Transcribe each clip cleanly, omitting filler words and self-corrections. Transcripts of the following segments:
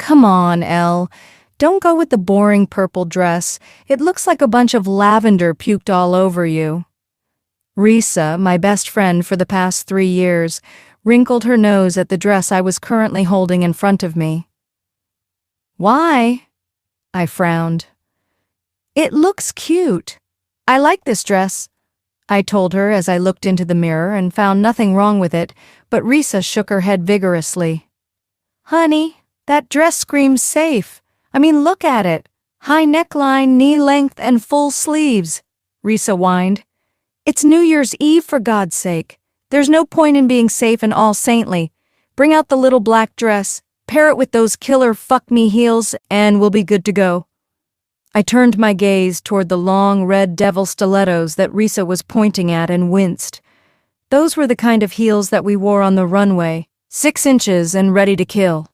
Come on, Elle. Don't go with the boring purple dress. It looks like a bunch of lavender puked all over you. Risa, my best friend for the past 3 years, wrinkled her nose at the dress I was currently holding in front of me. Why? I frowned. It looks cute. I like this dress, I told her as I looked into the mirror and found nothing wrong with it, but Risa shook her head vigorously. Honey, that dress screams safe. I mean, look at it. High neckline, knee length, and full sleeves, Risa whined. It's New Year's Eve, for God's sake. There's no point in being safe and all saintly. Bring out the little black dress, pair it with those killer fuck-me heels, and we'll be good to go. I turned my gaze toward the long red devil stilettos that Risa was pointing at and winced. Those were the kind of heels that we wore on the runway, 6 inches and ready to kill.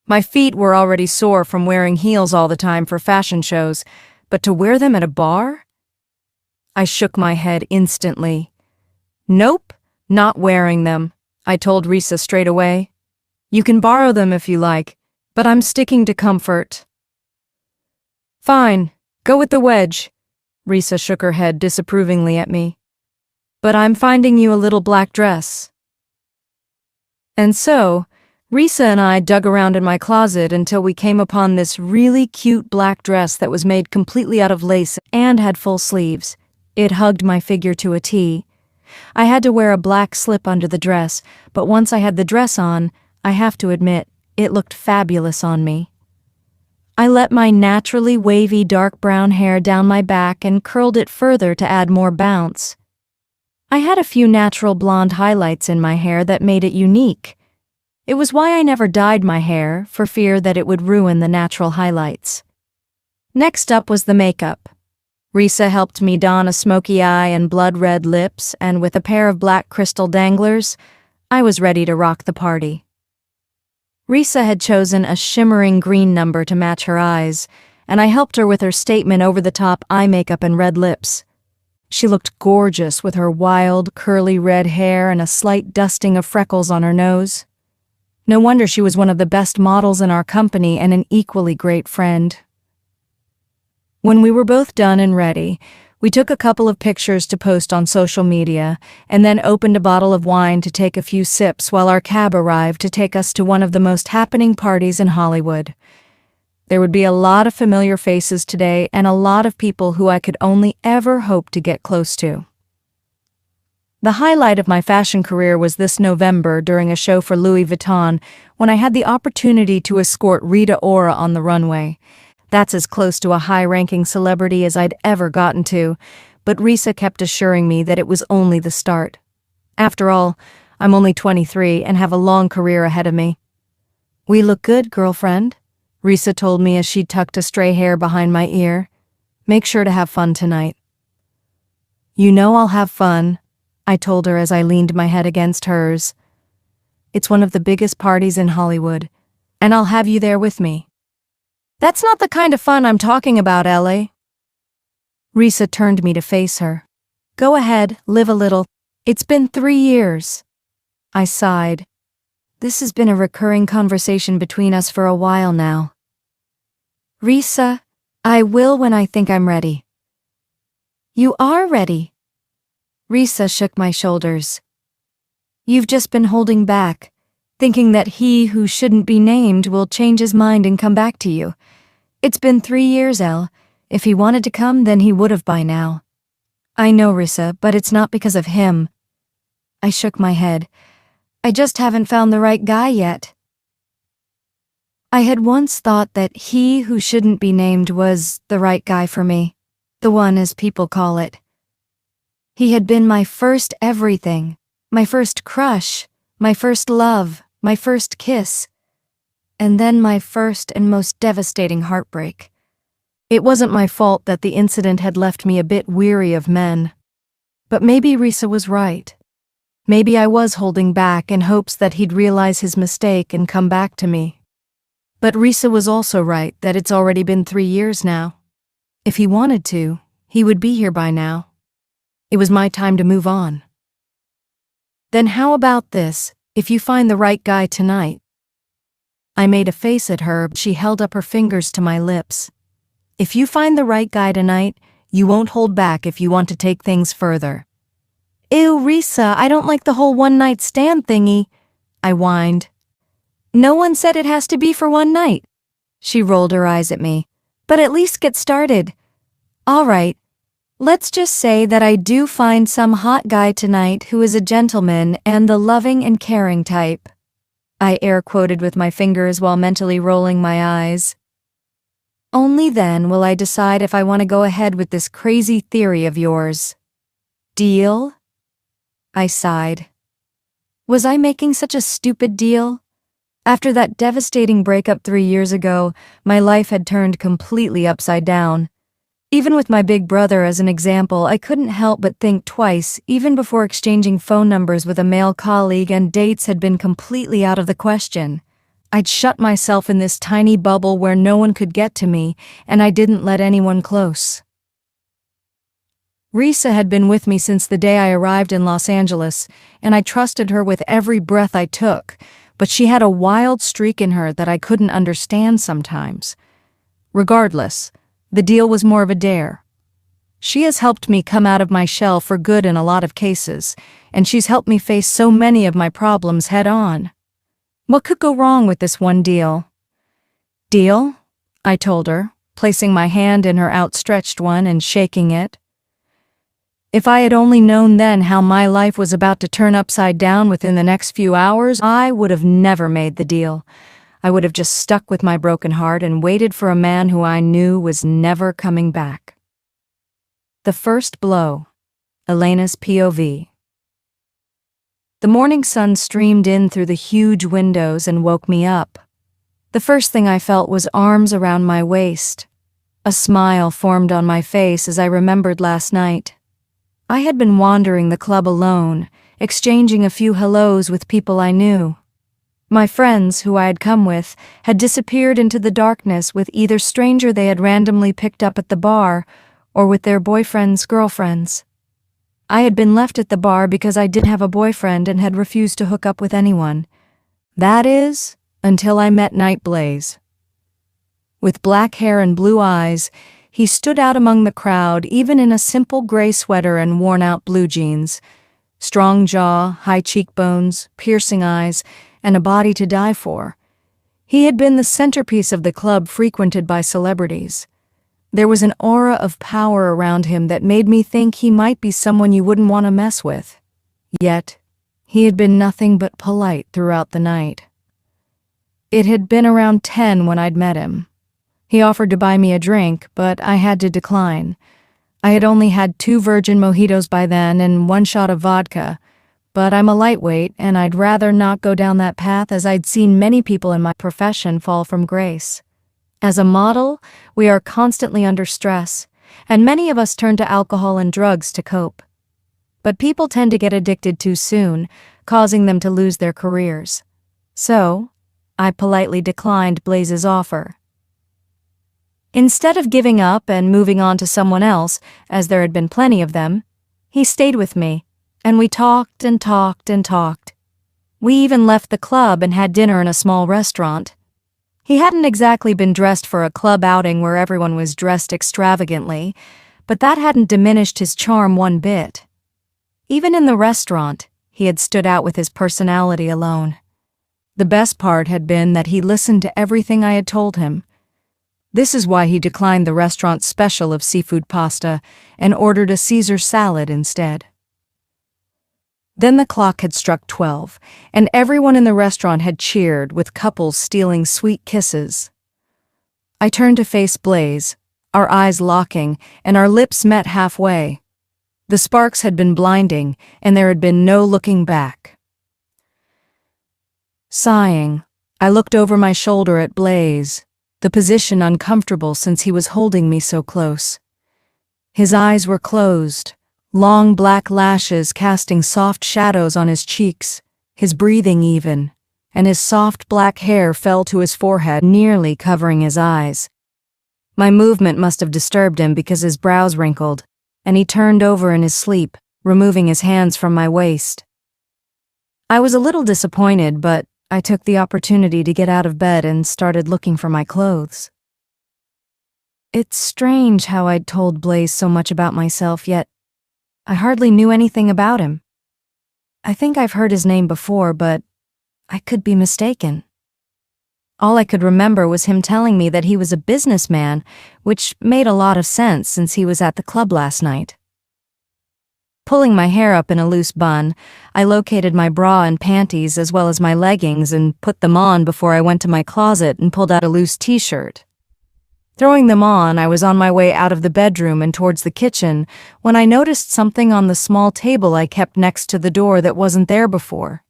My feet were already sore from wearing heels all the time for fashion shows, but to wear them at a bar? I shook my head instantly. Nope, not wearing them, I told Risa straight away. You can borrow them if you like, but I'm sticking to comfort. Fine, go with the wedge, Risa shook her head disapprovingly at me. But I'm finding you a little black dress. And so, Risa and I dug around in my closet until we came upon this really cute black dress that was made completely out of lace and had full sleeves. It hugged my figure to a T. I had to wear a black slip under the dress, but once I had the dress on, I have to admit, it looked fabulous on me. I let my naturally wavy dark brown hair down my back and curled it further to add more bounce. I had a few natural blonde highlights in my hair that made it unique. It was why I never dyed my hair, for fear that it would ruin the natural highlights. Next up was the makeup. Risa helped me don a smoky eye and blood-red lips, and with a pair of black crystal danglers, I was ready to rock the party. Risa had chosen a shimmering green number to match her eyes, and I helped her with her statement over-the-top eye makeup and red lips. She looked gorgeous with her wild, curly red hair and a slight dusting of freckles on her nose. No wonder she was one of the best models in our company and an equally great friend. When we were both done and ready, we took a couple of pictures to post on social media and then opened a bottle of wine to take a few sips while our cab arrived to take us to one of the most happening parties in Hollywood. There would be a lot of familiar faces today and a lot of people who I could only ever hope to get close to. The highlight of my fashion career was this November during a show for Louis Vuitton when I had the opportunity to escort Rita Ora on the runway. That's as close to a high-ranking celebrity as I'd ever gotten to, but Risa kept assuring me that it was only the start. After all, I'm only 23 and have a long career ahead of me. We look good, girlfriend, Risa told me as she tucked a stray hair behind my ear. Make sure to have fun tonight. You know I'll have fun, I told her as I leaned my head against hers. It's one of the biggest parties in Hollywood, and I'll have you there with me. That's not the kind of fun I'm talking about, Ellie. Risa turned me to face her. Go ahead, live a little. It's been 3 years. I sighed. This has been a recurring conversation between us for a while now. Risa, I will when I think I'm ready. You are ready. Risa shook my shoulders. You've just been holding back, thinking that he who shouldn't be named will change his mind and come back to you. It's been 3 years, Elle. If he wanted to come, then he would have by now. I know, Risa, but it's not because of him. I shook my head. I just haven't found the right guy yet. I had once thought that he who shouldn't be named was the right guy for me, the one as people call it. He had been my first everything, my first crush, my first love, my first kiss, and then my first and most devastating heartbreak. It wasn't my fault that the incident had left me a bit weary of men. But maybe Risa was right. Maybe I was holding back in hopes that he'd realize his mistake and come back to me. But Risa was also right that it's already been 3 years now. If he wanted to, he would be here by now. It was my time to move on. Then how about this, if you find the right guy tonight? I made a face at her, but she held up her fingers to my lips. If you find the right guy tonight, you won't hold back if you want to take things further. Ew, Risa, I don't like the whole one-night stand thingy, I whined. No one said it has to be for one night. She rolled her eyes at me. But at least get started. All right. Let's just say that I do find some hot guy tonight who is a gentleman and the loving and caring type. I air quoted with my fingers while mentally rolling my eyes. Only then will I decide if I want to go ahead with this crazy theory of yours. Deal? I sighed. Was I making such a stupid deal? After that devastating breakup 3 years ago, my life had turned completely upside down. Even with my big brother as an example, I couldn't help but think twice, even before exchanging phone numbers with a male colleague, and dates had been completely out of the question. I'd shut myself in this tiny bubble where no one could get to me, and I didn't let anyone close. Risa had been with me since the day I arrived in Los Angeles, and I trusted her with every breath I took, but she had a wild streak in her that I couldn't understand sometimes. Regardless, the deal was more of a dare. She has helped me come out of my shell for good in a lot of cases, and she's helped me face so many of my problems head on. What could go wrong with this one deal? Deal? I told her, placing my hand in her outstretched one and shaking it. If I had only known then how my life was about to turn upside down within the next few hours, I would have never made the deal. I would have just stuck with my broken heart and waited for a man who I knew was never coming back. The first blow. Elena's POV. The morning sun streamed in through the huge windows and woke me up. The first thing I felt was arms around my waist. A smile formed on my face as I remembered last night. I had been wandering the club alone, exchanging a few hellos with people I knew. My friends, who I had come with, had disappeared into the darkness with either stranger they had randomly picked up at the bar or with their boyfriends' girlfriends. I had been left at the bar because I didn't have a boyfriend and had refused to hook up with anyone. That is, until I met Night Blaze. With black hair and blue eyes, he stood out among the crowd even in a simple gray sweater and worn-out blue jeans. Strong jaw, high cheekbones, piercing eyes, and a body to die for. He had been the centerpiece of the club frequented by celebrities. There was an aura of power around him that made me think he might be someone you wouldn't want to mess with. Yet, he had been nothing but polite throughout the night. It had been around 10 when I'd met him. He offered to buy me a drink, but I had to decline. I had only had 2 virgin mojitos by then and 1 shot of vodka, but I'm a lightweight and I'd rather not go down that path as I'd seen many people in my profession fall from grace. As a model, we are constantly under stress, and many of us turn to alcohol and drugs to cope. But people tend to get addicted too soon, causing them to lose their careers. So, I politely declined Blaze's offer. Instead of giving up and moving on to someone else, as there had been plenty of them, he stayed with me, and we talked and talked and talked. We even left the club and had dinner in a small restaurant. He hadn't exactly been dressed for a club outing where everyone was dressed extravagantly, but that hadn't diminished his charm one bit. Even in the restaurant, he had stood out with his personality alone. The best part had been that he listened to everything I had told him. This is why he declined the restaurant's special of seafood pasta and ordered a Caesar salad instead. Then the clock had struck 12, and everyone in the restaurant had cheered, with couples stealing sweet kisses. I turned to face Blaze, our eyes locking, and our lips met halfway. The sparks had been blinding, and there had been no looking back. Sighing, I looked over my shoulder at Blaze, the position uncomfortable since he was holding me so close. His eyes were closed, long black lashes casting soft shadows on his cheeks, his breathing even, and his soft black hair fell to his forehead, nearly covering his eyes. My movement must have disturbed him because his brows wrinkled, and he turned over in his sleep, removing his hands from my waist. I was a little disappointed, but I took the opportunity to get out of bed and started looking for my clothes. It's strange how I'd told Blaze so much about myself, yet I hardly knew anything about him. I think I've heard his name before, but I could be mistaken. All I could remember was him telling me that he was a businessman, which made a lot of sense since he was at the club last night. Pulling my hair up in a loose bun, I located my bra and panties as well as my leggings and put them on before I went to my closet and pulled out a loose t-shirt. Throwing them on, I was on my way out of the bedroom and towards the kitchen when I noticed something on the small table I kept next to the door that wasn't there before.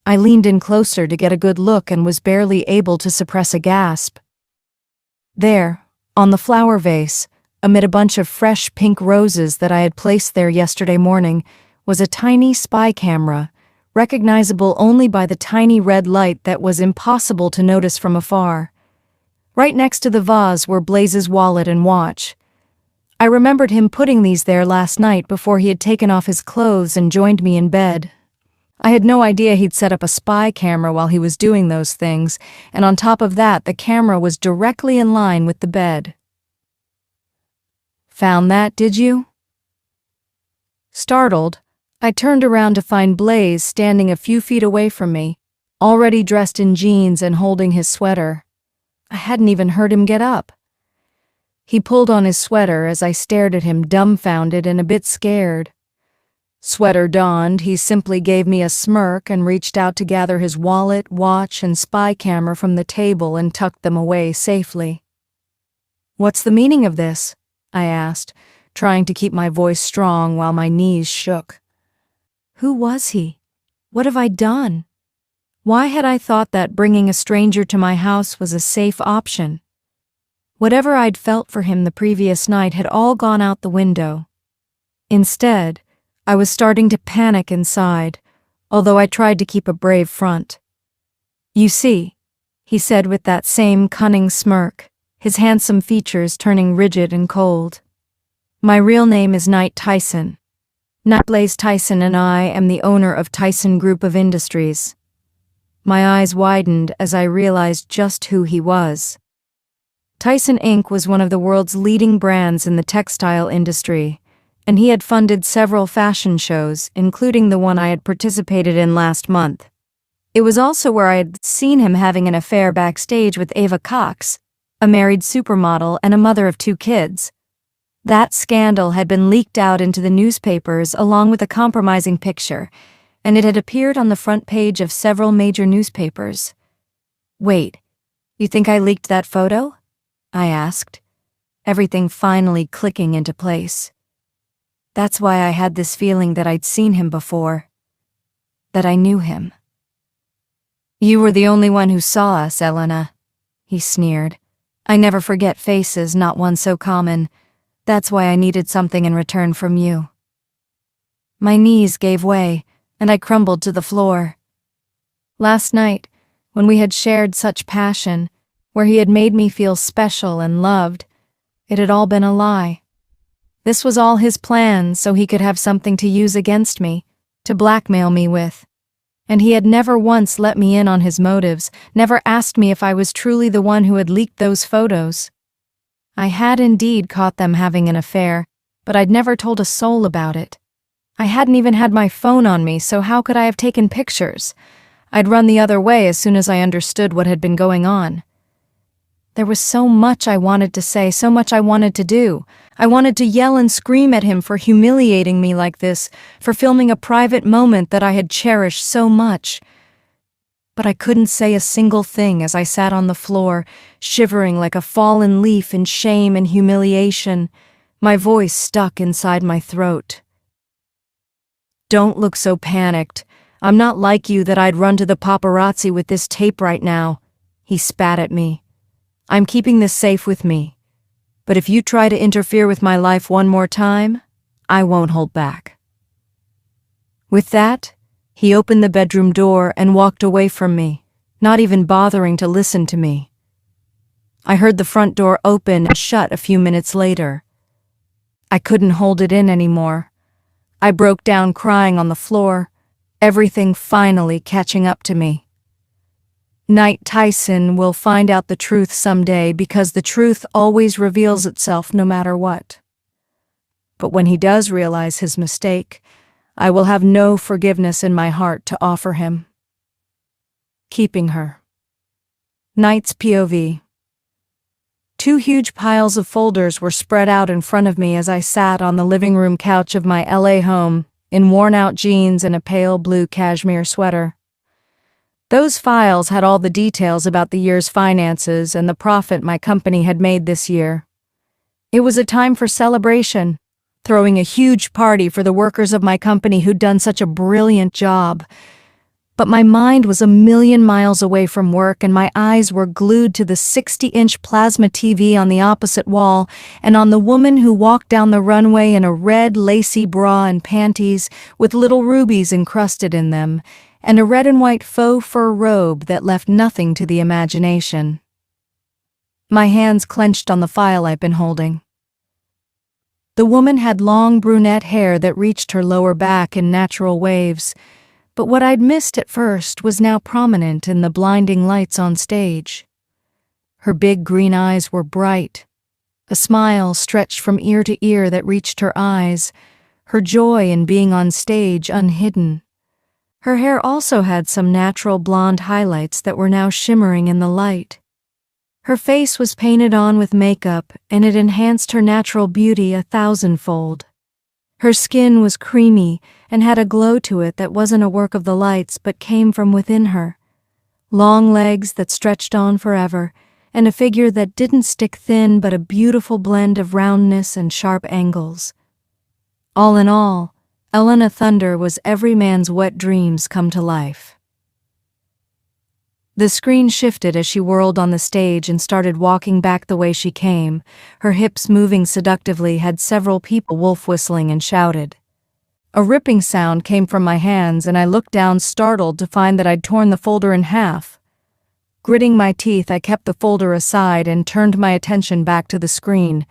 I leaned in closer to get a good look and was barely able to suppress a gasp. There, on the flower vase, amid a bunch of fresh pink roses that I had placed there yesterday morning, was a tiny spy camera, recognizable only by the tiny red light that was impossible to notice from afar. Right next to the vase were Blaze's wallet and watch. I remembered him putting these there last night before he had taken off his clothes and joined me in bed. I had no idea he'd set up a spy camera while he was doing those things, and on top of that, the camera was directly in line with the bed. Found that, did you? Startled, I turned around to find Blaze standing a few feet away from me, already dressed in jeans and holding his sweater. I hadn't even heard him get up. He pulled on his sweater as I stared at him dumbfounded and a bit scared. Sweater donned, he simply gave me a smirk and reached out to gather his wallet, watch, and spy camera from the table and tucked them away safely. "What's the meaning of this?" I asked, trying to keep my voice strong while my knees shook. Who was he? What have I done? Why had I thought that bringing a stranger to my house was a safe option? Whatever I'd felt for him the previous night had all gone out the window. Instead, I was starting to panic inside, although I tried to keep a brave front. "You see," he said with that same cunning smirk, his handsome features turning rigid and cold. "My real name is Knight Tyson. Knight Blaze Tyson, and I am the owner of Tyson Group of Industries." My eyes widened as I realized just who he was. Tyson Inc. was one of the world's leading brands in the textile industry, and he had funded several fashion shows, including the one I had participated in last month. It was also where I had seen him having an affair backstage with Ava Cox, a married supermodel and a mother of 2 kids. That scandal had been leaked out into the newspapers along with a compromising picture, and it had appeared on the front page of several major newspapers. "Wait, you think I leaked that photo?" I asked, everything finally clicking into place. That's why I had this feeling that I'd seen him before, that I knew him. "You were the only one who saw us, Elena," he sneered. "I never forget faces, not one so common. That's why I needed something in return from you." My knees gave way, and I crumbled to the floor. Last night, when we had shared such passion, where he had made me feel special and loved, it had all been a lie. This was all his plan so he could have something to use against me, to blackmail me with. And he had never once let me in on his motives, never asked me if I was truly the one who had leaked those photos. I had indeed caught them having an affair, but I'd never told a soul about it. I hadn't even had my phone on me, so how could I have taken pictures? I'd run the other way as soon as I understood what had been going on. There was so much I wanted to say, so much I wanted to do. I wanted to yell and scream at him for humiliating me like this, for filming a private moment that I had cherished so much. But I couldn't say a single thing as I sat on the floor, shivering like a fallen leaf in shame and humiliation, my voice stuck inside my throat. "Don't look so panicked. I'm not like you that I'd run to the paparazzi with this tape right now," he spat at me. "I'm keeping this safe with me. But if you try to interfere with my life one more time, I won't hold back." With that, he opened the bedroom door and walked away from me, not even bothering to listen to me. I heard the front door open and shut a few minutes later. I couldn't hold it in anymore. I broke down crying on the floor, everything finally catching up to me. Knight Tyson will find out the truth someday because the truth always reveals itself no matter what. But when he does realize his mistake, I will have no forgiveness in my heart to offer him. Keeping her. Knight's POV. 2 huge piles of folders were spread out in front of me as I sat on the living room couch of my LA home in worn-out jeans and a pale blue cashmere sweater. Those files had all the details about the year's finances and the profit my company had made this year. It was a time for celebration, throwing a huge party for the workers of my company who'd done such a brilliant job. But my mind was a million miles away from work and my eyes were glued to the 60-inch plasma TV on the opposite wall and on the woman who walked down the runway in a red lacy bra and panties with little rubies encrusted in them, and a red and white faux fur robe that left nothing to the imagination. My hands clenched on the file I'd been holding. The woman had long brunette hair that reached her lower back in natural waves, but what I'd missed at first was now prominent in the blinding lights on stage. Her big green eyes were bright, a smile stretched from ear to ear that reached her eyes, her joy in being on stage unhidden. Her hair also had some natural blonde highlights that were now shimmering in the light. Her face was painted on with makeup, and it enhanced her natural beauty 1,000-fold. Her skin was creamy and had a glow to it that wasn't a work of the lights but came from within her. Long legs that stretched on forever, and a figure that didn't stick thin but a beautiful blend of roundness and sharp angles. All in all, Elena Thunder was every man's wet dreams come to life. The screen shifted as she whirled on the stage and started walking back the way she came. Her hips moving seductively had several people wolf whistling and shouted. A ripping sound came from my hands and I looked down startled to find that I'd torn the folder in half. Gritting my teeth, I kept the folder aside and turned my attention back to the screen.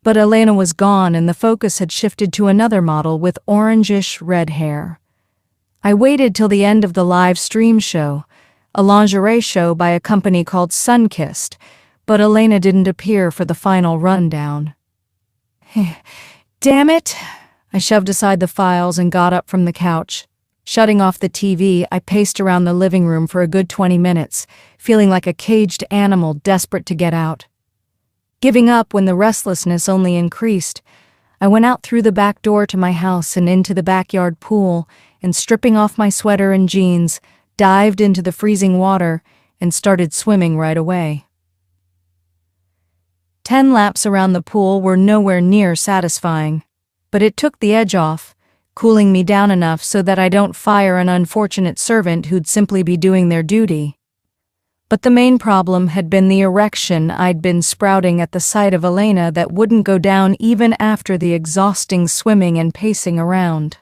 But Elena was gone and the focus had shifted to another model with orangish red hair. I waited till the end of the live stream show, a lingerie show by a company called Sunkissed, but Elena didn't appear for the final rundown. Damn it! I shoved aside the files and got up from the couch. Shutting off the TV, I paced around the living room for a good 20 minutes, feeling like a caged animal desperate to get out. Giving up when the restlessness only increased, I went out through the back door to my house and into the backyard pool, and stripping off my sweater and jeans, dived into the freezing water and started swimming right away. 10 laps around the pool were nowhere near satisfying, but it took the edge off, cooling me down enough so that I don't fire an unfortunate servant who'd simply be doing their duty. But the main problem had been the erection I'd been sprouting at the sight of Elena that wouldn't go down even after the exhausting swimming and pacing around.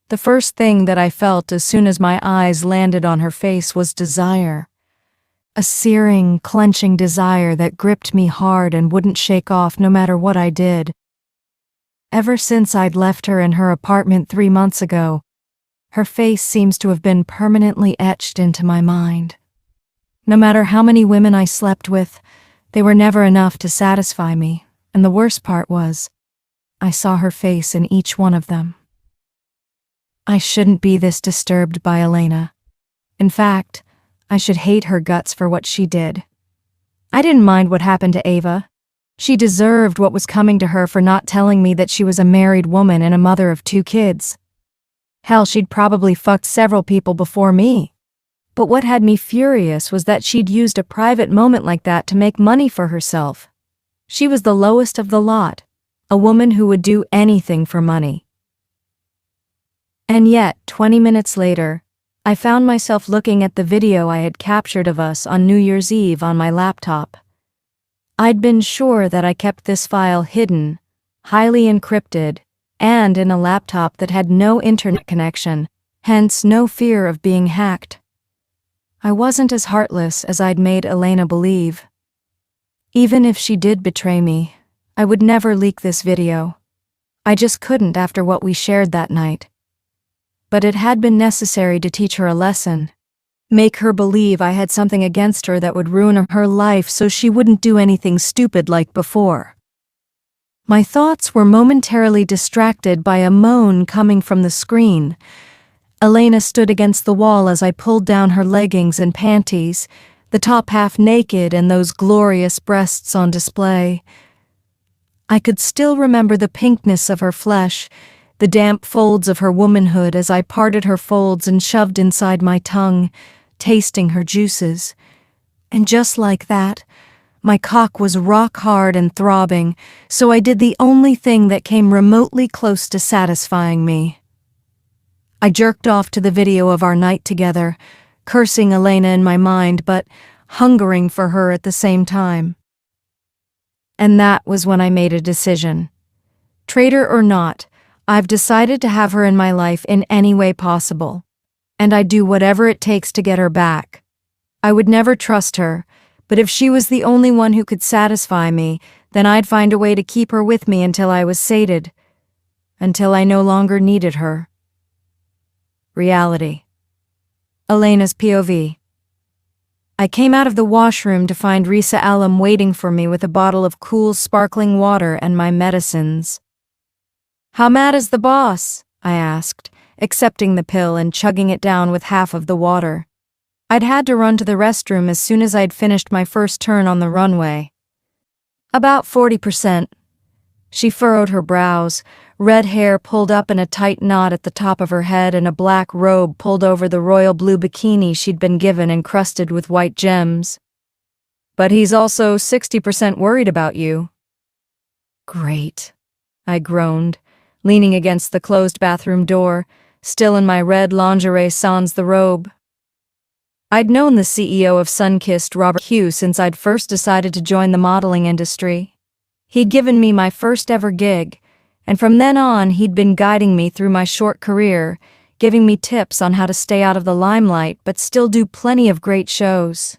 The first thing that I felt as soon as my eyes landed on her face was desire. A searing, clenching desire that gripped me hard and wouldn't shake off no matter what I did. Ever since I'd left her in her apartment 3 months ago, her face seems to have been permanently etched into my mind. No matter how many women I slept with, they were never enough to satisfy me, and the worst part was, I saw her face in each one of them. I shouldn't be this disturbed by Elena. In fact, I should hate her guts for what she did. I didn't mind what happened to Ava. She deserved what was coming to her for not telling me that she was a married woman and a mother of 2 kids. Hell, she'd probably fucked several people before me. But what had me furious was that she'd used a private moment like that to make money for herself. She was the lowest of the lot, a woman who would do anything for money. And yet, 20 minutes later, I found myself looking at the video I had captured of us on New Year's Eve on my laptop. I'd been sure that I kept this file hidden, highly encrypted, and in a laptop that had no internet connection, hence no fear of being hacked. I wasn't as heartless as I'd made Elena believe. Even if she did betray me, I would never leak this video. I just couldn't after what we shared that night. But it had been necessary to teach her a lesson. Make her believe I had something against her that would ruin her life so she wouldn't do anything stupid like before. My thoughts were momentarily distracted by a moan coming from the screen. Elena stood against the wall as I pulled down her leggings and panties, the top half naked and those glorious breasts on display. I could still remember the pinkness of her flesh, the damp folds of her womanhood as I parted her folds and shoved inside my tongue, tasting her juices. And just like that, my cock was rock hard and throbbing, so I did the only thing that came remotely close to satisfying me. I jerked off to the video of our night together, cursing Elena in my mind, but hungering for her at the same time. And that was when I made a decision. Traitor or not, I've decided to have her in my life in any way possible, and I'd do whatever it takes to get her back. I would never trust her, but if she was the only one who could satisfy me, then I'd find a way to keep her with me until I was sated, until I no longer needed her. Reality. Elena's POV. I came out of the washroom to find Risa Alum waiting for me with a bottle of cool, sparkling water and my medicines. "How mad is the boss?" I asked, accepting the pill and chugging it down with half of the water. I'd had to run to the restroom as soon as I'd finished my first turn on the runway. "About 40%. She furrowed her brows, red hair pulled up in a tight knot at the top of her head and a black robe pulled over the royal blue bikini she'd been given encrusted with white gems. "But he's also 60% worried about you." "Great," I groaned, leaning against the closed bathroom door, still in my red lingerie sans the robe. I'd known the CEO of Sunkissed, Robert Hughes, since I'd first decided to join the modeling industry. He'd given me my first ever gig, and from then on he'd been guiding me through my short career, giving me tips on how to stay out of the limelight but still do plenty of great shows.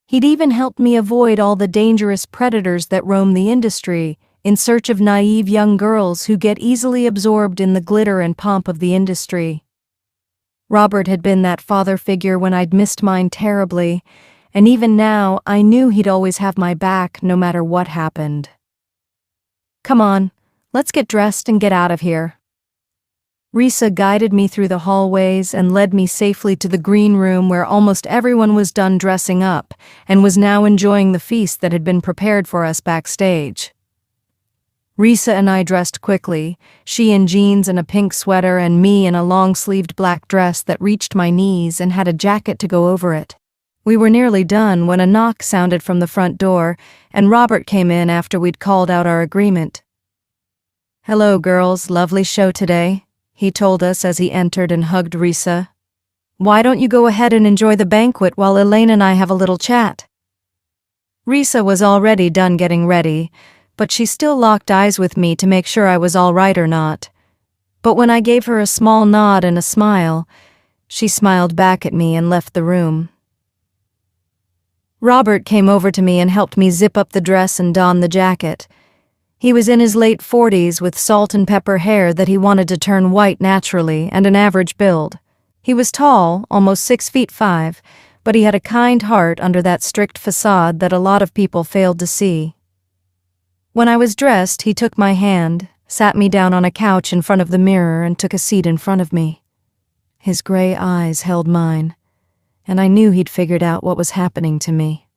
He'd even helped me avoid all the dangerous predators that roam the industry, in search of naive young girls who get easily absorbed in the glitter and pomp of the industry. Robert had been that father figure when I'd missed mine terribly, and even now I knew he'd always have my back no matter what happened. "Come on, let's get dressed and get out of here." Risa guided me through the hallways and led me safely to the green room where almost everyone was done dressing up and was now enjoying the feast that had been prepared for us backstage. Risa and I dressed quickly, she in jeans and a pink sweater and me in a long-sleeved black dress that reached my knees and had a jacket to go over it. We were nearly done when a knock sounded from the front door, and Robert came in after we'd called out our agreement. "Hello, girls, lovely show today," he told us as he entered and hugged Risa. "Why don't you go ahead and enjoy the banquet while Elena and I have a little chat?" Risa was already done getting ready, but she still locked eyes with me to make sure I was all right or not. But when I gave her a small nod and a smile, she smiled back at me and left the room. Robert came over to me and helped me zip up the dress and don the jacket. He was in his late 40s with salt and pepper hair that he wanted to turn white naturally and an average build. He was tall, almost 6'5", but he had a kind heart under that strict facade that a lot of people failed to see. When I was dressed, he took my hand, sat me down on a couch in front of the mirror and took a seat in front of me. His gray eyes held mine, and I knew he'd figured out what was happening to me.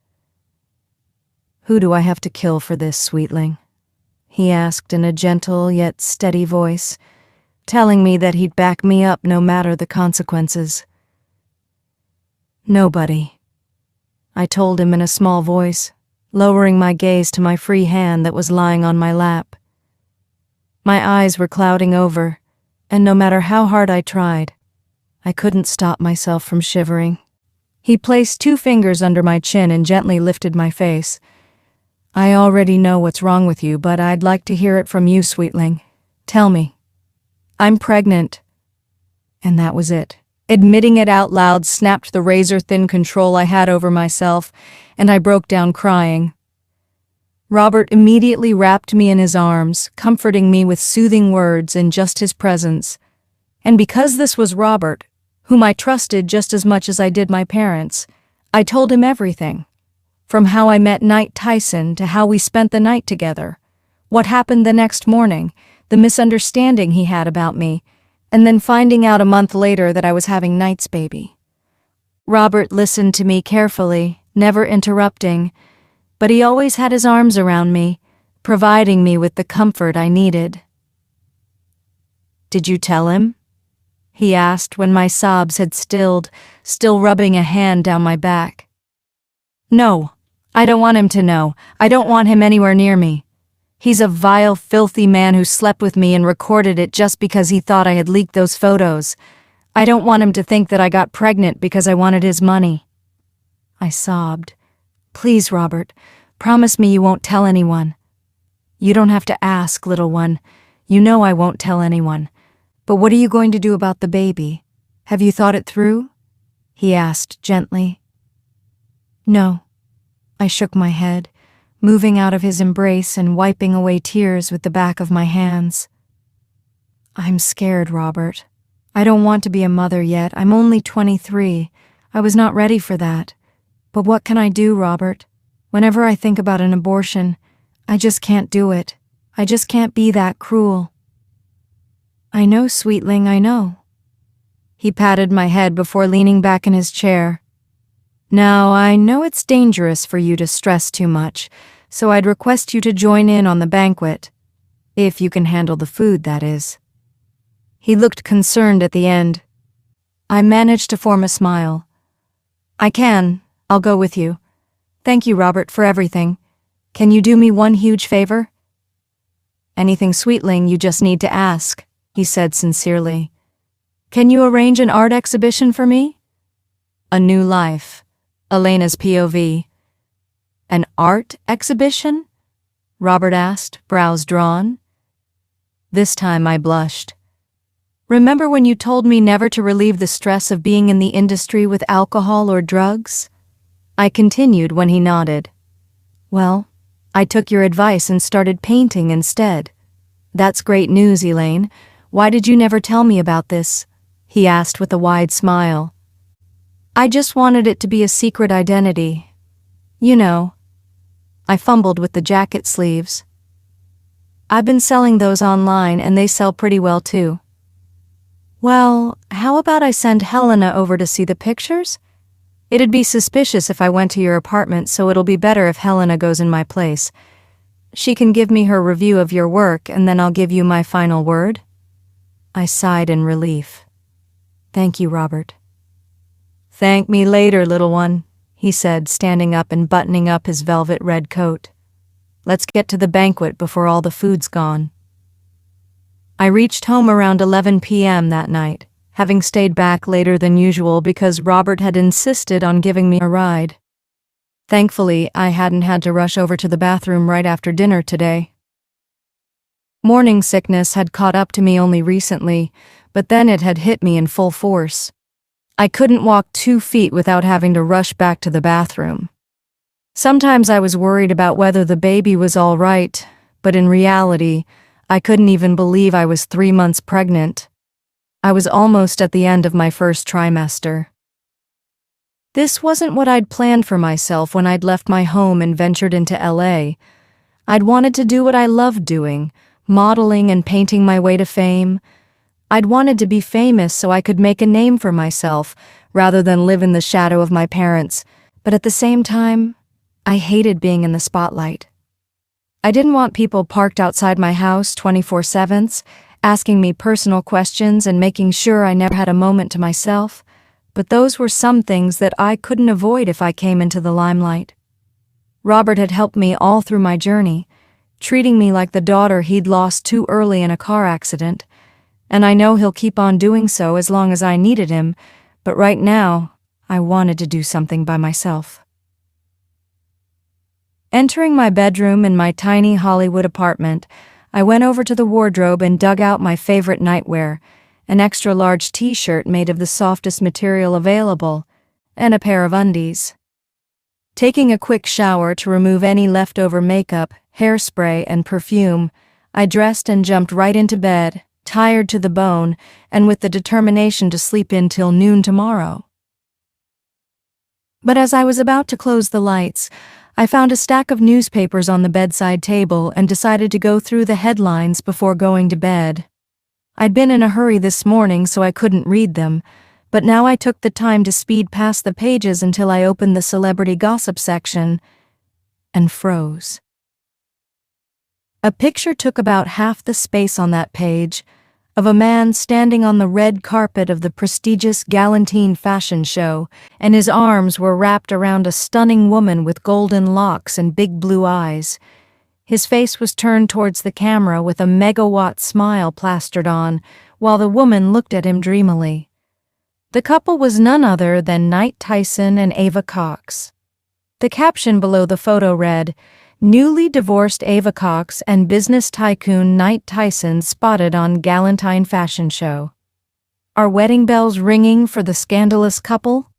"Who do I have to kill for this, sweetling?" he asked in a gentle yet steady voice, telling me that he'd back me up no matter the consequences. "Nobody," I told him in a small voice, lowering my gaze to my free hand that was lying on my lap. My eyes were clouding over, and no matter how hard I tried, I couldn't stop myself from shivering. He placed 2 fingers under my chin and gently lifted my face. "I already know what's wrong with you, but I'd like to hear it from you, sweetling. Tell me." "I'm pregnant." And that was it. Admitting it out loud snapped the razor-thin control I had over myself, and I broke down crying. Robert immediately wrapped me in his arms, comforting me with soothing words in just his presence. And because this was Robert, whom I trusted just as much as I did my parents. I told him everything. From how I met Knight Tyson to how we spent the night together, what happened the next morning, the misunderstanding he had about me, and then finding out a month later that I was having Knight's baby. Robert listened to me carefully, never interrupting, but he always had his arms around me, providing me with the comfort I needed. "Did you tell him?" he asked when my sobs had stilled, still rubbing a hand down my back. "No, I don't want him to know. I don't want him anywhere near me. He's a vile, filthy man who slept with me and recorded it just because he thought I had leaked those photos. I don't want him to think that I got pregnant because I wanted his money." I sobbed. "Please, Robert, promise me you won't tell anyone." "You don't have to ask, little one. You know I won't tell anyone. But what are you going to do about the baby? Have you thought it through?" he asked gently. "No." I shook my head, moving out of his embrace and wiping away tears with the back of my hands. "I'm scared, Robert. I don't want to be a mother yet. I'm only 23. I was not ready for that. But what can I do, Robert? Whenever I think about an abortion, I just can't do it. I just can't be that cruel." "I know, sweetling, I know." He patted my head before leaning back in his chair. "Now, I know it's dangerous for you to stress too much, so I'd request you to join in on the banquet. If you can handle the food, that is." He looked concerned at the end. I managed to form a smile. "I can. I'll go with you. Thank you, Robert, for everything. Can you do me one huge favor?" "Anything, sweetling, you just need to ask," he said sincerely. "Can you arrange an art exhibition for me?" "A New Life. Elena's POV. "An art exhibition?" Robert asked, brows drawn. This time I blushed. "Remember when you told me never to relieve the stress of being in the industry with alcohol or drugs?" I continued when he nodded. "Well, I took your advice and started painting instead." "That's great news, Elaine. Why did you never tell me about this?" he asked with a wide smile. "I just wanted it to be a secret identity. You know." I fumbled with the jacket sleeves. "I've been selling those online and they sell pretty well too." "Well, how about I send Helena over to see the pictures? It'd be suspicious if I went to your apartment, so it'll be better if Helena goes in my place. She can give me her review of your work and then I'll give you my final word." I sighed in relief. "Thank you, Robert." "Thank me later, little one," he said, standing up and buttoning up his velvet red coat. "Let's get to the banquet before all the food's gone." I reached home around 11 p.m. that night, having stayed back later than usual because Robert had insisted on giving me a ride. Thankfully, I hadn't had to rush over to the bathroom right after dinner today. Morning sickness had caught up to me only recently, but then it had hit me in full force. I couldn't walk 2 feet without having to rush back to the bathroom. Sometimes I was worried about whether the baby was all right, but in reality, I couldn't even believe I was 3 months pregnant. I was almost at the end of my first trimester. This wasn't what I'd planned for myself when I'd left my home and ventured into LA. I'd wanted to do what I loved doing, modeling and painting my way to fame. I'd wanted to be famous so I could make a name for myself, rather than live in the shadow of my parents, but at the same time, I hated being in the spotlight. I didn't want people parked outside my house 24/7, asking me personal questions and making sure I never had a moment to myself, but those were some things that I couldn't avoid if I came into the limelight. Robert had helped me all through my journey, treating me like the daughter he'd lost too early in a car accident, and I know he'll keep on doing so as long as I needed him, but right now, I wanted to do something by myself. Entering my bedroom in my tiny Hollywood apartment, I went over to the wardrobe and dug out my favorite nightwear, an extra-large t-shirt made of the softest material available, and a pair of undies. Taking a quick shower to remove any leftover makeup, hairspray, and perfume, I dressed and jumped right into bed, tired to the bone, and with the determination to sleep in till noon tomorrow. But as I was about to close the lights, I found a stack of newspapers on the bedside table and decided to go through the headlines before going to bed. I'd been in a hurry this morning, so I couldn't read them, but now I took the time to speed past the pages until I opened the celebrity gossip section and froze. A picture took about half the space on that page of a man standing on the red carpet of the prestigious Galantine fashion show, and his arms were wrapped around a stunning woman with golden locks and big blue eyes. His face was turned towards the camera with a megawatt smile plastered on, while the woman looked at him dreamily. The couple was none other than Knight Tyson and Ava Cox. The caption below the photo read, "Newly divorced Ava Cox and business tycoon Knight Tyson spotted on Galantine fashion show. Are wedding bells ringing for the scandalous couple?"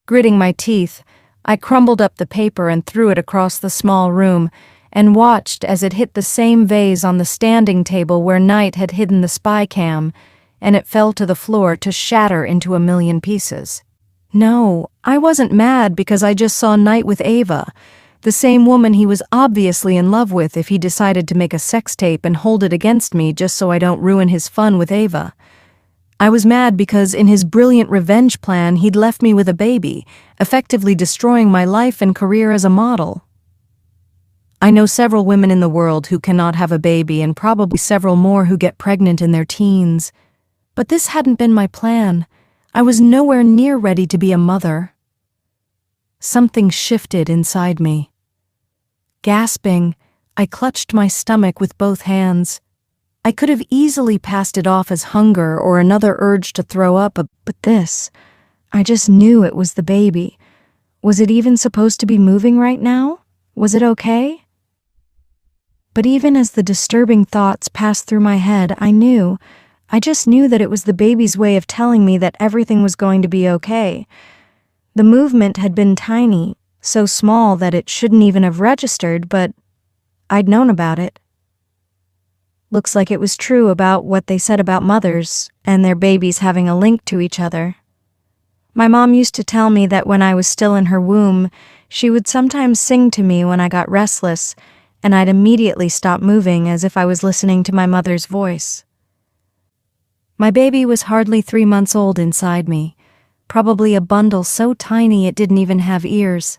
Gritting my teeth, I crumbled up the paper and threw it across the small room and watched as it hit the same vase on the standing table where Knight had hidden the spy cam, and it fell to the floor to shatter into a million pieces. No, I wasn't mad because I just saw Knight with Ava, the same woman he was obviously in love with if he decided to make a sex tape and hold it against me just so I don't ruin his fun with Ava. I was mad because in his brilliant revenge plan he'd left me with a baby, effectively destroying my life and career as a model. I know several women in the world who cannot have a baby and probably several more who get pregnant in their teens. But this hadn't been my plan. I was nowhere near ready to be a mother. Something shifted inside me. Gasping, I clutched my stomach with both hands. I could have easily passed it off as hunger or another urge to throw up, but this, I just knew it was the baby. Was it even supposed to be moving right now? Was it okay? But even as the disturbing thoughts passed through my head, I just knew that it was the baby's way of telling me that everything was going to be okay. The movement had been tiny, so small that it shouldn't even have registered, but I'd known about it. Looks like it was true about what they said about mothers and their babies having a link to each other. My mom used to tell me that when I was still in her womb, she would sometimes sing to me when I got restless, and I'd immediately stop moving as if I was listening to my mother's voice. My baby was hardly 3 months old inside me, probably a bundle so tiny it didn't even have ears.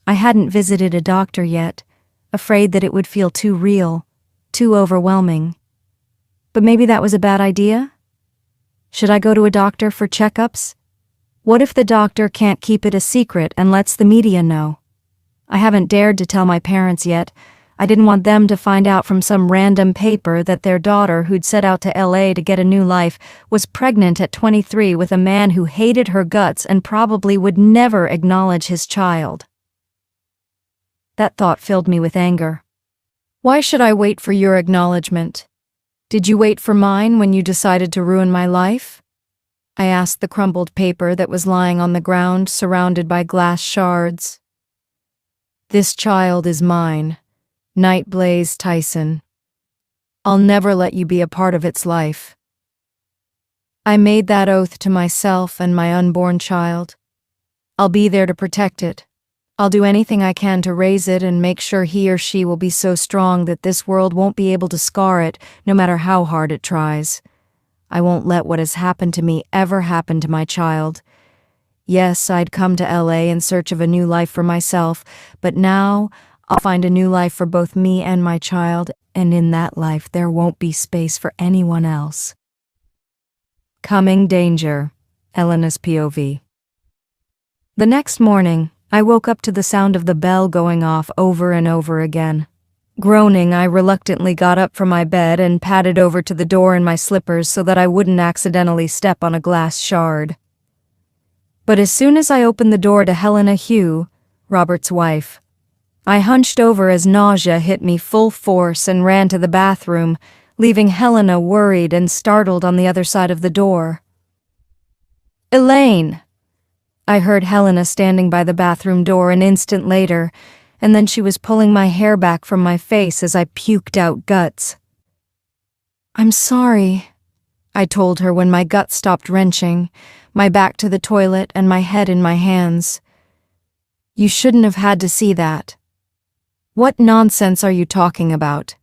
I hadn't visited a doctor yet, afraid that it would feel too real, too overwhelming. But maybe that was a bad idea? Should I go to a doctor for checkups? What if the doctor can't keep it a secret and lets the media know? I haven't dared to tell my parents yet. I didn't want them to find out from some random paper that their daughter, who'd set out to LA to get a new life, was pregnant at 23 with a man who hated her guts and probably would never acknowledge his child. That thought filled me with anger. Why should I wait for your acknowledgement? Did you wait for mine when you decided to ruin my life? I asked the crumpled paper that was lying on the ground, surrounded by glass shards. This child is mine, Knight Blaze Tyson. I'll never let you be a part of its life. I made that oath to myself and my unborn child. I'll be there to protect it. I'll do anything I can to raise it and make sure he or she will be so strong that this world won't be able to scar it, no matter how hard it tries. I won't let what has happened to me ever happen to my child. Yes, I'd come to LA in search of a new life for myself, but now I'll find a new life for both me and my child, and in that life there won't be space for anyone else. Coming danger, Elena's POV. The next morning, I woke up to the sound of the bell going off over and over again. Groaning, I reluctantly got up from my bed and padded over to the door in my slippers so that I wouldn't accidentally step on a glass shard. But as soon as I opened the door to Helena Hugh, Robert's wife, I hunched over as nausea hit me full force and ran to the bathroom, leaving Helena worried and startled on the other side of the door. "Elaine!" I heard Helena standing by the bathroom door an instant later, and then she was pulling my hair back from my face as I puked out guts. I'm sorry, I told her when my gut stopped wrenching, my back to the toilet and my head in my hands. You shouldn't have had to see that. What nonsense are you talking about?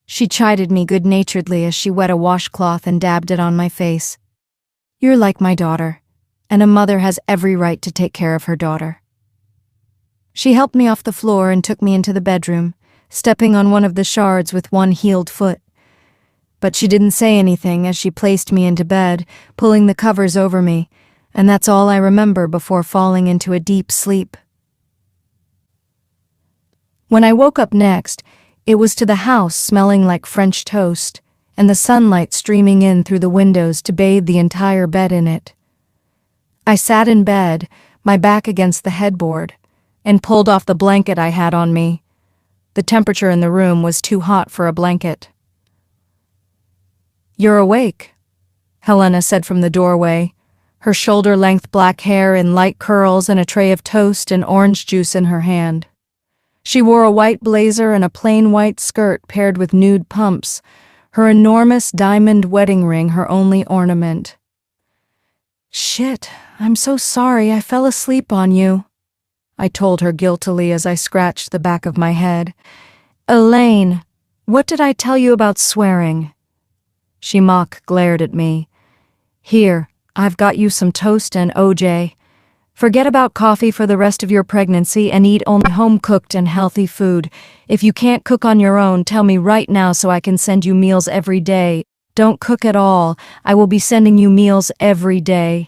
She chided me good-naturedly as she wet a washcloth and dabbed it on my face. You're like my daughter, and a mother has every right to take care of her daughter. She helped me off the floor and took me into the bedroom, stepping on one of the shards with one heeled foot. But she didn't say anything as she placed me into bed, pulling the covers over me, and that's all I remember before falling into a deep sleep. When I woke up next, it was to the house smelling like French toast, and the sunlight streaming in through the windows to bathe the entire bed in it. I sat in bed, my back against the headboard, and pulled off the blanket I had on me. The temperature in the room was too hot for a blanket. You're awake, Helena said from the doorway, her shoulder-length black hair in light curls and a tray of toast and orange juice in her hand. She wore a white blazer and a plain white skirt paired with nude pumps, her enormous diamond wedding ring her only ornament. Shit, I'm so sorry I fell asleep on you, I told her guiltily as I scratched the back of my head. Elaine, what did I tell you about swearing? She mock glared at me. Here, I've got you some toast and OJ. Forget about coffee for the rest of your pregnancy and eat only home-cooked and healthy food. If you can't cook on your own, tell me right now so I can send you meals every day. Don't cook at all. I will be sending you meals every day.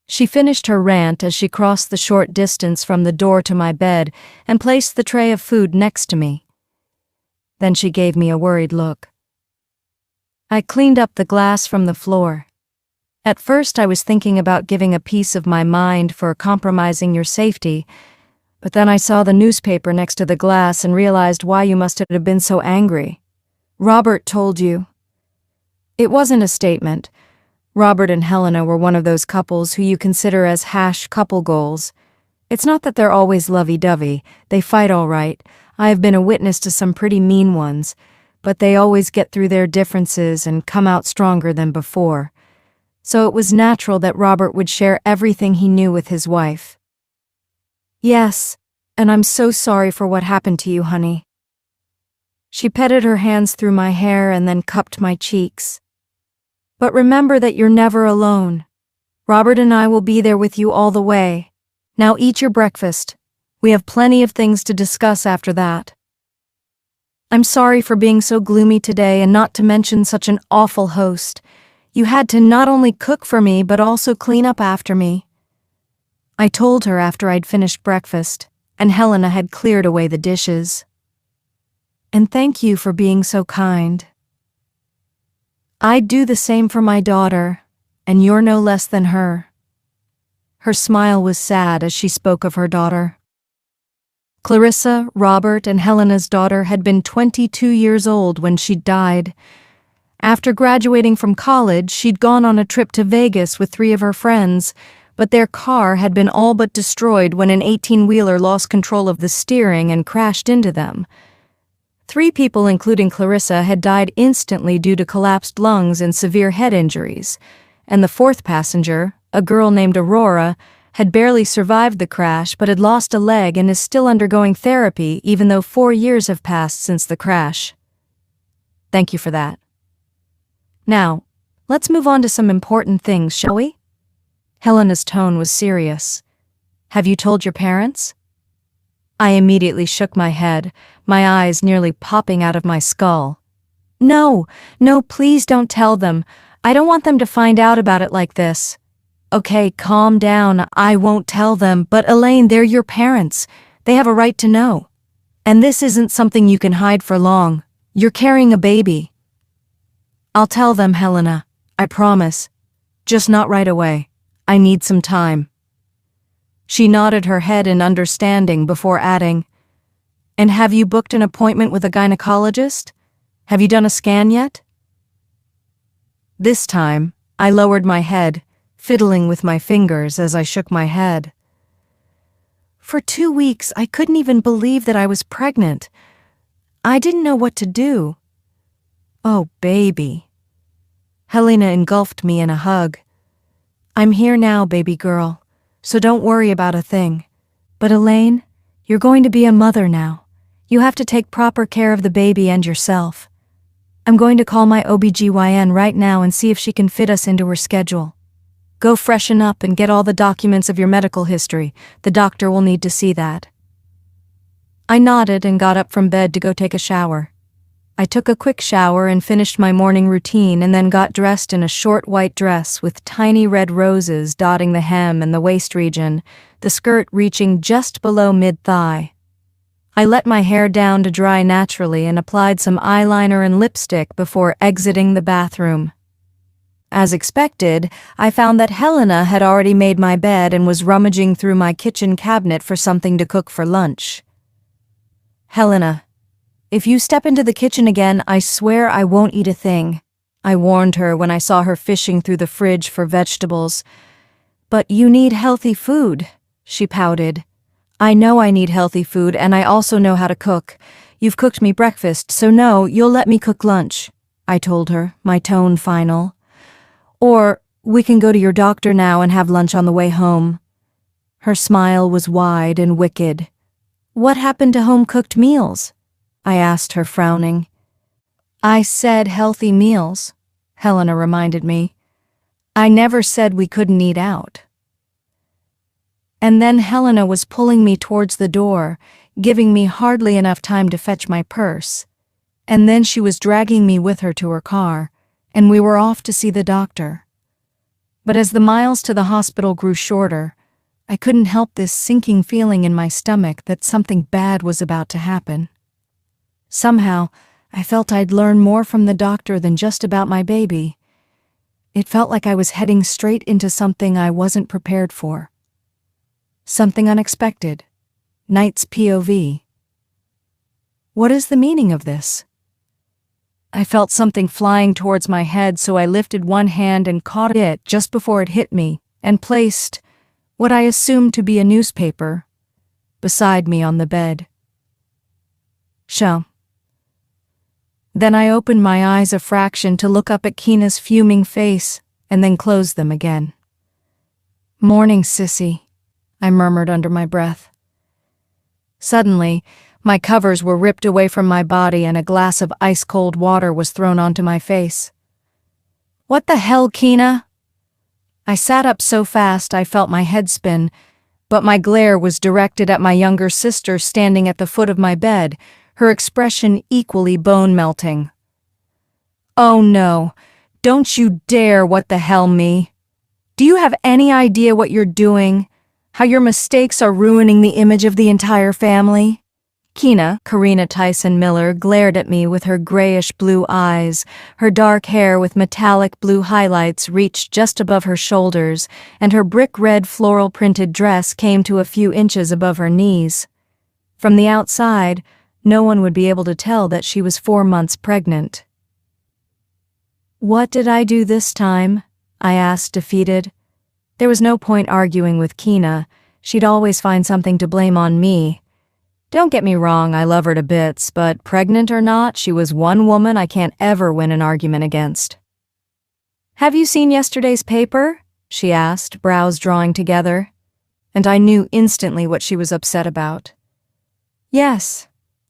She finished her rant as she crossed the short distance from the door to my bed and placed the tray of food next to me. Then she gave me a worried look. I cleaned up the glass from the floor. At first I was thinking about giving a piece of my mind for compromising your safety, but then I saw the newspaper next to the glass and realized why you must have been so angry. Robert told you. It wasn't a statement. Robert and Helena were one of those couples who you consider as couple goals. It's not that they're always lovey-dovey. They fight all right. I have been a witness to some pretty mean ones, but they always get through their differences and come out stronger than before. So it was natural that Robert would share everything he knew with his wife. Yes, and I'm so sorry for what happened to you, honey. She petted her hands through my hair and then cupped my cheeks. But remember that you're never alone. Robert and I will be there with you all the way. Now eat your breakfast. We have plenty of things to discuss after that. I'm sorry for being so gloomy today and not to mention such an awful host. You had to not only cook for me but also clean up after me. I told her after I'd finished breakfast, and Helena had cleared away the dishes. And thank you for being so kind. I'd do the same for my daughter, and you're no less than her. Her smile was sad as she spoke of her daughter. Clarissa, Robert, and Helena's daughter had been 22 years old when she died. After graduating from college, she'd gone on a trip to Vegas with 3 of her friends, but their car had been all but destroyed when an 18-wheeler lost control of the steering and crashed into them. 3 people, including Clarissa, had died instantly due to collapsed lungs and severe head injuries, and the 4th passenger, a girl named Aurora, had barely survived the crash but had lost a leg and is still undergoing therapy even though 4 years have passed since the crash. Thank you for that. Now, let's move on to some important things, shall we? Helena's tone was serious. Have you told your parents? I immediately shook my head, my eyes nearly popping out of my skull. No, please don't tell them. I don't want them to find out about it like this. Okay, calm down. I won't tell them, but Elaine, they're your parents. They have a right to know. And this isn't something you can hide for long. You're carrying a baby. I'll tell them, Helena. I promise. Just not right away. I need some time. She nodded her head in understanding before adding, And have you booked an appointment with a gynecologist? Have you done a scan yet? This time, I lowered my head, fiddling with my fingers as I shook my head. For 2 weeks, I couldn't even believe that I was pregnant. I didn't know what to do. Oh, baby. Helena engulfed me in a hug. I'm here now, baby girl, so don't worry about a thing. But Elaine, you're going to be a mother now. You have to take proper care of the baby and yourself. I'm going to call my OBGYN right now and see if she can fit us into her schedule. Go freshen up and get all the documents of your medical history. The doctor will need to see that. I nodded and got up from bed to go take a shower. I took a quick shower and finished my morning routine and then got dressed in a short white dress with tiny red roses dotting the hem and the waist region, the skirt reaching just below mid-thigh. I let my hair down to dry naturally and applied some eyeliner and lipstick before exiting the bathroom. As expected, I found that Helena had already made my bed and was rummaging through my kitchen cabinet for something to cook for lunch. Helena, if you step into the kitchen again, I swear I won't eat a thing, I warned her when I saw her fishing through the fridge for vegetables. But you need healthy food, she pouted. I know I need healthy food, and I also know how to cook. You've cooked me breakfast, so no, you'll let me cook lunch, I told her, my tone final. Or we can go to your doctor now and have lunch on the way home. Her smile was wide and wicked. What happened to home-cooked meals? I asked her, frowning. I said healthy meals, Helena reminded me. I never said we couldn't eat out. And then Helena was pulling me towards the door, giving me hardly enough time to fetch my purse. And then she was dragging me with her to her car, and we were off to see the doctor. But as the miles to the hospital grew shorter, I couldn't help this sinking feeling in my stomach that something bad was about to happen. Somehow, I felt I'd learn more from the doctor than just about my baby. It felt like I was heading straight into something I wasn't prepared for. Something unexpected. Knight's POV. What is the meaning of this? I felt something flying towards my head, so I lifted one hand and caught it just before it hit me, and placed what I assumed to be a newspaper beside me on the bed. Then I opened my eyes a fraction to look up at Keena's fuming face, and then closed them again. Morning, sissy, I murmured under my breath. Suddenly, my covers were ripped away from my body and a glass of ice-cold water was thrown onto my face. What the hell, Keena? I sat up so fast I felt my head spin, but my glare was directed at my younger sister standing at the foot of my bed, her expression equally bone-melting. Oh no, don't you dare what the hell me. Do you have any idea what you're doing? How your mistakes are ruining the image of the entire family? Keena, Karina Tyson Miller, glared at me with her grayish-blue eyes. Her dark hair with metallic blue highlights reached just above her shoulders, and her brick-red floral-printed dress came to a few inches above her knees. From the outside, no one would be able to tell that she was 4 months pregnant. What did I do this time? I asked, defeated. There was no point arguing with Keena. She'd always find something to blame on me. Don't get me wrong, I love her to bits, but pregnant or not, she was one woman I can't ever win an argument against. Have you seen yesterday's paper? She asked, brows drawing together. And I knew instantly what she was upset about. Yes,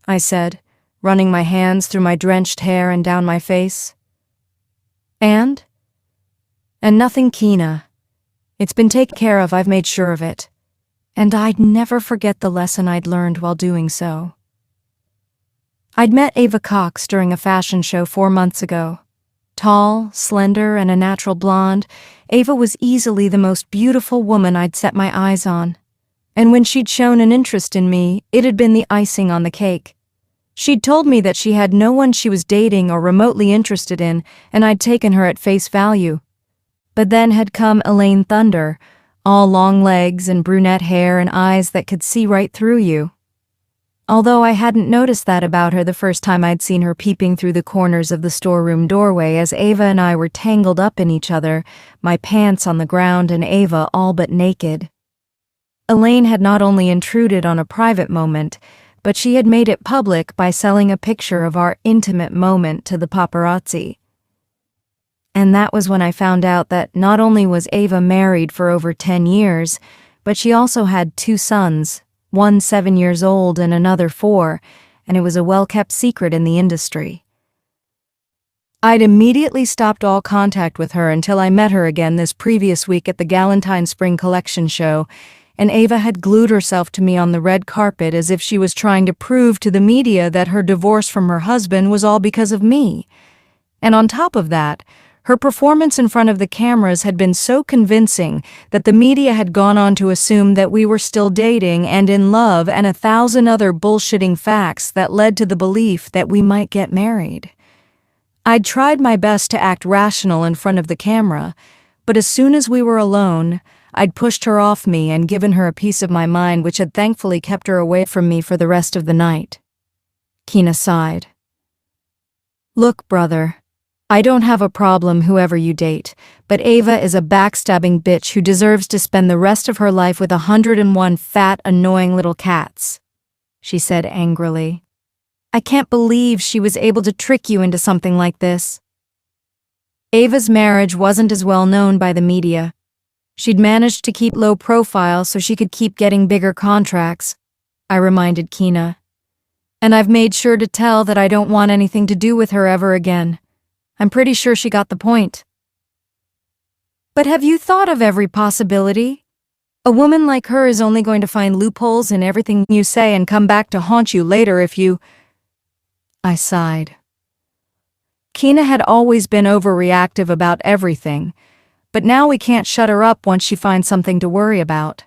I said, running my hands through my drenched hair and down my face. And nothing, Keena. It's been taken care of, I've made sure of it. And I'd never forget the lesson I'd learned while doing so. I'd met Ava Cox during a fashion show 4 months ago. Tall, slender, and a natural blonde, Ava was easily the most beautiful woman I'd set my eyes on. And when she'd shown an interest in me, it had been the icing on the cake. She'd told me that she had no one she was dating or remotely interested in, and I'd taken her at face value. But then had come Elena Thunder, all long legs and brunette hair and eyes that could see right through you. Although I hadn't noticed that about her the first time I'd seen her peeping through the corners of the storeroom doorway as Ava and I were tangled up in each other, my pants on the ground and Ava all but naked. Elaine had not only intruded on a private moment, but she had made it public by selling a picture of our intimate moment to the paparazzi. And that was when I found out that not only was Ava married for over 10 years, but she also had 2 sons, one 7 years old and another 4, and it was a well-kept secret in the industry. I'd immediately stopped all contact with her until I met her again this previous week at the Galentine Spring Collection show, and Ava had glued herself to me on the red carpet as if she was trying to prove to the media that her divorce from her husband was all because of me. And on top of that, her performance in front of the cameras had been so convincing that the media had gone on to assume that we were still dating and in love, and 1,000 other bullshitting facts that led to the belief that we might get married. I'd tried my best to act rational in front of the camera, but as soon as we were alone, I'd pushed her off me and given her a piece of my mind which had thankfully kept her away from me for the rest of the night. Kina sighed. Look, brother, I don't have a problem whoever you date, but Ava is a backstabbing bitch who deserves to spend the rest of her life with 101 fat, annoying little cats, she said angrily. I can't believe she was able to trick you into something like this. Ava's marriage wasn't as well known by the media. She'd managed to keep low profile so she could keep getting bigger contracts, I reminded Kina. And I've made sure to tell that I don't want anything to do with her ever again. I'm pretty sure she got the point. But have you thought of every possibility? A woman like her is only going to find loopholes in everything you say and come back to haunt you later if you... I sighed. Kina had always been overreactive about everything, but now we can't shut her up once she finds something to worry about.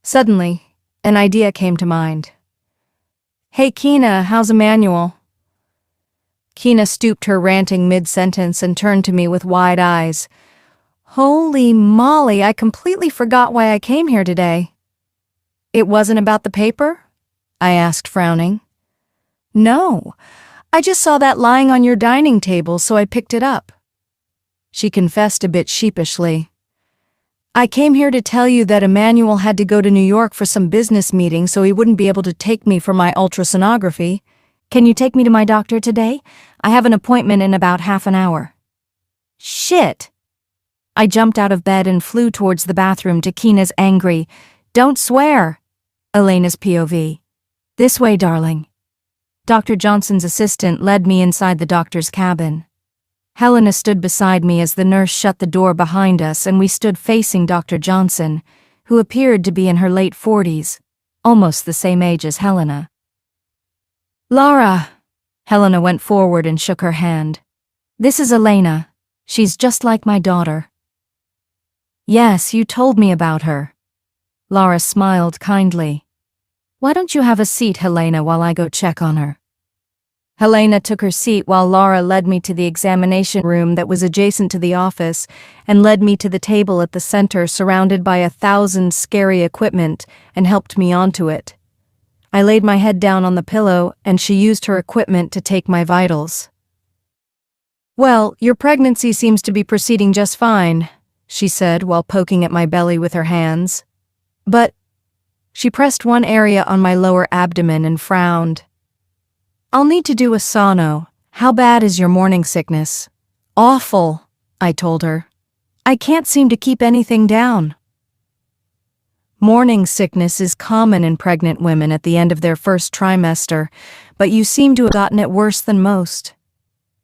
Suddenly, an idea came to mind. Hey Kina, how's Emmanuel? Kina stooped her ranting mid-sentence and turned to me with wide eyes. Holy moly, I completely forgot why I came here today. It wasn't about the paper? I asked, frowning. No, I just saw that lying on your dining table, so I picked it up. She confessed a bit sheepishly. I came here to tell you that Emmanuel had to go to New York for some business meeting, so he wouldn't be able to take me for my ultrasonography. Can you take me to my doctor today? I have an appointment in about half an hour. Shit! I jumped out of bed and flew towards the bathroom to Kina's angry, "Don't swear!" Elena's POV. This way, darling. Dr. Johnson's assistant led me inside the doctor's cabin. Helena stood beside me as the nurse shut the door behind us, and we stood facing Dr. Johnson, who appeared to be in her late 40s, almost the same age as Helena. Laura, Helena went forward and shook her hand. This is Elena. She's just like my daughter. Yes, you told me about her. Laura smiled kindly. Why don't you have a seat, Helena, while I go check on her? Helena took her seat while Laura led me to the examination room that was adjacent to the office and led me to the table at the center surrounded by 1,000 scary equipment and helped me onto it. I laid my head down on the pillow and she used her equipment to take my vitals. Well, your pregnancy seems to be proceeding just fine, she said while poking at my belly with her hands. But she pressed one area on my lower abdomen and frowned. I'll need to do a sono. How bad is your morning sickness? Awful, I told her. I can't seem to keep anything down. Morning sickness is common in pregnant women at the end of their first trimester, but you seem to have gotten it worse than most.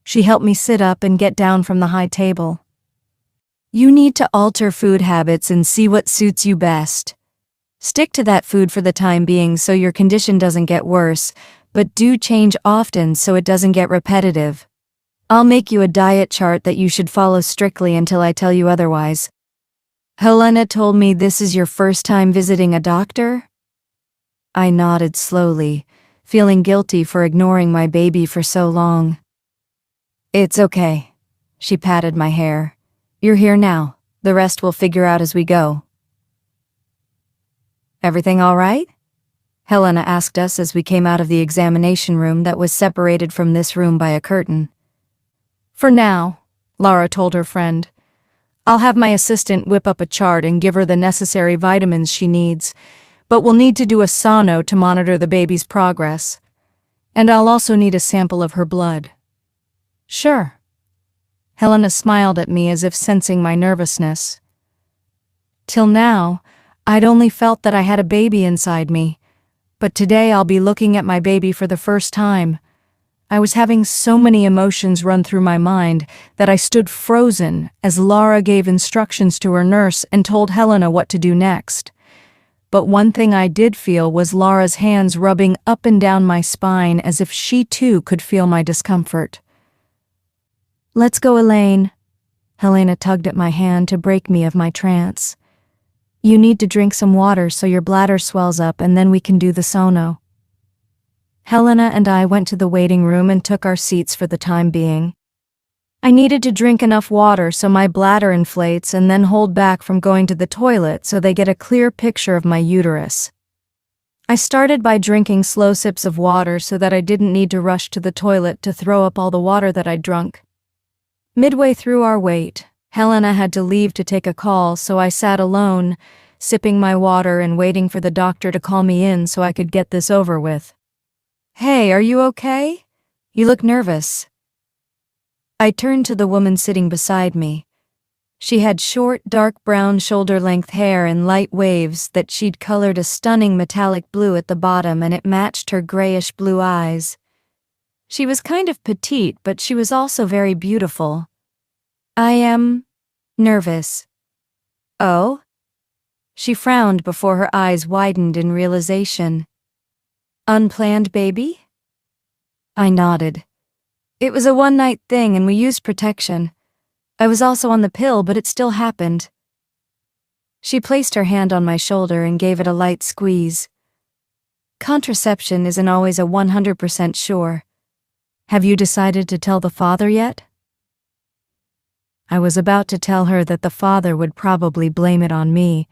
She helped me sit up and get down from the high table. You need to alter food habits and see what suits you best. Stick to that food for the time being so your condition doesn't get worse, but do change often so it doesn't get repetitive. I'll make you a diet chart that you should follow strictly until I tell you otherwise. Helena told me this is your first time visiting a doctor? I nodded slowly, feeling guilty for ignoring my baby for so long. It's okay. She patted my hair. You're here now. The rest we'll figure out as we go. Everything all right? Helena asked us as we came out of the examination room that was separated from this room by a curtain. For now, Laura told her friend. I'll have my assistant whip up a chart and give her the necessary vitamins she needs, but we'll need to do a sono to monitor the baby's progress. And I'll also need a sample of her blood." "Sure." Helena smiled at me as if sensing my nervousness. Till now, I'd only felt that I had a baby inside me, but today I'll be looking at my baby for the first time. I was having so many emotions run through my mind that I stood frozen as Laura gave instructions to her nurse and told Helena what to do next. But one thing I did feel was Laura's hands rubbing up and down my spine as if she too could feel my discomfort. "Let's go, Elaine." Helena tugged at my hand to break me of my trance. "You need to drink some water so your bladder swells up, and then we can do the sono." Helena and I went to the waiting room and took our seats for the time being. I needed to drink enough water so my bladder inflates and then hold back from going to the toilet so they get a clear picture of my uterus. I started by drinking slow sips of water so that I didn't need to rush to the toilet to throw up all the water that I'd drunk. Midway through our wait, Helena had to leave to take a call, so I sat alone, sipping my water and waiting for the doctor to call me in so I could get this over with. "Hey, are you okay? You look nervous." I turned to the woman sitting beside me. She had short, dark brown shoulder-length hair in light waves that she'd colored a stunning metallic blue at the bottom, and it matched her grayish-blue eyes. She was kind of petite, but she was also very beautiful. "I am nervous." "Oh?" She frowned before her eyes widened in realization. "Unplanned baby?" I nodded. "It was a one-night thing and we used protection. I was also on the pill, but it still happened." She placed her hand on my shoulder and gave it a light squeeze. "Contraception isn't always a 100% sure. Have you decided to tell the father yet?" I was about to tell her that the father would probably blame it on me,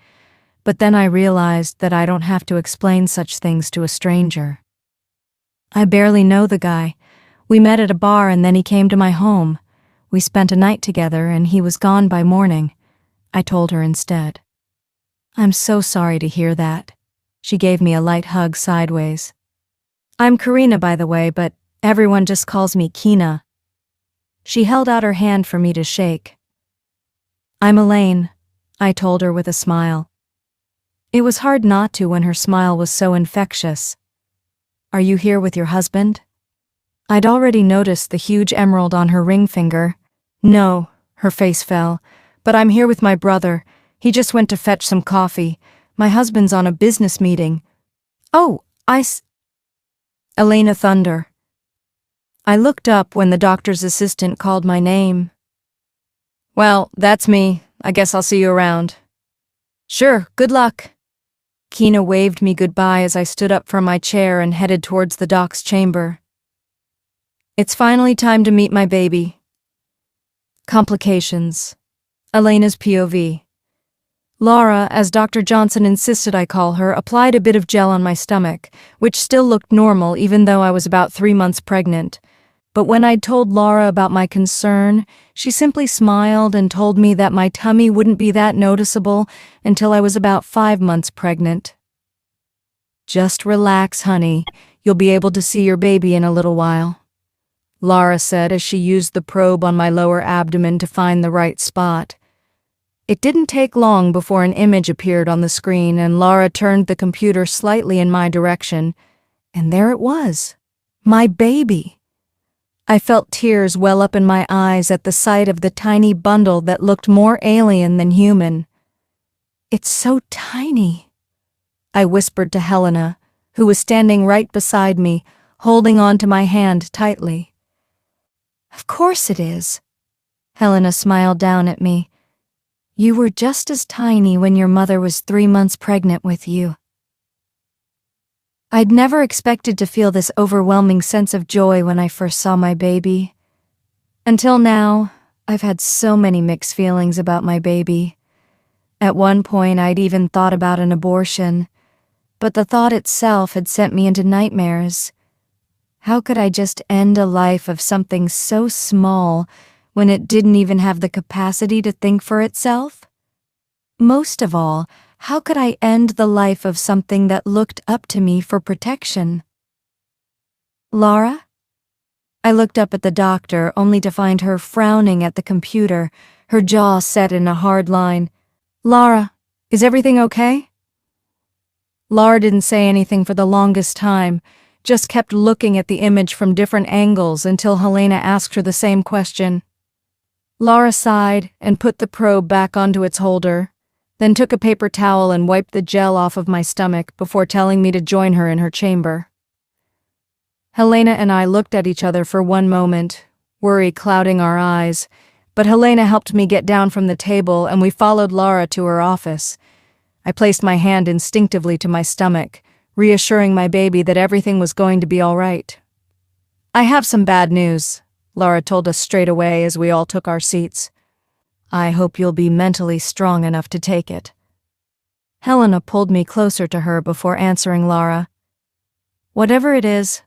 but then I realized that I don't have to explain such things to a stranger. "I barely know the guy. We met at a bar and then he came to my home. We spent a night together and he was gone by morning," I told her instead. "I'm so sorry to hear that." She gave me a light hug sideways. "I'm Karina, by the way, but everyone just calls me Kina." She held out her hand for me to shake. "I'm Elaine," I told her with a smile. It was hard not to when her smile was so infectious. "Are you here with your husband?" I'd already noticed the huge emerald on her ring finger. "No," her face fell, "but I'm here with my brother. He just went to fetch some coffee. My husband's on a business meeting." "Oh, Elena Thunder." I looked up when the doctor's assistant called my name. "Well, that's me. I guess I'll see you around." "Sure, good luck." Kina waved me goodbye as I stood up from my chair and headed towards the doc's chamber. It's finally time to meet my baby. Complications. Elena's POV. Laura, as Dr. Johnson insisted I call her, applied a bit of gel on my stomach, which still looked normal even though I was about 3 months pregnant. But when I'd told Laura about my concern, she simply smiled and told me that my tummy wouldn't be that noticeable until I was about 5 months pregnant. "Just relax, honey. You'll be able to see your baby in a little while," Laura said as she used the probe on my lower abdomen to find the right spot. It didn't take long before an image appeared on the screen and Laura turned the computer slightly in my direction, and there it was, my baby. I felt tears well up in my eyes at the sight of the tiny bundle that looked more alien than human. "It's so tiny," I whispered to Helena, who was standing right beside me, holding on to my hand tightly. "Of course it is." Helena smiled down at me. "You were just as tiny when your mother was 3 months pregnant with you." I'd never expected to feel this overwhelming sense of joy when I first saw my baby. Until now, I've had so many mixed feelings about my baby. At one point, I'd even thought about an abortion, but the thought itself had sent me into nightmares. How could I just end a life of something so small when it didn't even have the capacity to think for itself? Most of all, How could I end the life of something that looked up to me for protection? Laura? I looked up at the doctor, only to find her frowning at the computer, her jaw set in a hard line. Laura, is everything okay? Laura didn't say anything for the longest time, just kept looking at the image from different angles until Helena asked her the same question. Laura sighed and put the probe back onto its holder, then took a paper towel and wiped the gel off of my stomach before telling me to join her in her chamber. Helena and I looked at each other for one moment, worry clouding our eyes, but Helena helped me get down from the table and we followed Laura to her office. I placed my hand instinctively to my stomach, reassuring my baby that everything was going to be all right. I have some bad news, Laura told us straight away as we all took our seats. I hope you'll be mentally strong enough to take it. Helena pulled me closer to her before answering Laura. Whatever it is,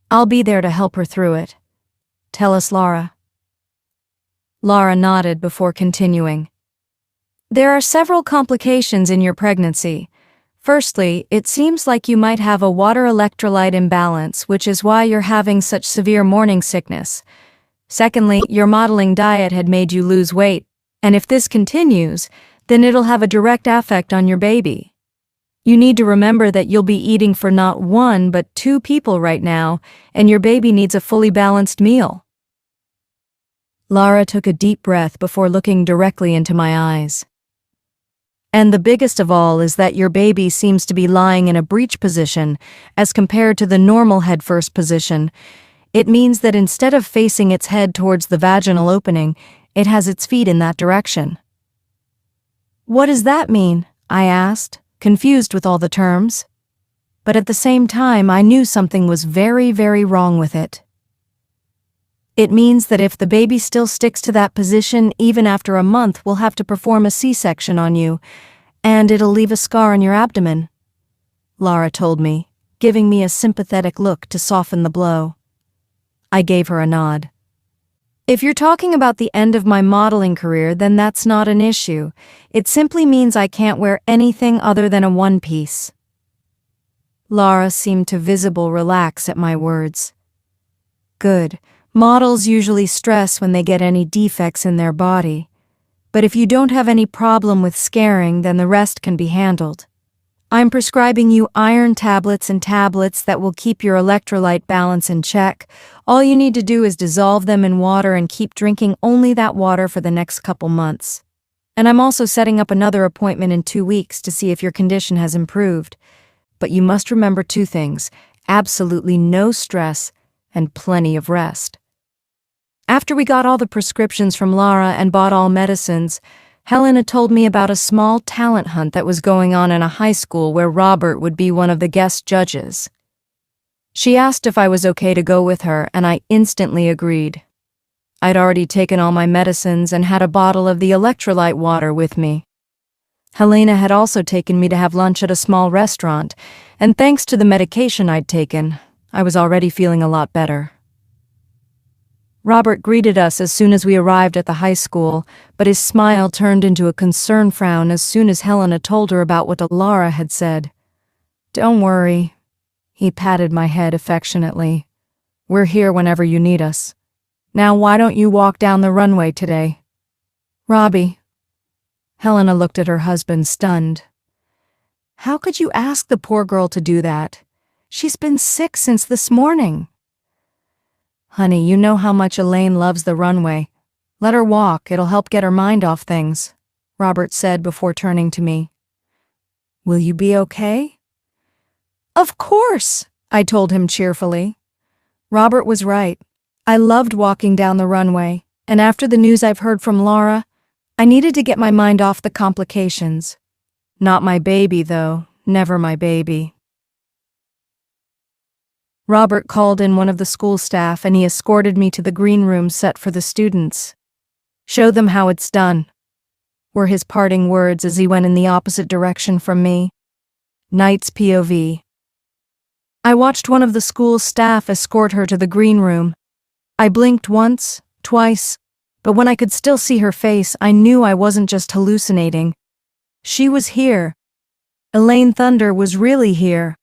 I'll be there to help her through it. Tell us, Laura. Laura nodded before continuing. There are several complications in your pregnancy. Firstly, it seems like you might have a water electrolyte imbalance, which is why you're having such severe morning sickness. Secondly, your modeling diet had made you lose weight, and if this continues, then it'll have a direct effect on your baby. You need to remember that you'll be eating for not one but two people right now, and your baby needs a fully balanced meal. Laura took a deep breath before looking directly into my eyes. And the biggest of all is that your baby seems to be lying in a breech position as compared to the normal head-first position. It means that instead of facing its head towards the vaginal opening, it has its feet in that direction. What does that mean? I asked, confused with all the terms. But at the same time, I knew something was very, very wrong with it. It means that if the baby still sticks to that position, even after a month, we'll have to perform a C-section on you, and it'll leave a scar on your abdomen, Laura told me, giving me a sympathetic look to soften the blow. I gave her a nod. If you're talking about the end of my modeling career, then that's not an issue. It simply means I can't wear anything other than a one-piece. Laura seemed to visibly relax at my words. Good. Models usually stress when they get any defects in their body. But if you don't have any problem with scarring, then the rest can be handled. I'm prescribing you iron tablets and tablets that will keep your electrolyte balance in check. All you need to do is dissolve them in water and keep drinking only that water for the next couple months. And I'm also setting up another appointment in 2 weeks to see if your condition has improved. But you must remember 2 things: absolutely no stress and plenty of rest. After we got all the prescriptions from Laura and bought all medicines, Helena told me about a small talent hunt that was going on in a high school where Robert would be one of the guest judges. She asked if I was okay to go with her, and I instantly agreed. I'd already taken all my medicines and had a bottle of the electrolyte water with me. Helena had also taken me to have lunch at a small restaurant, and thanks to the medication I'd taken, I was already feeling a lot better. Robert greeted us as soon as we arrived at the high school, but his smile turned into a concerned frown as soon as Helena told her about what Laura had said. Don't worry. He patted my head affectionately. We're here whenever you need us. Now why don't you walk down the runway today? Robbie. Helena looked at her husband, stunned. How could you ask the poor girl to do that? She's been sick since this morning. Honey, you know how much Elaine loves the runway. Let her walk, it'll help get her mind off things, Robert said before turning to me. Will you be okay? Of course, I told him cheerfully. Robert was right. I loved walking down the runway, and after the news I've heard from Laura, I needed to get my mind off the complications. Not my baby, though. Never my baby. Robert called in one of the school staff and he escorted me to the green room set for the students. Show them how it's done, were his parting words as he went in the opposite direction from me. Knight's POV. I watched one of the school staff escort her to the green room. I blinked once, twice, but when I could still see her face, I knew I wasn't just hallucinating. She was here, Elena Thunder was really here.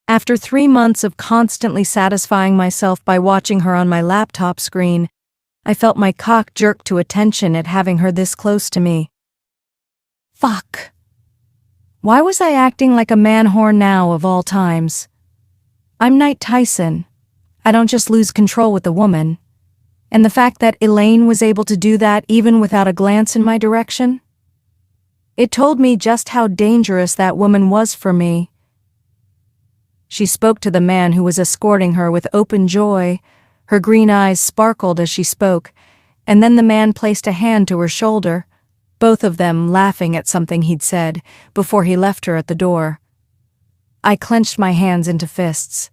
After 3 months of constantly satisfying myself by watching her on my laptop screen, I felt my cock jerk to attention at having her this close to me. Fuck. Why was I acting like a man whore now of all times? I'm Knight Tyson. I don't just lose control with a woman. And the fact that Elaine was able to do that even without a glance in my direction? It told me just how dangerous that woman was for me. She spoke to the man who was escorting her with open joy. Her green eyes sparkled as she spoke, and then the man placed a hand to her shoulder, both of them laughing at something he'd said, before he left her at the door. I clenched my hands into fists.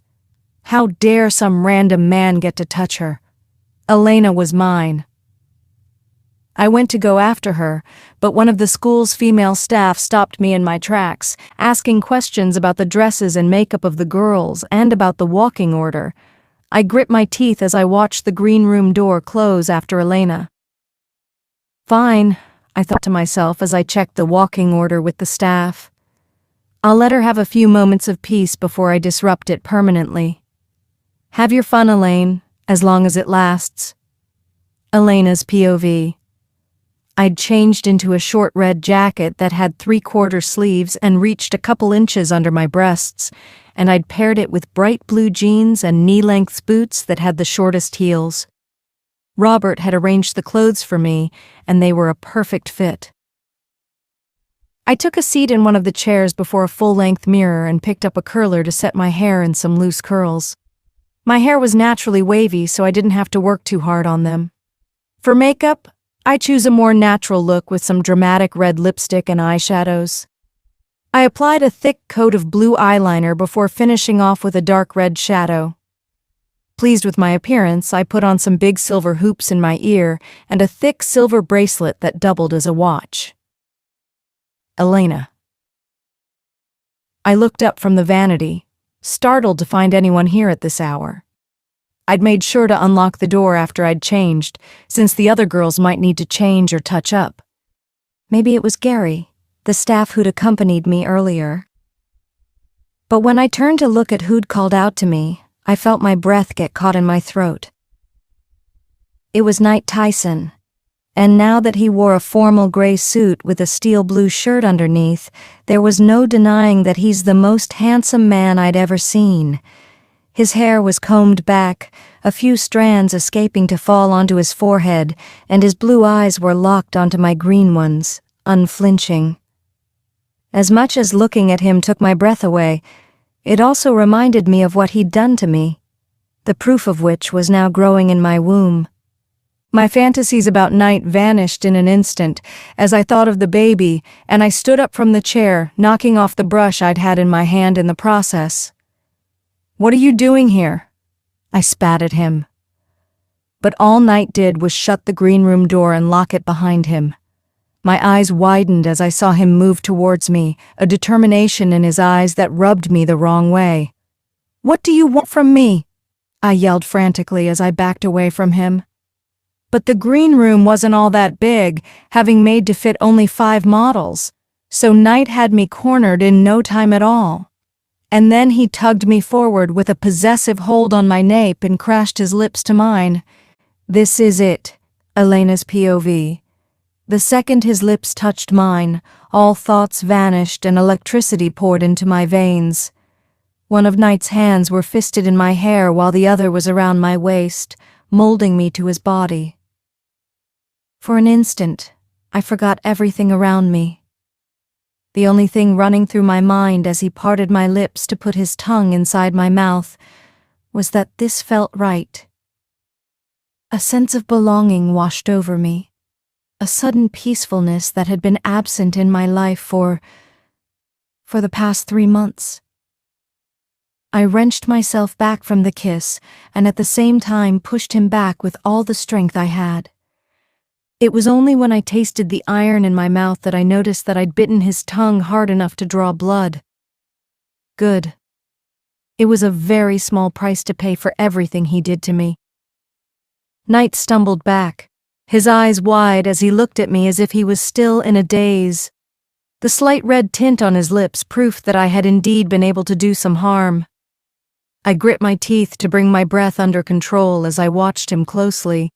How dare some random man get to touch her? Elena was mine. I went to go after her, but one of the school's female staff stopped me in my tracks, asking questions about the dresses and makeup of the girls and about the walking order. I grit my teeth as I watched the green room door close after Elena. Fine, I thought to myself as I checked the walking order with the staff. I'll let her have a few moments of peace before I disrupt it permanently. Have your fun, Elaine, as long as it lasts. Elena's POV. I'd changed into a short red jacket that had 3/4 sleeves and reached a couple inches under my breasts, and I'd paired it with bright blue jeans and knee-length boots that had the shortest heels. Robert had arranged the clothes for me, and they were a perfect fit. I took a seat in one of the chairs before a full-length mirror and picked up a curler to set my hair in some loose curls. My hair was naturally wavy, so I didn't have to work too hard on them. For makeup, I choose a more natural look with some dramatic red lipstick and eyeshadows. I applied a thick coat of blue eyeliner before finishing off with a dark red shadow. Pleased with my appearance, I put on some big silver hoops in my ear and a thick silver bracelet that doubled as a watch. Elena. I looked up from the vanity, startled to find anyone here at this hour. I'd made sure to unlock the door after I'd changed, since the other girls might need to change or touch up. Maybe it was Gary, the staff who'd accompanied me earlier. But when I turned to look at who'd called out to me, I felt my breath get caught in my throat. It was Knight Tyson, and now that he wore a formal gray suit with a steel blue shirt underneath, there was no denying that he's the most handsome man I'd ever seen. His hair was combed back, a few strands escaping to fall onto his forehead, and his blue eyes were locked onto my green ones, unflinching. As much as looking at him took my breath away, it also reminded me of what he'd done to me, the proof of which was now growing in my womb. My fantasies about Knight vanished in an instant as I thought of the baby, and I stood up from the chair, knocking off the brush I'd had in my hand in the process. "What are you doing here?" I spat at him. But all Knight did was shut the green room door and lock it behind him. My eyes widened as I saw him move towards me, a determination in his eyes that rubbed me the wrong way. "What do you want from me?" I yelled frantically as I backed away from him. But the green room wasn't all that big, having made to fit only 5 models, so Knight had me cornered in no time at all. And then he tugged me forward with a possessive hold on my nape and crashed his lips to mine. This is it, Elena's POV. The second his lips touched mine, all thoughts vanished and electricity poured into my veins. One of Knight's hands were fisted in my hair while the other was around my waist, molding me to his body. For an instant, I forgot everything around me. The only thing running through my mind as he parted my lips to put his tongue inside my mouth was that this felt right. A sense of belonging washed over me, a sudden peacefulness that had been absent in my life for the past 3 months. I wrenched myself back from the kiss and at the same time pushed him back with all the strength I had. It was only when I tasted the iron in my mouth that I noticed that I'd bitten his tongue hard enough to draw blood. Good. It was a very small price to pay for everything he did to me. Knight stumbled back, his eyes wide as he looked at me as if he was still in a daze. the slight red tint on his lips proof that I had indeed been able to do some harm. I grit my teeth to bring my breath under control as I watched him closely,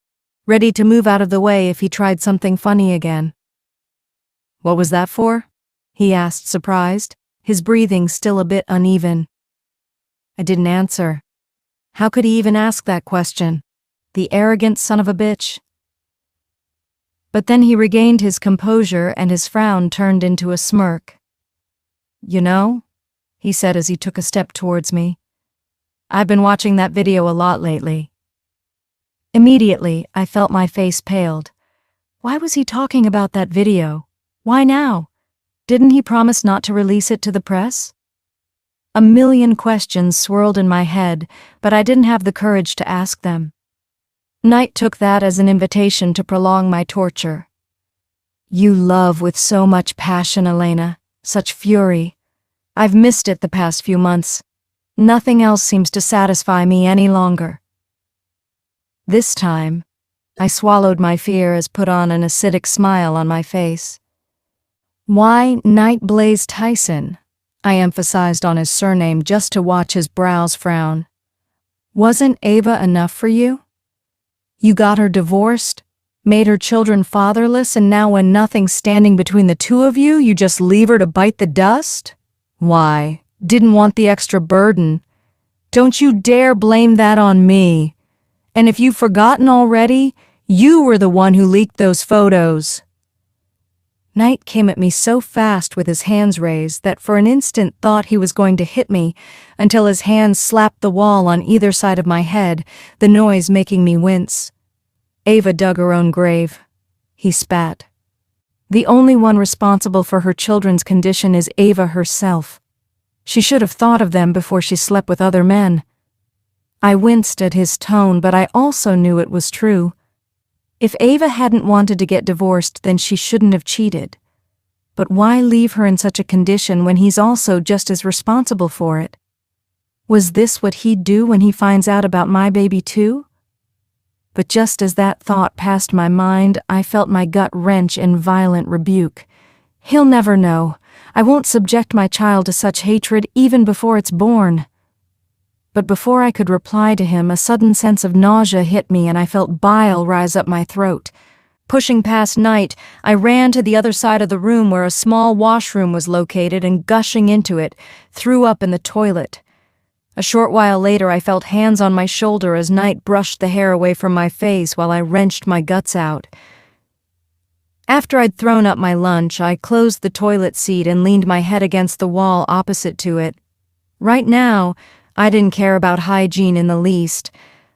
ready to move out of the way if he tried something funny again. "What was that for?" he asked, surprised, his breathing still a bit uneven. I didn't answer. How could he even ask that question? The arrogant son of a bitch. But then he regained his composure and his frown turned into a smirk. "You know," he said as he took a step towards me, "I've been watching that video a lot lately." Immediately, I felt my face paled. Why was he talking about that video? Why now? Didn't he promise not to release it to the press? A million questions swirled in my head, but I didn't have the courage to ask them. Night took that as an invitation to prolong my torture. "You love with so much passion, Elena, such fury. I've missed it the past few months. Nothing else seems to satisfy me any longer." This time, I swallowed my fear as put on an acidic smile on my face. "Why Nightblaze Tyson?" I emphasized on his surname just to watch his brows frown. "Wasn't Ava enough for you? You got her divorced, made her children fatherless, and now when nothing's standing between the two of you, you just leave her to bite the dust? Why, didn't want the extra burden. Don't you dare blame that on me. And if you've forgotten already, you were the one who leaked those photos." Knight came at me so fast with his hands raised that for an instant thought he was going to hit me until his hands slapped the wall on either side of my head, the noise making me wince. "Ava dug her own grave," he spat. "The only one responsible for her children's condition is Ava herself. She should have thought of them before she slept with other men." I winced at his tone, but I also knew it was true. If Ava hadn't wanted to get divorced, then she shouldn't have cheated. But why leave her in such a condition when he's also just as responsible for it? Was this what he'd do when he finds out about my baby too? But just as that thought passed my mind, I felt my gut wrench in violent rebuke. He'll never know. I won't subject my child to such hatred even before it's born. But before I could reply to him, a sudden sense of nausea hit me and I felt bile rise up my throat. Pushing past Knight, I ran to the other side of the room where a small washroom was located and gushing into it, threw up in the toilet. A short while later, I felt hands on my shoulder as Knight brushed the hair away from my face while I wrenched my guts out. After I'd thrown up my lunch, I closed the toilet seat and leaned my head against the wall opposite to it. Right now, I didn't care about hygiene in the least.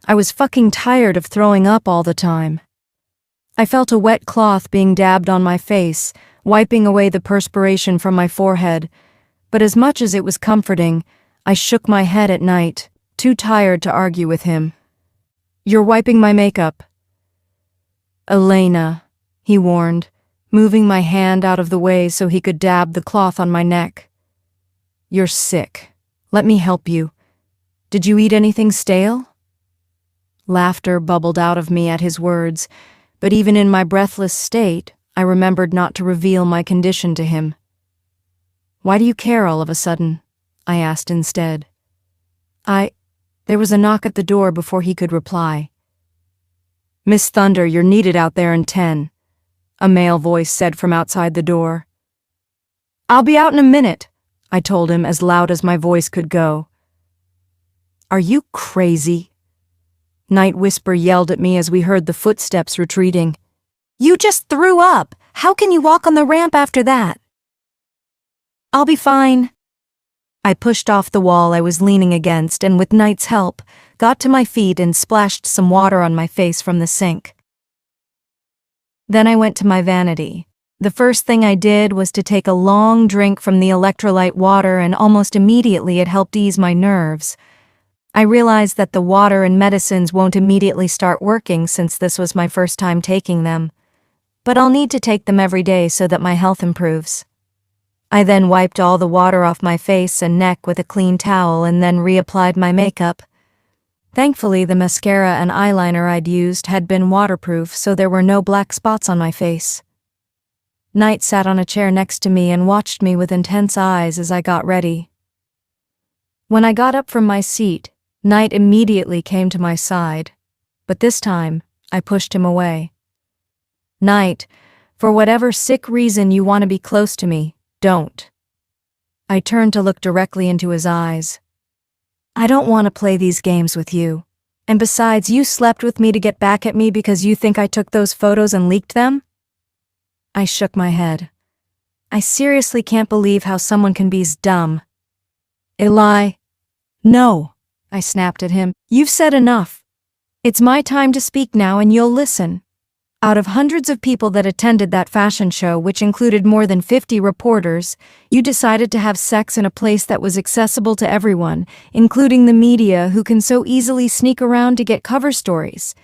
I was fucking tired of throwing up all the time. I felt a wet cloth being dabbed on my face, wiping away the perspiration from my forehead. But as much as it was comforting, I shook my head at Knight, too tired to argue with him. "You're wiping my makeup." "Elena," he warned, moving my hand out of the way so he could dab the cloth on my neck. "You're sick. Let me help you. Did you eat anything stale?" Laughter bubbled out of me at his words, but even in my breathless state, I remembered not to reveal my condition to him. "Why do you care all of a sudden?" I asked instead. There was a knock at the door before he could reply. "Miss Thunder, you're needed out there in 10, a male voice said from outside the door. "I'll be out in a minute," I told him as loud as my voice could go. "Are you crazy?" Night Whisper yelled at me as we heard the footsteps retreating. "You just threw up! How can you walk on the ramp after that?" "I'll be fine." I pushed off the wall I was leaning against and with Night's help, got to my feet and splashed some water on my face from the sink. Then I went to my vanity. The first thing I did was to take a long drink from the electrolyte water and almost immediately it helped ease my nerves. I realized that the water and medicines won't immediately start working since this was my first time taking them. But I'll need to take them every day so that my health improves. I then wiped all the water off my face and neck with a clean towel and then reapplied my makeup. Thankfully, the mascara and eyeliner I'd used had been waterproof, so there were no black spots on my face. Knight sat on a chair next to me and watched me with intense eyes as I got ready. When I got up from my seat, Knight immediately came to my side, but this time, I pushed him away. Knight, for whatever sick reason you want to be close to me, don't. I turned to look directly into his eyes. I don't want to play these games with you. And besides, you slept with me to get back at me because you think I took those photos and leaked them? I shook my head. I seriously can't believe how someone can be so dumb. Eli. No, I snapped at him. You've said enough. It's my time to speak now and you'll listen. Out of hundreds of people that attended that fashion show, which included more than 50 reporters, you decided to have sex in a place that was accessible to everyone, including the media who can so easily sneak around to get cover stories.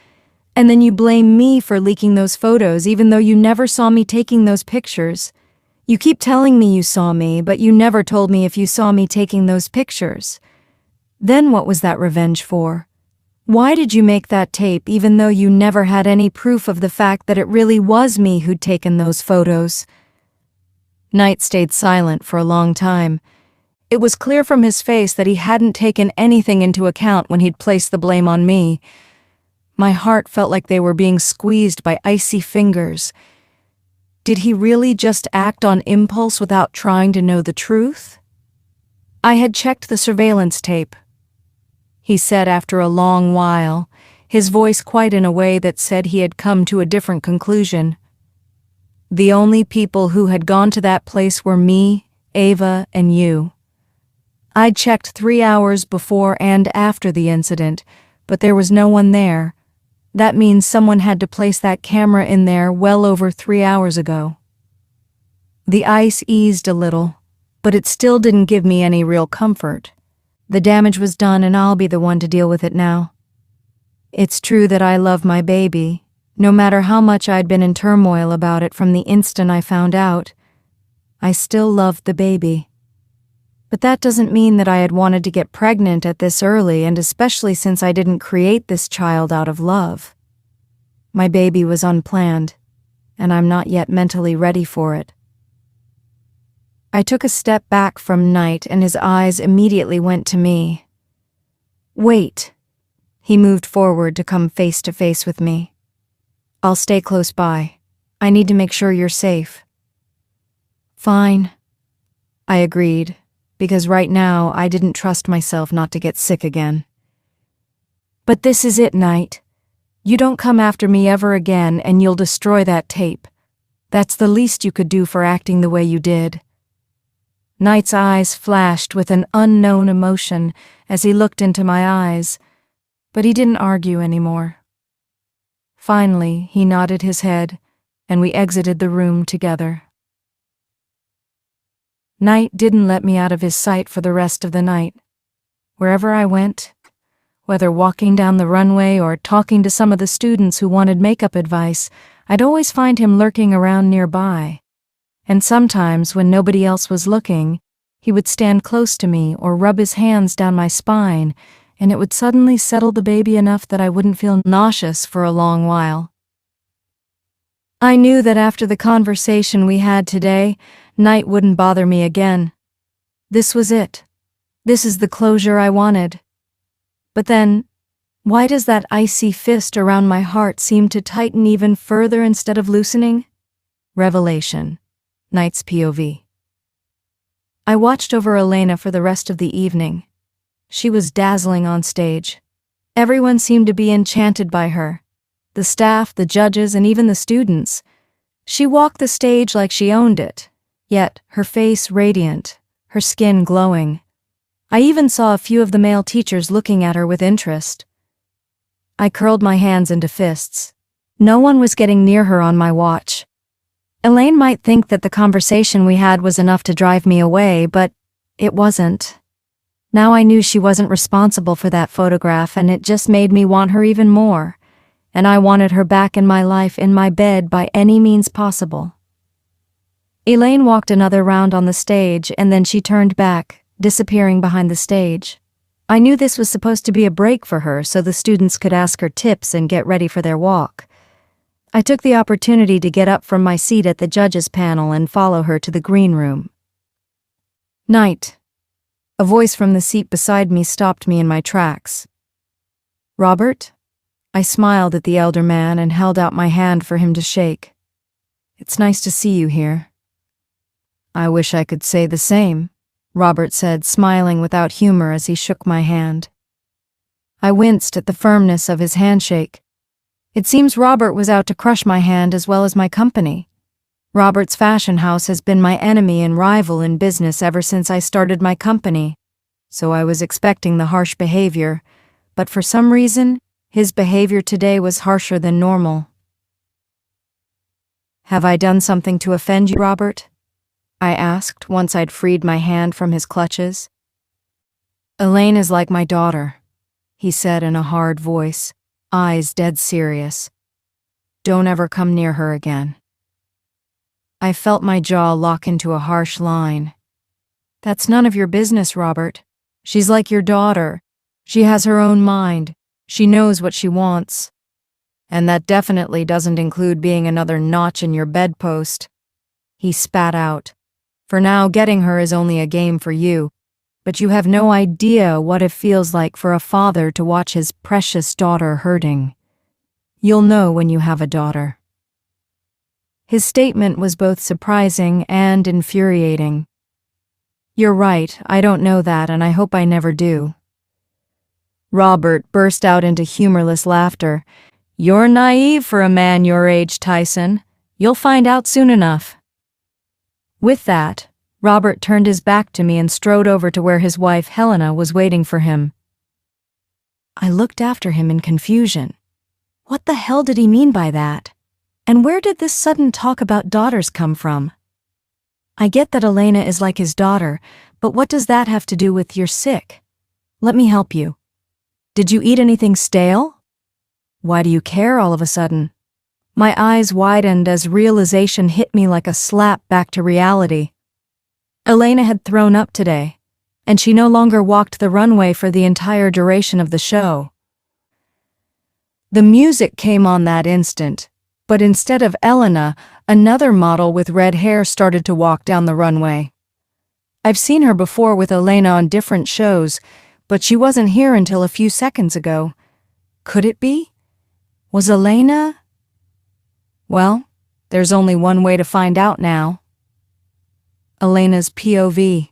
And then you blame me for leaking those photos even though you never saw me taking those pictures. You keep telling me you saw me, but you never told me if you saw me taking those pictures. Then what was that revenge for? Why did you make that tape even though you never had any proof of the fact that it really was me who'd taken those photos? Knight stayed silent for a long time. It was clear from his face that he hadn't taken anything into account when he'd placed the blame on me. My heart felt like they were being squeezed by icy fingers. Did he really just act on impulse without trying to know the truth? I had checked the surveillance tape, he said after a long while, his voice quite in a way that said he had come to a different conclusion. The only people who had gone to that place were me, Ava, and you. I'd checked 3 hours before and after the incident, but there was no one there. That means someone had to place that camera in there well over 3 hours ago. The ice eased a little, but it still didn't give me any real comfort. The damage was done and I'll be the one to deal with it now. It's true that I love my baby, no matter how much I'd been in turmoil about it from the instant I found out. I still loved the baby. But that doesn't mean that I had wanted to get pregnant at this early, and especially since I didn't create this child out of love. My baby was unplanned, and I'm not yet mentally ready for it. I took a step back from Knight and his eyes immediately went to me. Wait. He moved forward to come face to face with me. I'll stay close by. I need to make sure you're safe. Fine. I agreed, because right now I didn't trust myself not to get sick again. But this is it, Knight. You don't come after me ever again and you'll destroy that tape. That's the least you could do for acting the way you did. Knight's eyes flashed with an unknown emotion as he looked into my eyes, but he didn't argue anymore. Finally, he nodded his head, and we exited the room together. Knight didn't let me out of his sight for the rest of the night. Wherever I went, whether walking down the runway or talking to some of the students who wanted makeup advice, I'd always find him lurking around nearby. And sometimes, when nobody else was looking, he would stand close to me or rub his hands down my spine, and it would suddenly settle the baby enough that I wouldn't feel nauseous for a long while. I knew that after the conversation we had today, Knight wouldn't bother me again. This was it. This is the closure I wanted. But then, why does that icy fist around my heart seem to tighten even further instead of loosening? Revelation. Knight's POV. I watched over Elena for the rest of the evening. She was dazzling on stage. Everyone seemed to be enchanted by her. The staff, the judges, and even the students. She walked the stage like she owned it, yet her face radiant, her skin glowing. I even saw a few of the male teachers looking at her with interest. I curled my hands into fists. No one was getting near her on my watch. Elaine might think that the conversation we had was enough to drive me away, but it wasn't. Now I knew she wasn't responsible for that photograph, and it just made me want her even more. And I wanted her back in my life, in my bed, by any means possible. Elaine walked another round on the stage, and then she turned back, disappearing behind the stage. I knew this was supposed to be a break for her so the students could ask her tips and get ready for their walk. I took the opportunity to get up from my seat at the judges' panel and follow her to the green room. "Knight." A voice from the seat beside me stopped me in my tracks. "Robert?" I smiled at the elder man and held out my hand for him to shake. "It's nice to see you here." "I wish I could say the same," Robert said, smiling without humor as he shook my hand. I winced at the firmness of his handshake. It seems Robert was out to crush my hand as well as my company. Robert's fashion house has been my enemy and rival in business ever since I started my company, so I was expecting the harsh behavior, but for some reason, his behavior today was harsher than normal. "Have I done something to offend you, Robert?" I asked once I'd freed my hand from his clutches. "Elaine is like my daughter," he said in a hard voice, eyes dead serious. "Don't ever come near her again." I felt my jaw lock into a harsh line. "That's none of your business, Robert. She's like your daughter. She has her own mind. She knows what she wants. And that definitely doesn't include being another notch in your bedpost." He spat out. "For now, getting her is only a game for you, but you have no idea what it feels like for a father to watch his precious daughter hurting. You'll know when you have a daughter." His statement was both surprising and infuriating. "You're right, I don't know that, and I hope I never do." Robert burst out into humorless laughter. "You're naive for a man your age, Tyson. You'll find out soon enough." With that, Robert turned his back to me and strode over to where his wife, Helena, was waiting for him. I looked after him in confusion. What the hell did he mean by that? And where did this sudden talk about daughters come from? I get that Elena is like his daughter, but what does that have to do with "you're sick"? Let me help you. Did you eat anything stale? Why do you care all of a sudden? My eyes widened as realization hit me like a slap back to reality. Elena had thrown up today, and she no longer walked the runway for the entire duration of the show. The music came on that instant, but instead of Elena, another model with red hair started to walk down the runway. I've seen her before with Elena on different shows, but she wasn't here until a few seconds ago. Could it be? Was Elena? Well, there's only one way to find out now. Elena's POV.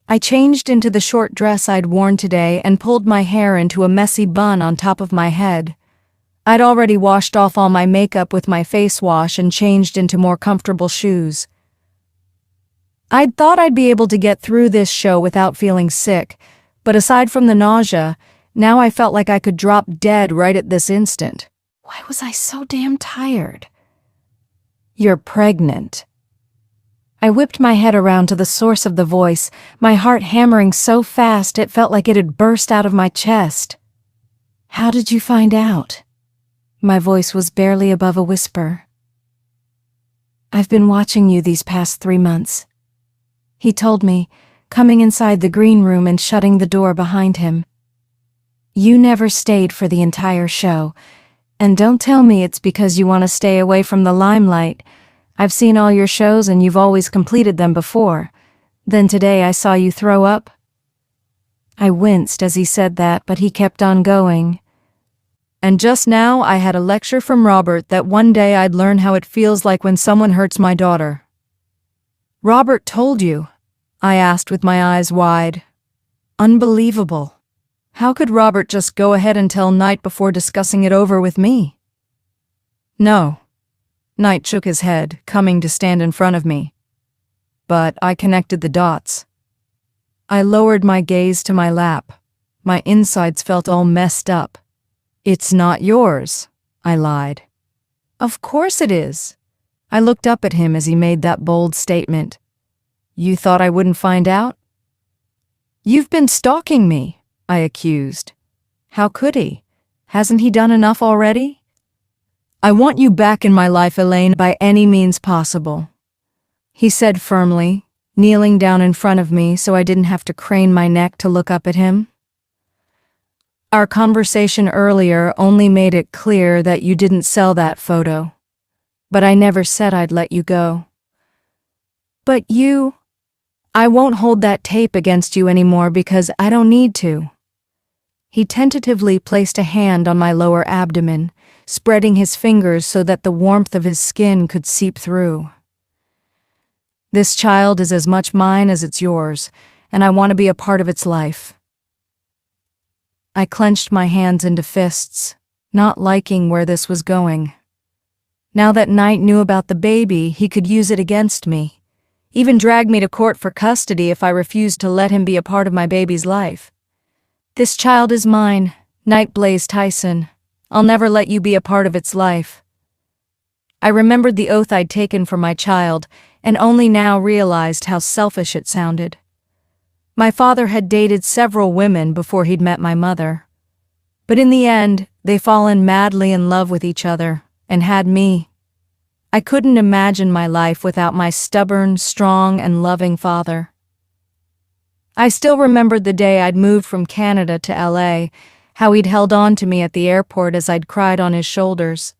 I changed into the short dress I'd worn today and pulled my hair into a messy bun on top of my head. I'd already washed off all my makeup with my face wash and changed into more comfortable shoes. I'd thought I'd be able to get through this show without feeling sick, but aside from the nausea, now I felt like I could drop dead right at this instant. Why was I so damn tired? "You're pregnant." I whipped my head around to the source of the voice, my heart hammering so fast it felt like it had burst out of my chest. "How did you find out?" My voice was barely above a whisper. "I've been watching you these past 3 months." He told me, coming inside the green room and shutting the door behind him. "You never stayed for the entire show, and don't tell me it's because you want to stay away from the limelight. I've seen all your shows and you've always completed them before. Then today I saw you throw up." I winced as he said that, but he kept on going. "And just now I had a lecture from Robert that one day I'd learn how it feels like when someone hurts my daughter." "Robert told you?" I asked with my eyes wide. Unbelievable. How could Robert just go ahead and tell Knight before discussing it over with me? "No." Knight shook his head, coming to stand in front of me. But I connected the dots. I lowered my gaze to my lap. My insides felt all messed up. "It's not yours," I lied. "Of course it is." I looked up at him as he made that bold statement. "You thought I wouldn't find out?" "You've been stalking me," I accused. "How could he? Hasn't he done enough already?" "I want you back in my life, Elaine, by any means possible," he said firmly, kneeling down in front of me so I didn't have to crane my neck to look up at him. Our conversation earlier only made it clear that you didn't sell that photo. But I never said I'd let you go. But I won't hold that tape against you anymore because I don't need to. He tentatively placed a hand on my lower abdomen, spreading his fingers so that the warmth of his skin could seep through. This child is as much mine as it's yours, and I want to be a part of its life. I clenched my hands into fists, not liking where this was going. Now that Knight knew about the baby, he could use it against me, even drag me to court for custody if I refused to let him be a part of my baby's life. This child is mine, Knight Blaze Tyson. I'll never let you be a part of its life. I remembered the oath I'd taken for my child, and only now realized how selfish it sounded. My father had dated several women before he'd met my mother. But in the end, they fallen madly in love with each other, and had me. I couldn't imagine my life without my stubborn, strong, and loving father. I still remembered the day I'd moved from Canada to LA, how he'd held on to me at the airport as I'd cried on his shoulders.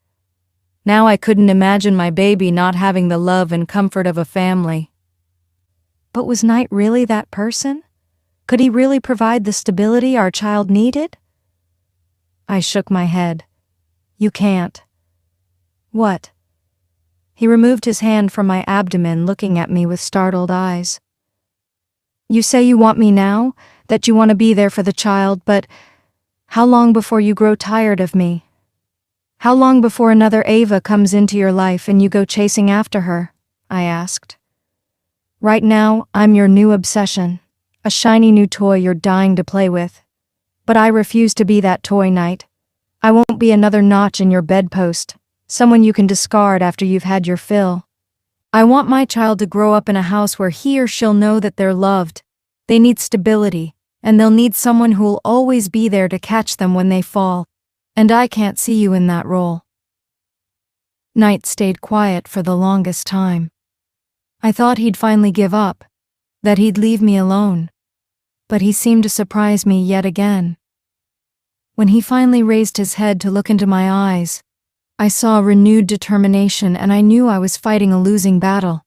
Now I couldn't imagine my baby not having the love and comfort of a family. But was Knight really that person? Could he really provide the stability our child needed? I shook my head. You can't. What? He removed his hand from my abdomen, looking at me with startled eyes. You say you want me now, that you want to be there for the child, but how long before you grow tired of me? How long before another Ava comes into your life and you go chasing after her? I asked. Right now, I'm your new obsession, a shiny new toy you're dying to play with. But I refuse to be that toy, Knight. I won't be another notch in your bedpost, someone you can discard after you've had your fill. I want my child to grow up in a house where he or she'll know that they're loved. They need stability, and they'll need someone who'll always be there to catch them when they fall. And I can't see you in that role. Knight stayed quiet for the longest time. I thought he'd finally give up, that he'd leave me alone. But he seemed to surprise me yet again. When he finally raised his head to look into my eyes, I saw renewed determination, and I knew I was fighting a losing battle.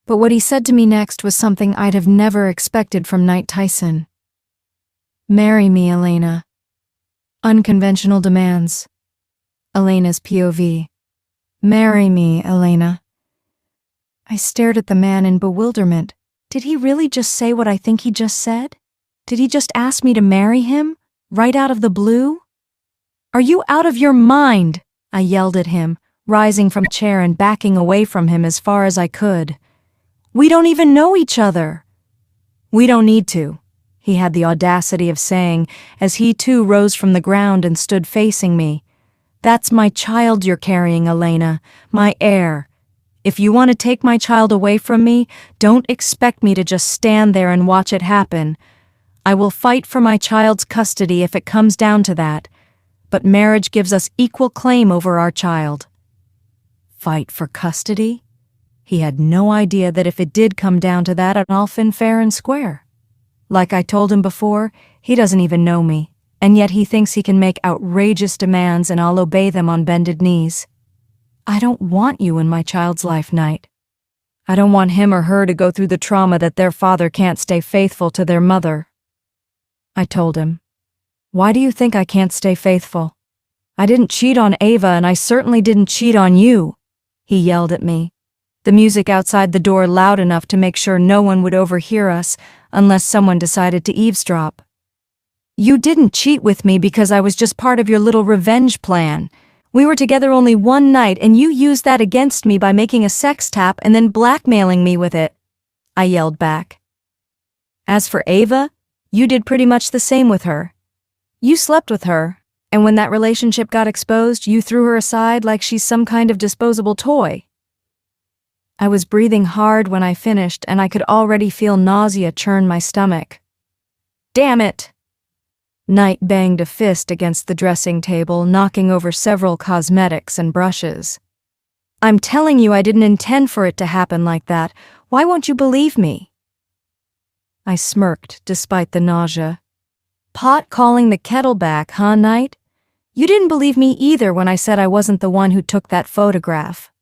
But what he said to me next was something I'd have never expected from Knight Tyson. Marry me, Elena. Unconventional demands. Elena's POV. Marry me, Elena. I stared at the man in bewilderment. Did he really just say what I think he just said? Did he just ask me to marry him, right out of the blue? Are you out of your mind? I yelled at him, rising from the chair and backing away from him as far as I could. We don't even know each other. We don't need to, he had the audacity of saying, as he too rose from the ground and stood facing me. That's my child you're carrying, Elena, my heir. If you want to take my child away from me, don't expect me to just stand there and watch it happen. I will fight for my child's custody if it comes down to that. But marriage gives us equal claim over our child. Fight for custody? He had no idea that if it did come down to that, I'd all fin fair and square. Like I told him before, he doesn't even know me, and yet he thinks he can make outrageous demands and I'll obey them on bended knees. I don't want you in my child's life, Knight. I don't want him or her to go through the trauma that their father can't stay faithful to their mother. I told him. Why do you think I can't stay faithful? I didn't cheat on Ava, and I certainly didn't cheat on you, he yelled at me, the music outside the door loud enough to make sure no one would overhear us unless someone decided to eavesdrop. You didn't cheat with me because I was just part of your little revenge plan. We were together only one night, and you used that against me by making a sex tap and then blackmailing me with it, I yelled back. As for Ava, you did pretty much the same with her. You slept with her, and when that relationship got exposed, you threw her aside like she's some kind of disposable toy. I was breathing hard when I finished, and I could already feel nausea churn my stomach. Damn it! Knight banged a fist against the dressing table, knocking over several cosmetics and brushes. I'm telling you I didn't intend for it to happen like that. Why won't you believe me? I smirked despite the nausea. Pot calling the kettle back, huh, Knight? You didn't believe me either when I said I wasn't the one who took that photograph.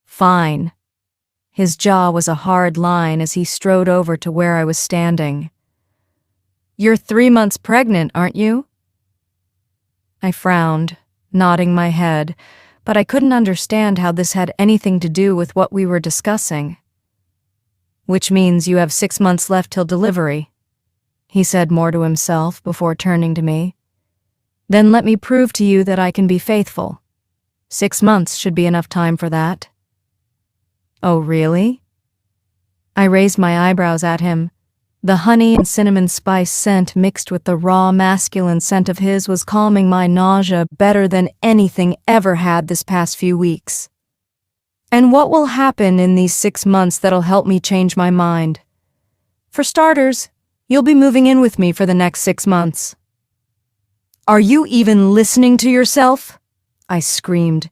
Fine. His jaw was a hard line as he strode over to where I was standing. You're 3 months pregnant, aren't you? I frowned, nodding my head, but I couldn't understand how this had anything to do with what we were discussing. Which means you have 6 months left till delivery, he said more to himself before turning to me. Then let me prove to you that I can be faithful. 6 months should be enough time for that. Oh, really? I raised my eyebrows at him. The honey and cinnamon spice scent mixed with the raw masculine scent of his was calming my nausea better than anything ever had this past few weeks. And what will happen in these 6 months that'll help me change my mind? For starters, you'll be moving in with me for the next 6 months. Are you even listening to yourself? I screamed,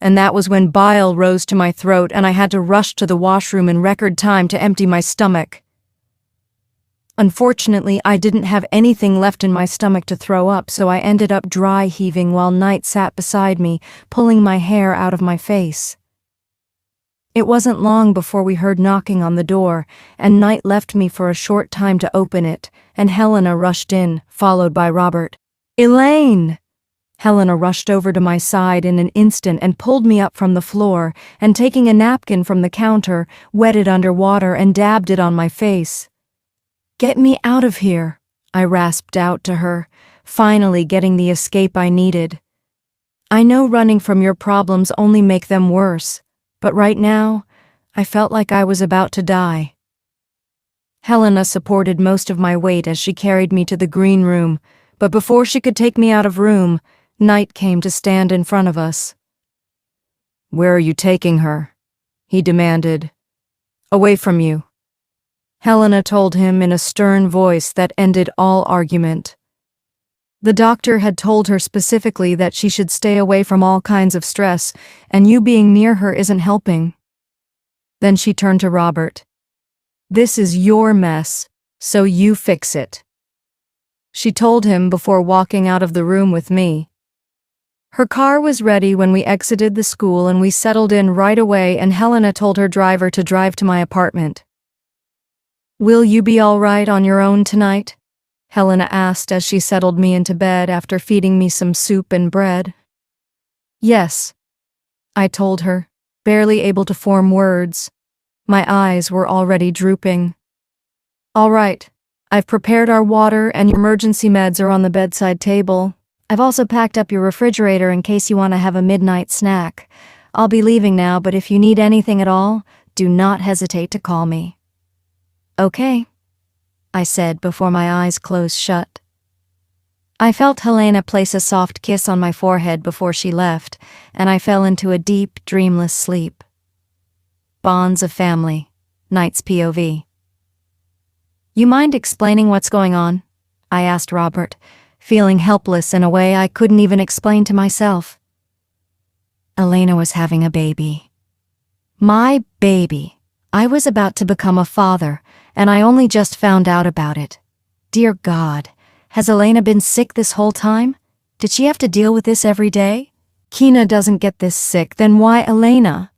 and that was when bile rose to my throat and I had to rush to the washroom in record time to empty my stomach. Unfortunately, I didn't have anything left in my stomach to throw up, so I ended up dry heaving while Knight sat beside me, pulling my hair out of my face. It wasn't long before we heard knocking on the door, and Knight left me for a short time to open it, and Helena rushed in, followed by Robert. Elaine! Helena rushed over to my side in an instant and pulled me up from the floor, and taking a napkin from the counter, wet it under water and dabbed it on my face. Get me out of here, I rasped out to her, finally getting the escape I needed. I know running from your problems only make them worse, but right now, I felt like I was about to die. Helena supported most of my weight as she carried me to the green room, but before she could take me out of room, Knight came to stand in front of us. Where are you taking her? He demanded. Away from you. Helena told him in a stern voice that ended all argument. The doctor had told her specifically that she should stay away from all kinds of stress, and you being near her isn't helping. Then she turned to Robert. This is your mess, so you fix it. She told him before walking out of the room with me. Her car was ready when we exited the school and we settled in right away, and Helena told her driver to drive to my apartment. Will you be all right on your own tonight? Helena asked as she settled me into bed after feeding me some soup and bread. Yes, I told her, barely able to form words. My eyes were already drooping. All right, I've prepared our water and your emergency meds are on the bedside table. I've also packed up your refrigerator in case you want to have a midnight snack. I'll be leaving now, but if you need anything at all, do not hesitate to call me. Okay, I said before my eyes closed shut. I felt Helena place a soft kiss on my forehead before she left, and I fell into a deep, dreamless sleep. Bonds of family, Knight's POV. You mind explaining what's going on? I asked Robert, feeling helpless in a way I couldn't even explain to myself. Elena was having a baby. My baby. I was about to become a father, and I only just found out about it. Dear God, has Elena been sick this whole time? Did she have to deal with this every day? Kina doesn't get this sick, then why Elena?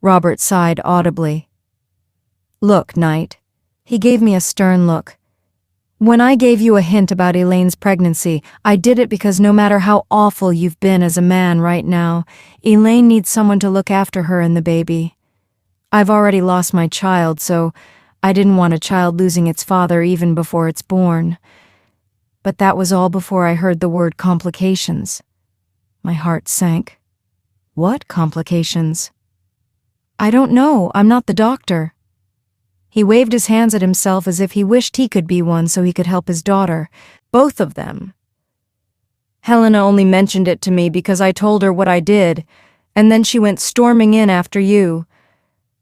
Robert sighed audibly. Look, Knight. He gave me a stern look. When I gave you a hint about Elaine's pregnancy, I did it because no matter how awful you've been as a man right now, Elaine needs someone to look after her and the baby. I've already lost my child, so I didn't want a child losing its father even before it's born. But that was all before I heard the word complications. My heart sank. What complications? I don't know, I'm not the doctor. He waved his hands at himself as if he wished he could be one so he could help his daughter, both of them. Helena only mentioned it to me because I told her what I did, and then she went storming in after you.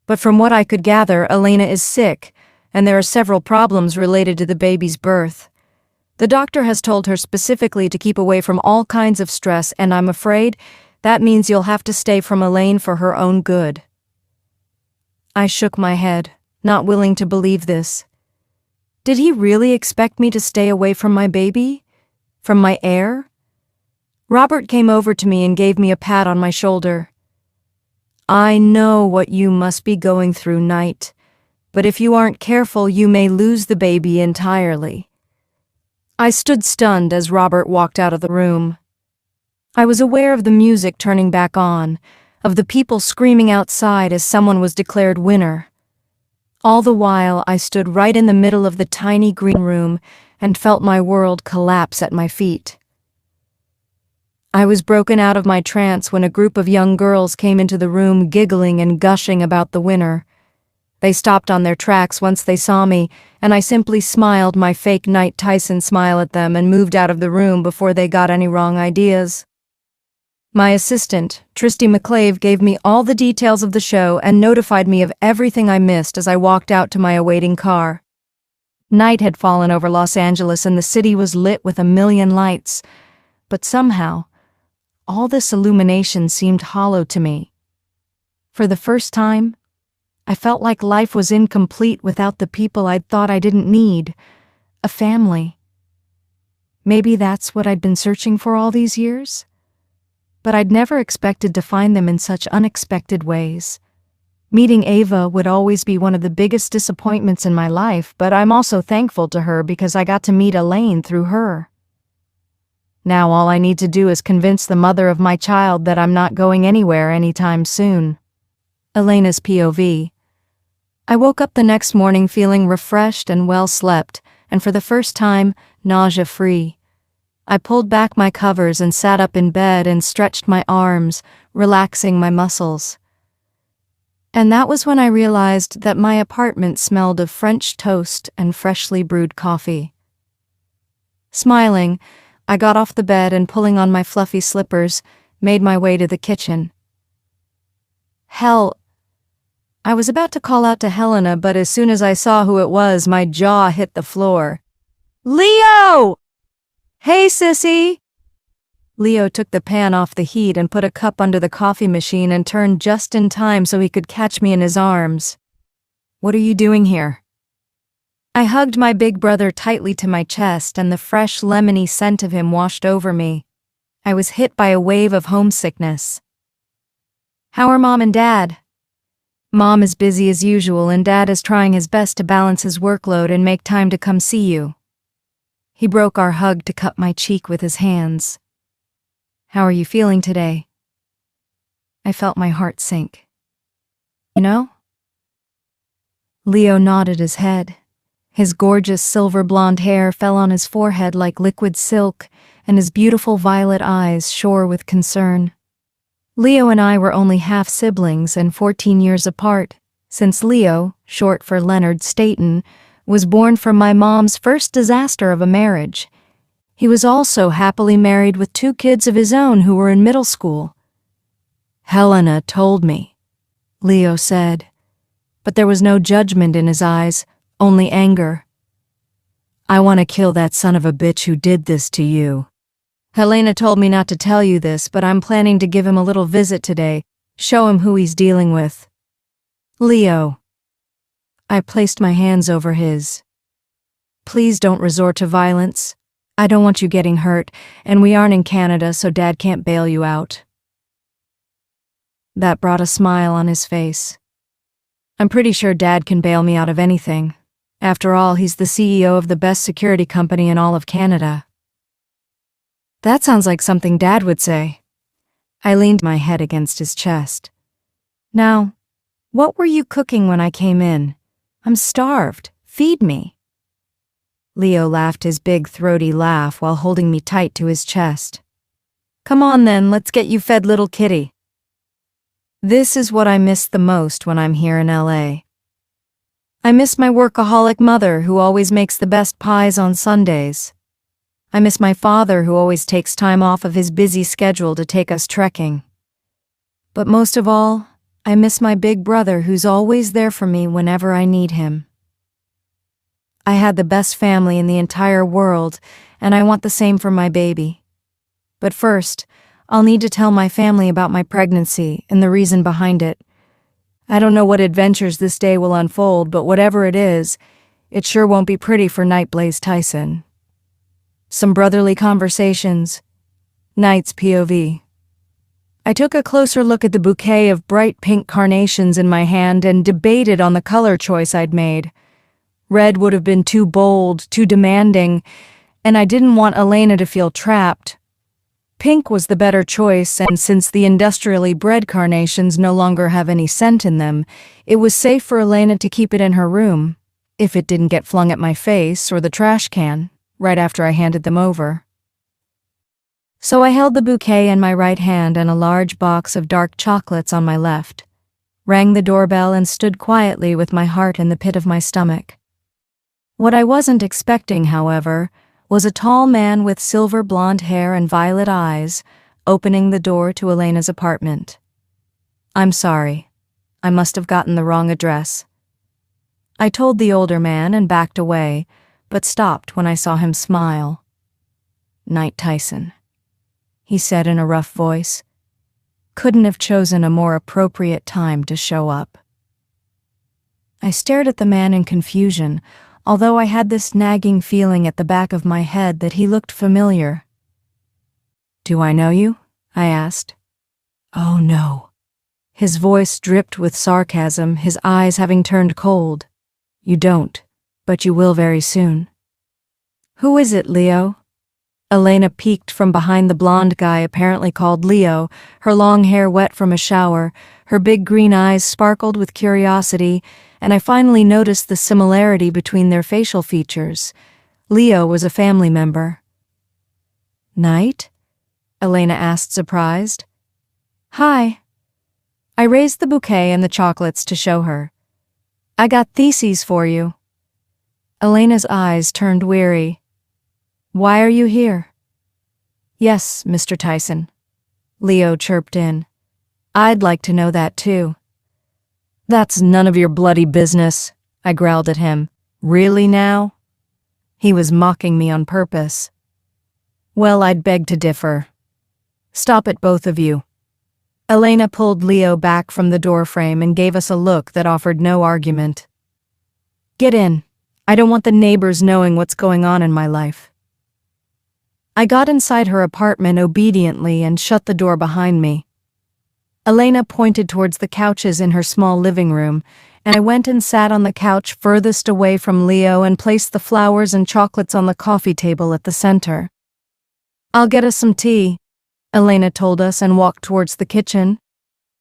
But from what I could gather, Elena is sick, and there are several problems related to the baby's birth. The doctor has told her specifically to keep away from all kinds of stress, and I'm afraid that means you'll have to stay from Elaine for her own good. I shook my head, not willing to believe this. Did he really expect me to stay away from my baby? From my heir? Robert came over to me and gave me a pat on my shoulder. I know what you must be going through, Knight, but if you aren't careful, you may lose the baby entirely. I stood stunned as Robert walked out of the room. I was aware of the music turning back on, of the people screaming outside as someone was declared winner. All the while, I stood right in the middle of the tiny green room and felt my world collapse at my feet. I was broken out of my trance when a group of young girls came into the room giggling and gushing about the winner. They stopped on their tracks once they saw me, and I simply smiled my fake Knight Tyson smile at them and moved out of the room before they got any wrong ideas. My assistant, Tristy McClave, gave me all the details of the show and notified me of everything I missed as I walked out to my awaiting car. Night had fallen over Los Angeles and the city was lit with a million lights, but somehow, all this illumination seemed hollow to me. For the first time, I felt like life was incomplete without the people I'd thought I didn't need, a family. Maybe that's what I'd been searching for all these years? But I'd never expected to find them in such unexpected ways. Meeting Ava would always be one of the biggest disappointments in my life, but I'm also thankful to her because I got to meet Elaine through her. Now all I need to do is convince the mother of my child that I'm not going anywhere anytime soon. Elena's POV. I woke up the next morning feeling refreshed and well slept, and for the first time, nausea-free. I pulled back my covers and sat up in bed and stretched my arms, relaxing my muscles. And that was when I realized that my apartment smelled of French toast and freshly brewed coffee. Smiling, I got off the bed and pulling on my fluffy slippers, made my way to the kitchen. I was about to call out to Helena, but as soon as I saw who it was, my jaw hit the floor. Leo! Hey, sissy! Leo took the pan off the heat and put a cup under the coffee machine and turned just in time so he could catch me in his arms. What are you doing here? I hugged my big brother tightly to my chest, and the fresh, lemony scent of him washed over me. I was hit by a wave of homesickness. How are Mom and Dad? Mom is busy as usual, and Dad is trying his best to balance his workload and make time to come see you. He broke our hug to cup my cheek with his hands. How are you feeling today? I felt my heart sink. You know? Leo nodded his head. His gorgeous silver blonde hair fell on his forehead like liquid silk, and his beautiful violet eyes shone with concern. Leo and I were only half-siblings and 14 years apart, since Leo, short for Leonard Staten, was born from my mom's first disaster of a marriage. He was also happily married with 2 kids of his own who were in middle school. Helena told me, Leo said, but there was no judgment in his eyes, only anger. I want to kill that son of a bitch who did this to you. Helena told me not to tell you this, but I'm planning to give him a little visit today, show him who he's dealing with. Leo. I placed my hands over his. Please don't resort to violence. I don't want you getting hurt, and we aren't in Canada, so Dad can't bail you out. That brought a smile on his face. I'm pretty sure Dad can bail me out of anything. After all, he's the CEO of the best security company in all of Canada. That sounds like something Dad would say. I leaned my head against his chest. Now, what were you cooking when I came in? I'm starved. Feed me. Leo laughed his big throaty laugh while holding me tight to his chest. Come on then, let's get you fed, little kitty. This is what I miss the most when I'm here in LA. I miss my workaholic mother who always makes the best pies on Sundays. I miss my father who always takes time off of his busy schedule to take us trekking. But most of all, I miss my big brother who's always there for me whenever I need him. I had the best family in the entire world, and I want the same for my baby. But first, I'll need to tell my family about my pregnancy and the reason behind it. I don't know what adventures this day will unfold, but whatever it is, It sure won't be pretty for Nightblaze Tyson. Some brotherly conversations. Night's POV. I took a closer look at the bouquet of bright pink carnations in my hand and debated on the color choice I'd made. Red would have been too bold, too demanding, and I didn't want Elena to feel trapped. Pink was the better choice, and since the industrially bred carnations no longer have any scent in them, it was safe for Elena to keep it in her room, if it didn't get flung at my face or the trash can, right after I handed them over. So I held the bouquet in my right hand and a large box of dark chocolates on my left, rang the doorbell and stood quietly with my heart in the pit of my stomach. What I wasn't expecting, however, was a tall man with silver blonde hair and violet eyes opening the door to Elena's apartment. I'm sorry. I must have gotten the wrong address. I told the older man and backed away, but stopped when I saw him smile. Knight Tyson, he said in a rough voice. Couldn't have chosen a more appropriate time to show up. I stared at the man in confusion, although I had this nagging feeling at the back of my head that he looked familiar. Do I know you? I asked. Oh no. His voice dripped with sarcasm, his eyes having turned cold. You don't, but you will very soon. Who is it, Leo? Elena peeked from behind the blonde guy apparently called Leo, her long hair wet from a shower, her big green eyes sparkled with curiosity, and I finally noticed the similarity between their facial features. Leo was a family member. Knight? Elena asked, surprised. Hi. I raised the bouquet and the chocolates to show her. I got theses for you. Elena's eyes turned weary. Why are you here? Yes, Mr. Tyson. Leo chirped in. I'd like to know that too. That's none of your bloody business, I growled at him. Really now? He was mocking me on purpose. Well, I'd beg to differ. Stop it, both of you. Elena pulled Leo back from the doorframe and gave us a look that offered no argument. Get in. I don't want the neighbors knowing what's going on in my life. I got inside her apartment obediently and shut the door behind me. Elena pointed towards the couches in her small living room, and I went and sat on the couch furthest away from Leo and placed the flowers and chocolates on the coffee table at the center. I'll get us some tea, Elena told us and walked towards the kitchen.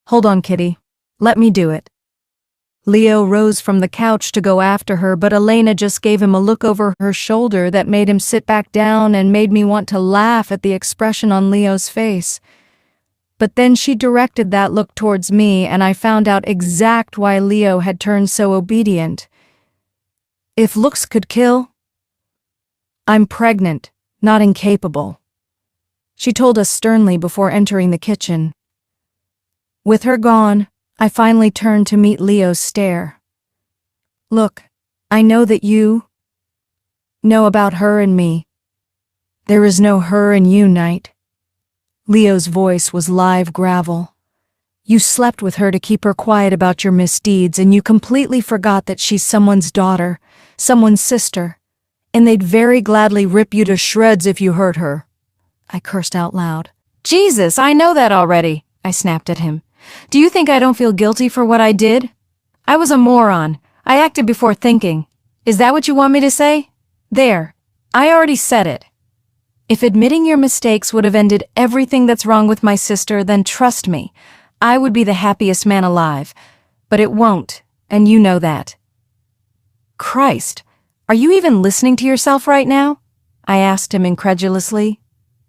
Hold on, Kitty. Let me do it. Leo rose from the couch to go after her, but Elena just gave him a look over her shoulder that made him sit back down and made me want to laugh at the expression on Leo's face. But then she directed that look towards me, and I found out exact why Leo had turned so obedient. If looks could kill, I'm pregnant, not incapable, she told us sternly before entering the kitchen. With her gone, I finally turned to meet Leo's stare. Look, I know that you know about her and me. There is no her in you, Knight. Leo's voice was live gravel. You slept with her to keep her quiet about your misdeeds, and you completely forgot that she's someone's daughter, someone's sister, and they'd very gladly rip you to shreds if you hurt her. I cursed out loud. Jesus, I know that already, I snapped at him. Do you think I don't feel guilty for what I did? I was a moron. I acted before thinking. Is that what you want me to say? There. I already said it. If admitting your mistakes would have ended everything that's wrong with my sister, then trust me, I would be the happiest man alive. But it won't, and you know that. Christ, are you even listening to yourself right now? I asked him incredulously.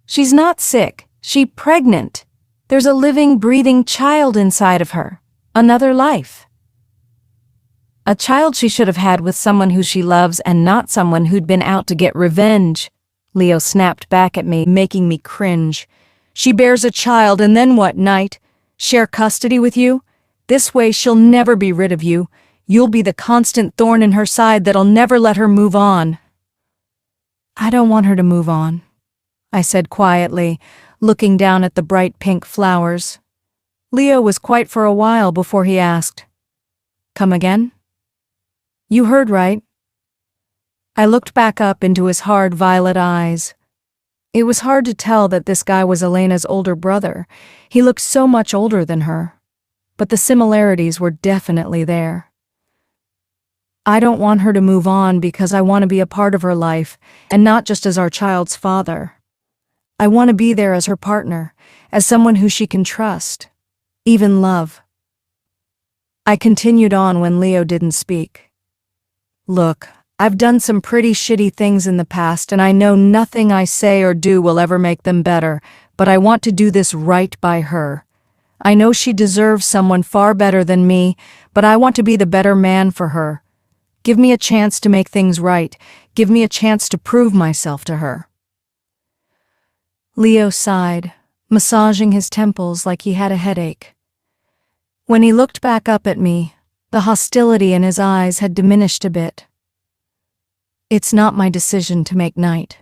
She's not sick. She's pregnant. There's a living, breathing child inside of her. Another life. A child she should have had with someone who she loves and not someone who'd been out to get revenge. Leo snapped back at me, making me cringe. She bears a child, and then what, Knight? Share custody with you? This way she'll never be rid of you. You'll be the constant thorn in her side that'll never let her move on. I don't want her to move on, I said quietly, looking down at the bright pink flowers. Leo was quiet for a while before he asked, Come again? You heard right. I looked back up into his hard violet eyes. It was hard to tell that this guy was Elena's older brother. He looked so much older than her. But the similarities were definitely there. I don't want her to move on because I want to be a part of her life, and not just as our child's father. I want to be there as her partner, as someone who she can trust, even love. I continued on when Leo didn't speak. Look, I've done some pretty shitty things in the past, and I know nothing I say or do will ever make them better, but I want to do this right by her. I know she deserves someone far better than me, but I want to be the better man for her. Give me a chance to make things right. Give me a chance to prove myself to her. Leo sighed, massaging his temples like he had a headache. When he looked back up at me, the hostility in his eyes had diminished a bit. It's not my decision to make, Knight.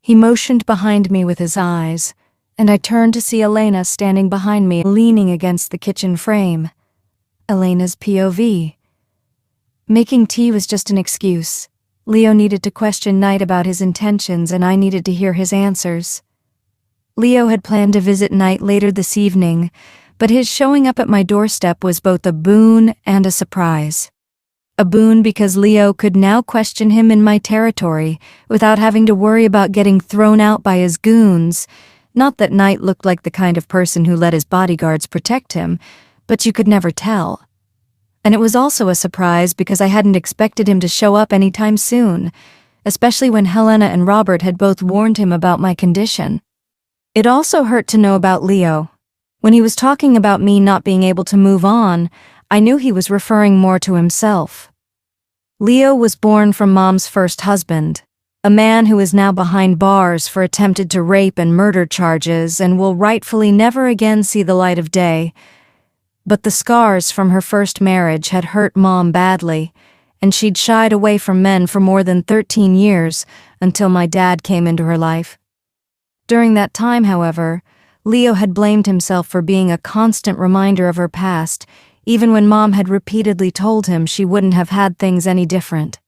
He motioned behind me with his eyes, and I turned to see Elena standing behind me, leaning against the kitchen frame. Elena's POV. Making tea was just an excuse. Leo needed to question Knight about his intentions, and I needed to hear his answers. Leo had planned to visit Knight later this evening, but his showing up at my doorstep was both a boon and a surprise. A boon because Leo could now question him in my territory without having to worry about getting thrown out by his goons. Not that Knight looked like the kind of person who let his bodyguards protect him, but you could never tell. And it was also a surprise because I hadn't expected him to show up anytime soon, especially when Helena and Robert had both warned him about my condition. It also hurt to know about Leo. When he was talking about me not being able to move on, I knew he was referring more to himself. Leo was born from Mom's first husband, a man who is now behind bars for attempted to rape and murder charges and will rightfully never again see the light of day. But the scars from her first marriage had hurt Mom badly, and she'd shied away from men for more than 13 years until my dad came into her life. During that time, however, Leo had blamed himself for being a constant reminder of her past, even when Mom had repeatedly told him she wouldn't have had things any different.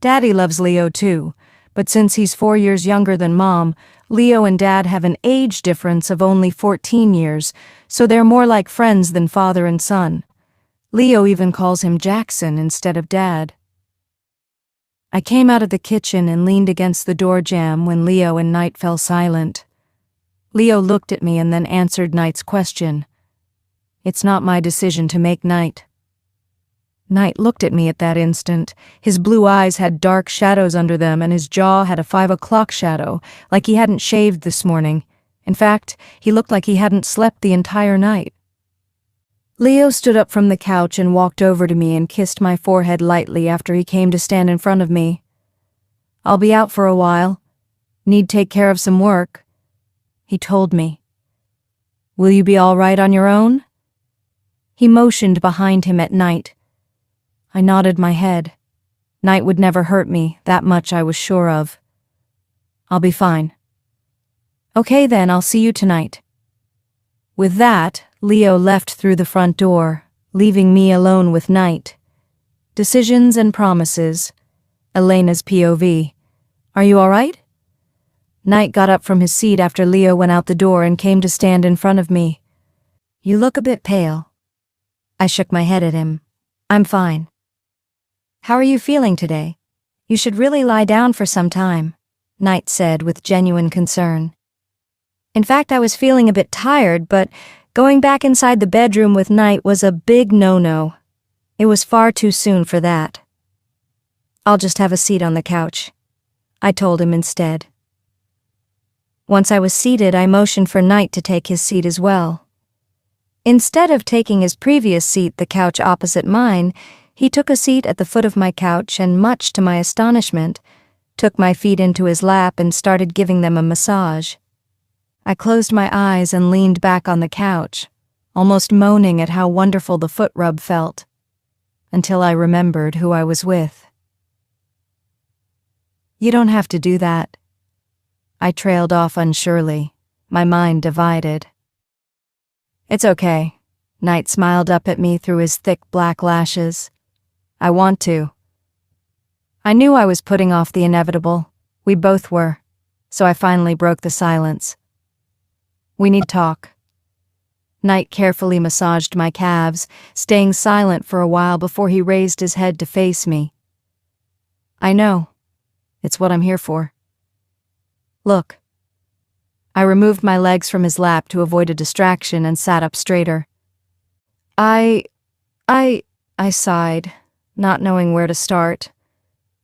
Daddy loves Leo too, but since he's 4 years younger than Mom, Leo and Dad have an age difference of only 14 years, so they're more like friends than father and son. Leo even calls him Jackson instead of Dad. I came out of the kitchen and leaned against the door jamb when Leo and Knight fell silent. Leo looked at me and then answered Knight's question. It's not my decision to make, Knight. Knight looked at me at that instant. His blue eyes had dark shadows under them and his jaw had a 5 o'clock shadow, like he hadn't shaved this morning. In fact, he looked like he hadn't slept the entire night. Leo stood up from the couch and walked over to me and kissed my forehead lightly after he came to stand in front of me. I'll be out for a while. Need take care of some work, he told me. Will you be all right on your own? He motioned behind him at Knight. I nodded my head. Knight would never hurt me, that much I was sure of. I'll be fine. Okay then, I'll see you tonight. With that, Leo left through the front door, leaving me alone with Knight. Decisions and promises. Elena's POV. Are you all right? Knight got up from his seat after Leo went out the door and came to stand in front of me. You look a bit pale. I shook my head at him. I'm fine. How are you feeling today? You should really lie down for some time, Knight said with genuine concern. In fact, I was feeling a bit tired, but going back inside the bedroom with Knight was a big no-no. It was far too soon for that. I'll just have a seat on the couch, I told him instead. Once I was seated, I motioned for Knight to take his seat as well. Instead of taking his previous seat, the couch opposite mine, he took a seat at the foot of my couch and, much to my astonishment, took my feet into his lap and started giving them a massage. I closed my eyes and leaned back on the couch, almost moaning at how wonderful the foot rub felt, until I remembered who I was with. You don't have to do that. I trailed off unsurely, my mind divided. It's okay. Knight smiled up at me through his thick black lashes. I want to. I knew I was putting off the inevitable. We both were. So I finally broke the silence. We need to talk. Knight carefully massaged my calves, staying silent for a while before he raised his head to face me. I know. It's what I'm here for. Look. I removed my legs from his lap to avoid a distraction and sat up straighter. I sighed, not knowing where to start.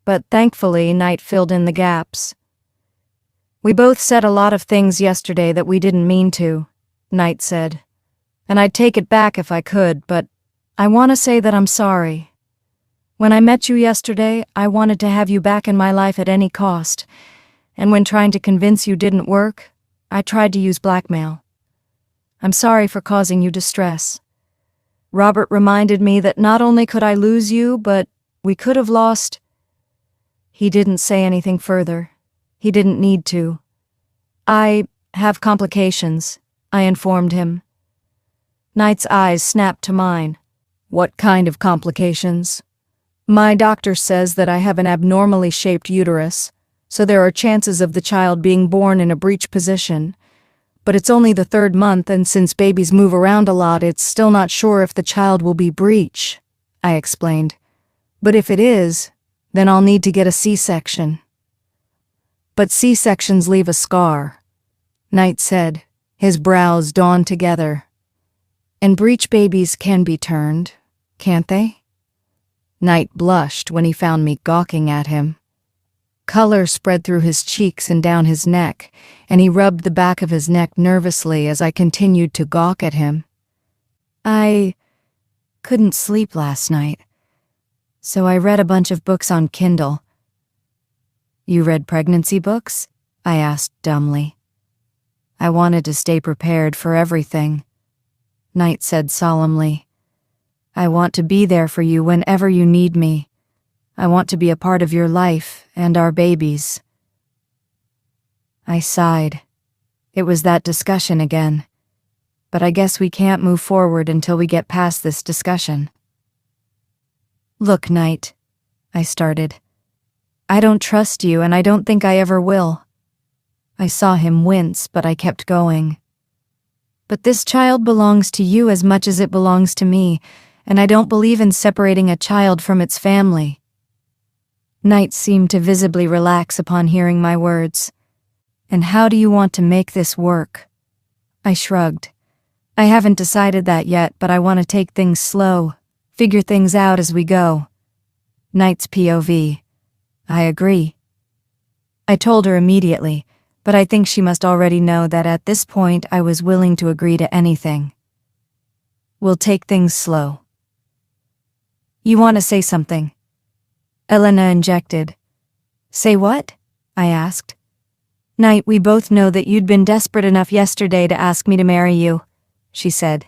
But thankfully, Knight filled in the gaps. We both said a lot of things yesterday that we didn't mean to, Knight said. And I'd take it back if I could, but I want to say that I'm sorry. When I met you yesterday, I wanted to have you back in my life at any cost. And when trying to convince you didn't work, I tried to use blackmail. I'm sorry for causing you distress. Robert reminded me that not only could I lose you, but we could have lost. He didn't say anything further. He didn't need to. I have complications, I informed him. Knight's eyes snapped to mine. What kind of complications? My doctor says that I have an abnormally shaped uterus, so there are chances of the child being born in a breech position. But it's only the 3rd month, and since babies move around a lot, it's still not sure if the child will be breech, I explained. But if it is, then I'll need to get a C-section. But C-sections leave a scar, Knight said, his brows drawn together. And breech babies can be turned, can't they? Knight blushed when he found me gawking at him. Color spread through his cheeks and down his neck, and he rubbed the back of his neck nervously as I continued to gawk at him. I couldn't sleep last night, so I read a bunch of books on Kindle. You read pregnancy books? I asked dumbly. I wanted to stay prepared for everything. Knight said solemnly. I want to be there for you whenever you need me. I want to be a part of your life and our babies. I sighed. It was that discussion again. But I guess we can't move forward until we get past this discussion. Look, Knight, I started. I don't trust you, and I don't think I ever will. I saw him wince, but I kept going. But this child belongs to you as much as it belongs to me, and I don't believe in separating a child from its family. Knight seemed to visibly relax upon hearing my words. And how do you want to make this work? I shrugged. I haven't decided that yet, but I want to take things slow, figure things out as we go. Knight's POV. I agree. I told her immediately, but I think she must already know that at this point I was willing to agree to anything. We'll take things slow. You want to say something? Elena injected. Say what? I asked. Knight, we both know that you'd been desperate enough yesterday to ask me to marry you, she said.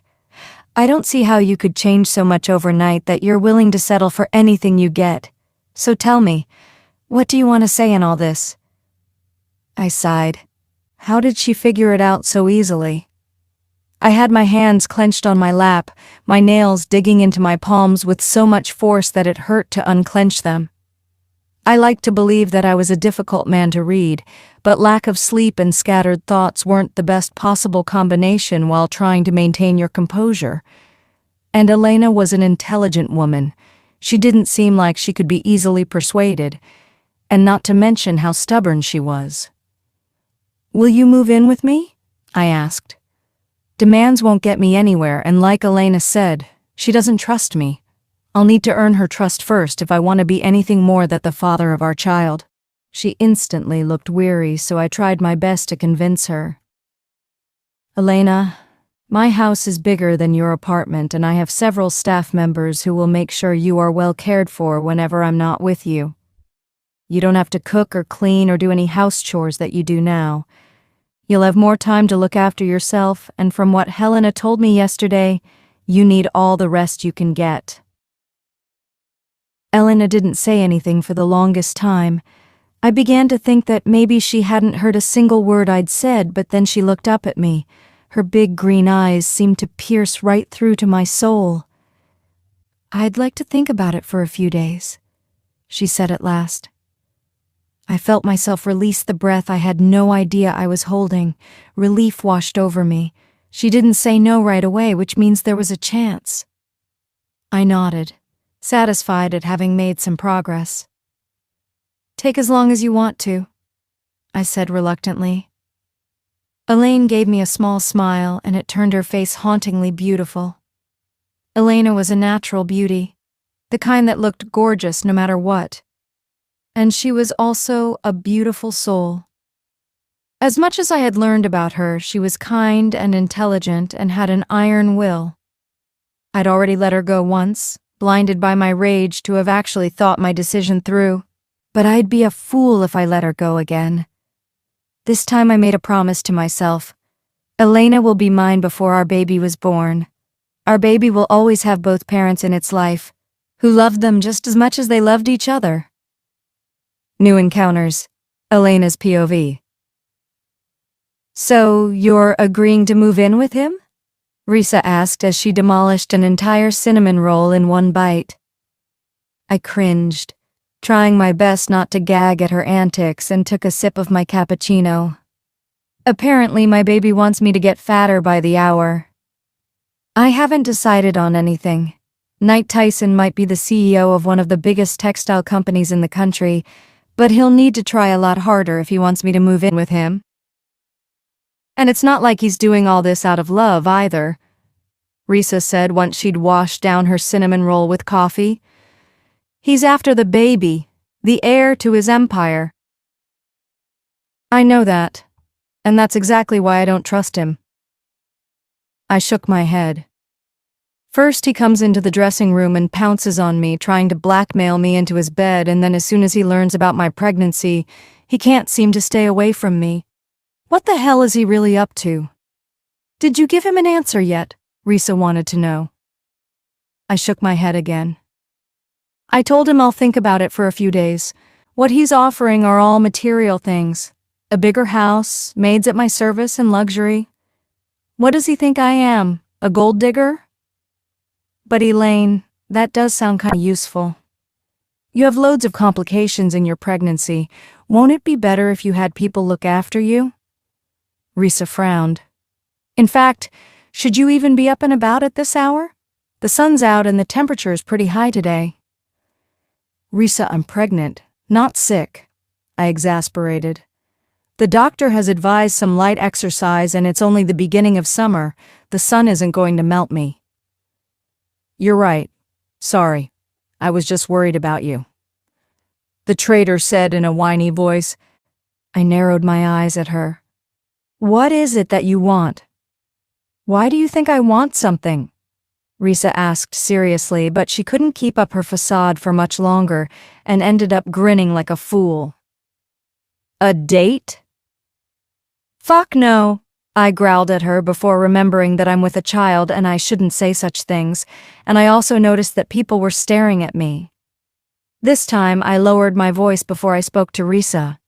I don't see how you could change so much overnight that you're willing to settle for anything you get. So tell me, what do you want to say in all this? I sighed. How did she figure it out so easily? I had my hands clenched on my lap, my nails digging into my palms with so much force that it hurt to unclench them. I liked to believe that I was a difficult man to read, but lack of sleep and scattered thoughts weren't the best possible combination while trying to maintain your composure. And Elena was an intelligent woman. She didn't seem like she could be easily persuaded, and not to mention how stubborn she was. Will you move in with me? I asked. Demands won't get me anywhere, and like Elena said, she doesn't trust me. I'll need to earn her trust first if I want to be anything more than the father of our child. She instantly looked weary, so I tried my best to convince her. Elena, my house is bigger than your apartment, and I have several staff members who will make sure you are well cared for whenever I'm not with you. You don't have to cook or clean or do any house chores that you do now. You'll have more time to look after yourself, and from what Helena told me yesterday, you need all the rest you can get. Elena didn't say anything for the longest time. I began to think that maybe she hadn't heard a single word I'd said, but then she looked up at me. Her big green eyes seemed to pierce right through to my soul. I'd like to think about it for a few days, she said at last. I felt myself release the breath I had no idea I was holding. Relief washed over me. She didn't say no right away, which means there was a chance. I nodded, satisfied at having made some progress. Take as long as you want to, I said reluctantly. Elaine gave me a small smile, and it turned her face hauntingly beautiful. Elena was a natural beauty, the kind that looked gorgeous no matter what. And she was also a beautiful soul. As much as I had learned about her, she was kind and intelligent and had an iron will. I'd already let her go once, blinded by my rage to have actually thought my decision through, but I'd be a fool if I let her go again. This time I made a promise to myself. Elena will be mine before our baby was born. Our baby will always have both parents in its life, who loved them just as much as they loved each other. New encounters. Elena's POV. So, you're agreeing to move in with him? Risa asked as she demolished an entire cinnamon roll in one bite. I cringed, trying my best not to gag at her antics, and took a sip of my cappuccino. Apparently, my baby wants me to get fatter by the hour. I haven't decided on anything. Knight Tyson might be the CEO of one of the biggest textile companies in the country, but he'll need to try a lot harder if he wants me to move in with him. And it's not like he's doing all this out of love either, Risa said once she'd washed down her cinnamon roll with coffee. He's after the baby, the heir to his empire. I know that, and that's exactly why I don't trust him. I shook my head. First, he comes into the dressing room and pounces on me, trying to blackmail me into his bed, and then as soon as he learns about my pregnancy, he can't seem to stay away from me. What the hell is he really up to? Did you give him an answer yet? Risa wanted to know. I shook my head again. I told him I'll think about it for a few days. What he's offering are all material things. A bigger house, maids at my service, and luxury. What does he think I am? A gold digger? But Elaine, that does sound kind of useful. You have loads of complications in your pregnancy. Won't it be better if you had people look after you? Risa frowned. In fact, should you even be up and about at this hour? The sun's out and the temperature is pretty high today. Risa, I'm pregnant, not sick, I exasperated. The doctor has advised some light exercise and it's only the beginning of summer. The sun isn't going to melt me. You're right. Sorry. I was just worried about you. The traitor said in a whiny voice. I narrowed my eyes at her. What is it that you want? Why do you think I want something? Risa asked seriously, but she couldn't keep up her facade for much longer and ended up grinning like a fool. A date? Fuck no, I growled at her before remembering that I'm with a child and I shouldn't say such things, and I also noticed that people were staring at me. This time, I lowered my voice before I spoke to Risa.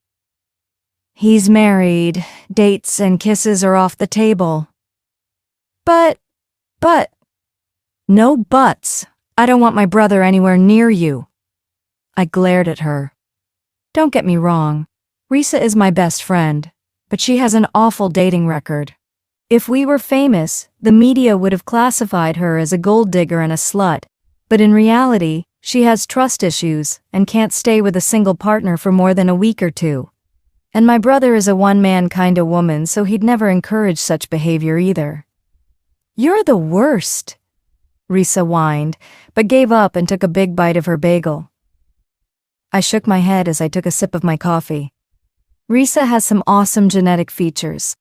He's married. Dates and kisses are off the table. But... No buts. I don't want my brother anywhere near you. I glared at her. Don't get me wrong. Risa is my best friend, but she has an awful dating record. If we were famous, the media would have classified her as a gold digger and a slut, but in reality, she has trust issues and can't stay with a single partner for more than a week or two. And my brother is a one-man kind of woman, so he'd never encourage such behavior either. You're the worst, Risa whined, but gave up and took a big bite of her bagel. I shook my head as I took a sip of my coffee. Risa has some awesome genetic features.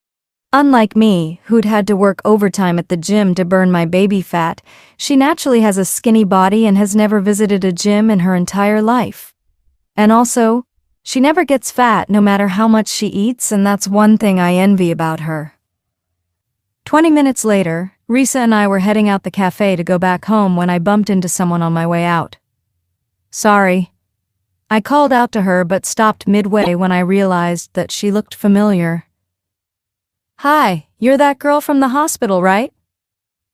Unlike me, who'd had to work overtime at the gym to burn my baby fat, she naturally has a skinny body and has never visited a gym in her entire life. And also, she never gets fat no matter how much she eats, and that's one thing I envy about her. 20 minutes later, Risa and I were heading out the cafe to go back home when I bumped into someone on my way out. Sorry. I called out to her but stopped midway when I realized that she looked familiar. Hi, you're that girl from the hospital, right?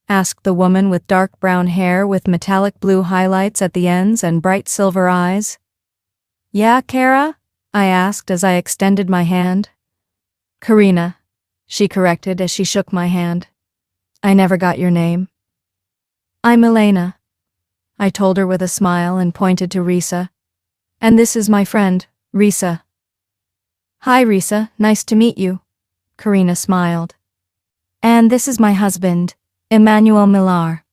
Asked the woman with dark brown hair with metallic blue highlights at the ends and bright silver eyes. Yeah, Kara? I asked as I extended my hand. Karina, she corrected as she shook my hand. I never got your name. I'm Elena, I told her with a smile and pointed to Risa. And this is my friend, Risa. Hi, Risa, nice to meet you, Karina smiled. And this is my husband, Emmanuel Millar.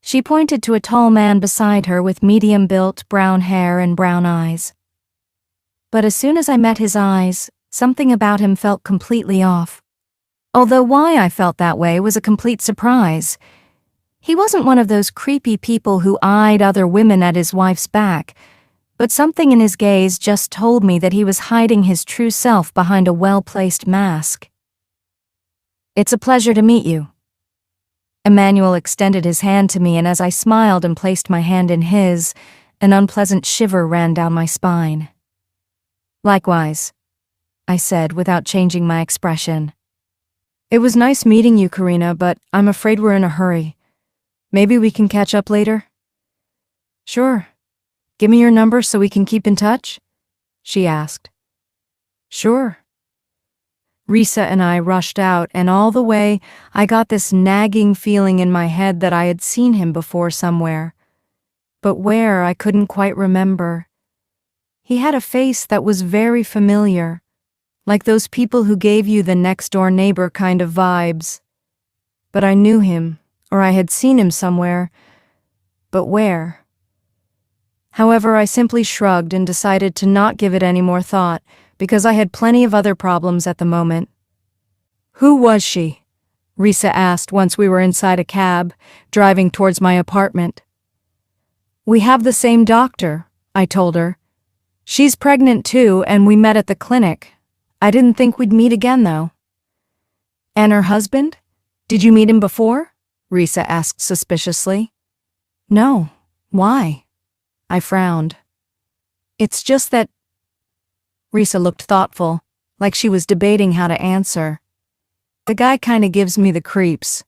She pointed to a tall man beside her with medium-built brown hair and brown eyes. But as soon as I met his eyes, something about him felt completely off. Although why I felt that way was a complete surprise. He wasn't one of those creepy people who eyed other women at his wife's back, but something in his gaze just told me that he was hiding his true self behind a well-placed mask. It's a pleasure to meet you. Emmanuel extended his hand to me, and as I smiled and placed my hand in his, an unpleasant shiver ran down my spine. Likewise, I said without changing my expression. It was nice meeting you, Karina, but I'm afraid we're in a hurry. Maybe we can catch up later? Sure. Give me your number so we can keep in touch? She asked. Sure. Risa and I rushed out, and all the way I got this nagging feeling in my head that I had seen him before somewhere. But where, I couldn't quite remember. He had a face that was very familiar, like those people who gave you the next-door neighbor kind of vibes. But I knew him, or I had seen him somewhere. But where? However, I simply shrugged and decided to not give it any more thought, because I had plenty of other problems at the moment. Who was she? Risa asked once we were inside a cab, driving towards my apartment. We have the same doctor, I told her. She's pregnant too, and we met at the clinic. I didn't think we'd meet again, though. And her husband? Did you meet him before? Risa asked suspiciously. No. Why? I frowned. It's just that... Risa looked thoughtful, like she was debating how to answer. The guy kinda gives me the creeps.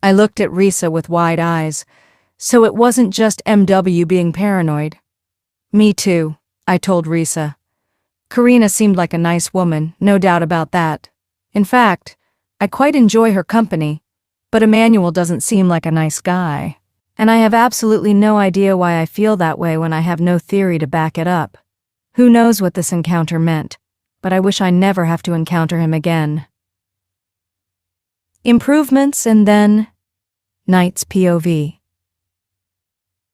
I looked at Risa with wide eyes. So it wasn't just MW being paranoid. Me too, I told Risa. Karina seemed like a nice woman, no doubt about that. In fact, I quite enjoy her company, but Emmanuel doesn't seem like a nice guy. And I have absolutely no idea why I feel that way when I have no theory to back it up. Who knows what this encounter meant, but I wish I never have to encounter him again. Improvements and then... Night's POV.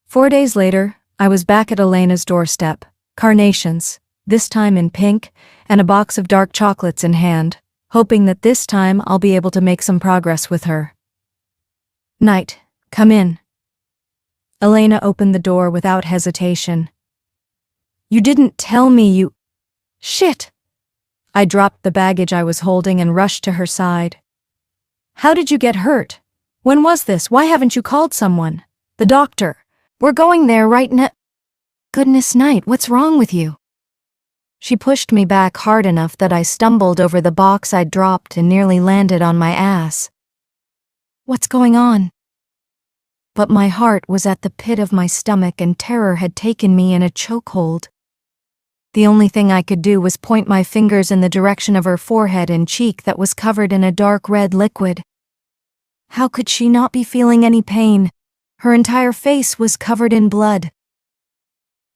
4 days later, I was back at Elena's doorstep, carnations, this time in pink, and a box of dark chocolates in hand, hoping that this time I'll be able to make some progress with her. Night, come in. Elena opened the door without hesitation. You didn't tell me you... Shit! I dropped the baggage I was holding and rushed to her side. How did you get hurt? When was this? Why haven't you called someone? The doctor. We're going there right now. Goodness night, what's wrong with you? She pushed me back hard enough that I stumbled over the box I'd dropped and nearly landed on my ass. What's going on? But my heart was at the pit of my stomach and terror had taken me in a chokehold. The only thing I could do was point my fingers in the direction of her forehead and cheek that was covered in a dark red liquid. How could she not be feeling any pain? Her entire face was covered in blood.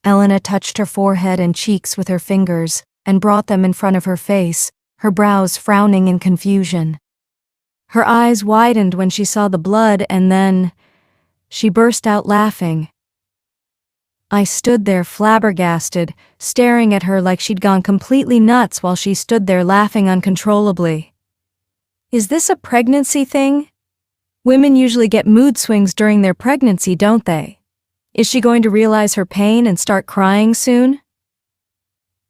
Elena touched her forehead and cheeks with her fingers and brought them in front of her face, her brows frowning in confusion. Her eyes widened when she saw the blood, and then she burst out laughing. I stood there flabbergasted, staring at her like she'd gone completely nuts while she stood there laughing uncontrollably. Is this a pregnancy thing? Women usually get mood swings during their pregnancy, don't they? Is she going to realize her pain and start crying soon?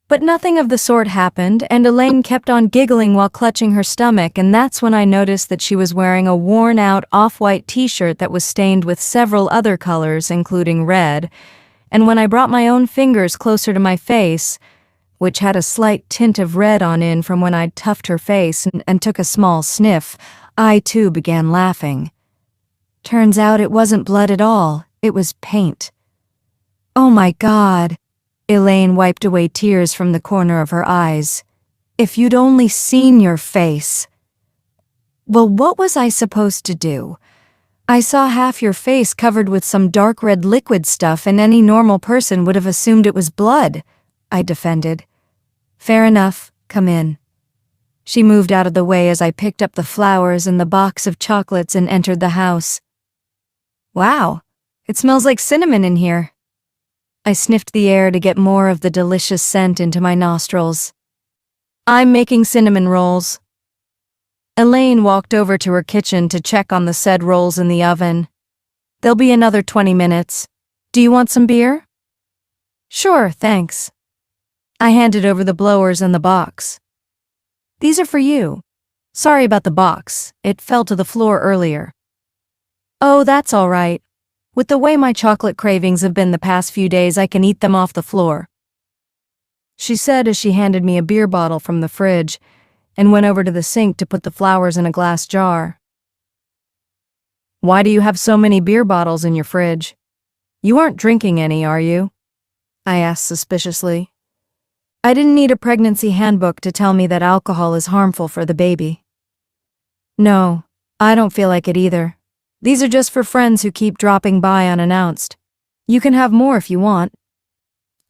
But nothing of the sort happened, and Elaine kept on giggling while clutching her stomach, and that's when I noticed that she was wearing a worn-out off-white t-shirt that was stained with several other colors, including red, and when I brought my own fingers closer to my face, which had a slight tint of red on in from when I'd tuffed her face and took a small sniff, I too began laughing. Turns out it wasn't blood at all, it was paint. Oh my God! Elaine wiped away tears from the corner of her eyes. If you'd only seen your face. Well, what was I supposed to do? I saw half your face covered with some dark red liquid stuff, and any normal person would have assumed it was blood, I defended. Fair enough, come in. She moved out of the way as I picked up the flowers and the box of chocolates and entered the house. Wow, it smells like cinnamon in here. I sniffed the air to get more of the delicious scent into my nostrils. I'm making cinnamon rolls. Elaine walked over to her kitchen to check on the said rolls in the oven. There'll be another 20 minutes. Do you want some beer? Sure, thanks. I handed over the blowers and the box. These are for you. Sorry about the box. It fell to the floor earlier. Oh, that's all right. With the way my chocolate cravings have been the past few days, I can eat them off the floor, she said as she handed me a beer bottle from the fridge and went over to the sink to put the flowers in a glass jar. Why do you have so many beer bottles in your fridge? You aren't drinking any, are you? I asked suspiciously. I didn't need a pregnancy handbook to tell me that alcohol is harmful for the baby. No, I don't feel like it either. These are just for friends who keep dropping by unannounced. You can have more if you want,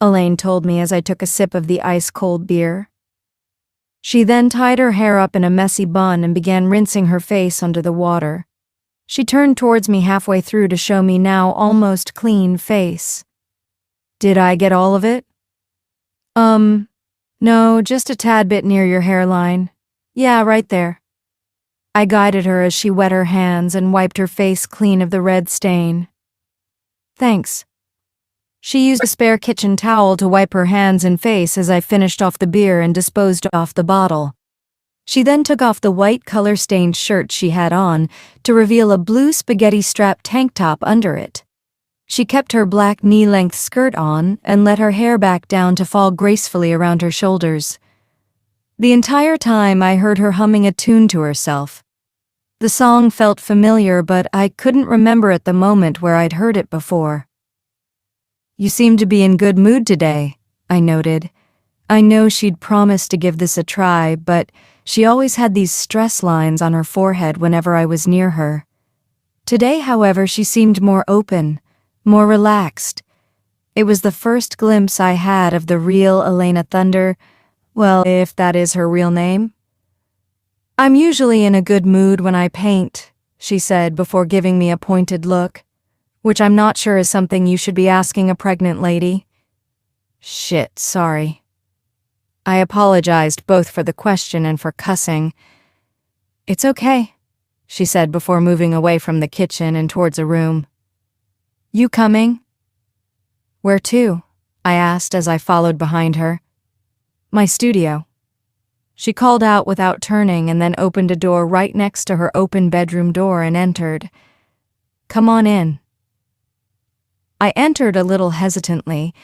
Elaine told me as I took a sip of the ice-cold beer. She then tied her hair up in a messy bun and began rinsing her face under the water. She turned towards me halfway through to show me now almost clean face. Did I get all of it? No, just a tad bit near your hairline. Yeah, right there. I guided her as she wet her hands and wiped her face clean of the red stain. Thanks. She used a spare kitchen towel to wipe her hands and face as I finished off the beer and disposed off the bottle. She then took off the white color-stained shirt she had on to reveal a blue spaghetti-strap tank top under it. She kept her black knee-length skirt on and let her hair back down to fall gracefully around her shoulders. The entire time I heard her humming a tune to herself. The song felt familiar, but I couldn't remember at the moment where I'd heard it before. You seem to be in good mood today, I noted. I know she'd promised to give this a try, but she always had these stress lines on her forehead whenever I was near her. Today, however, she seemed more open, more relaxed. It was the first glimpse I had of the real Elena Thunder, well, if that is her real name. I'm usually in a good mood when I paint, she said before giving me a pointed look, which I'm not sure is something you should be asking a pregnant lady. Shit, sorry. I apologized both for the question and for cussing. It's okay, she said before moving away from the kitchen and towards a room. You coming? Where to? I asked as I followed behind her. My studio. She called out without turning and then opened a door right next to her open bedroom door and entered. Come on in. I entered a little hesitantly.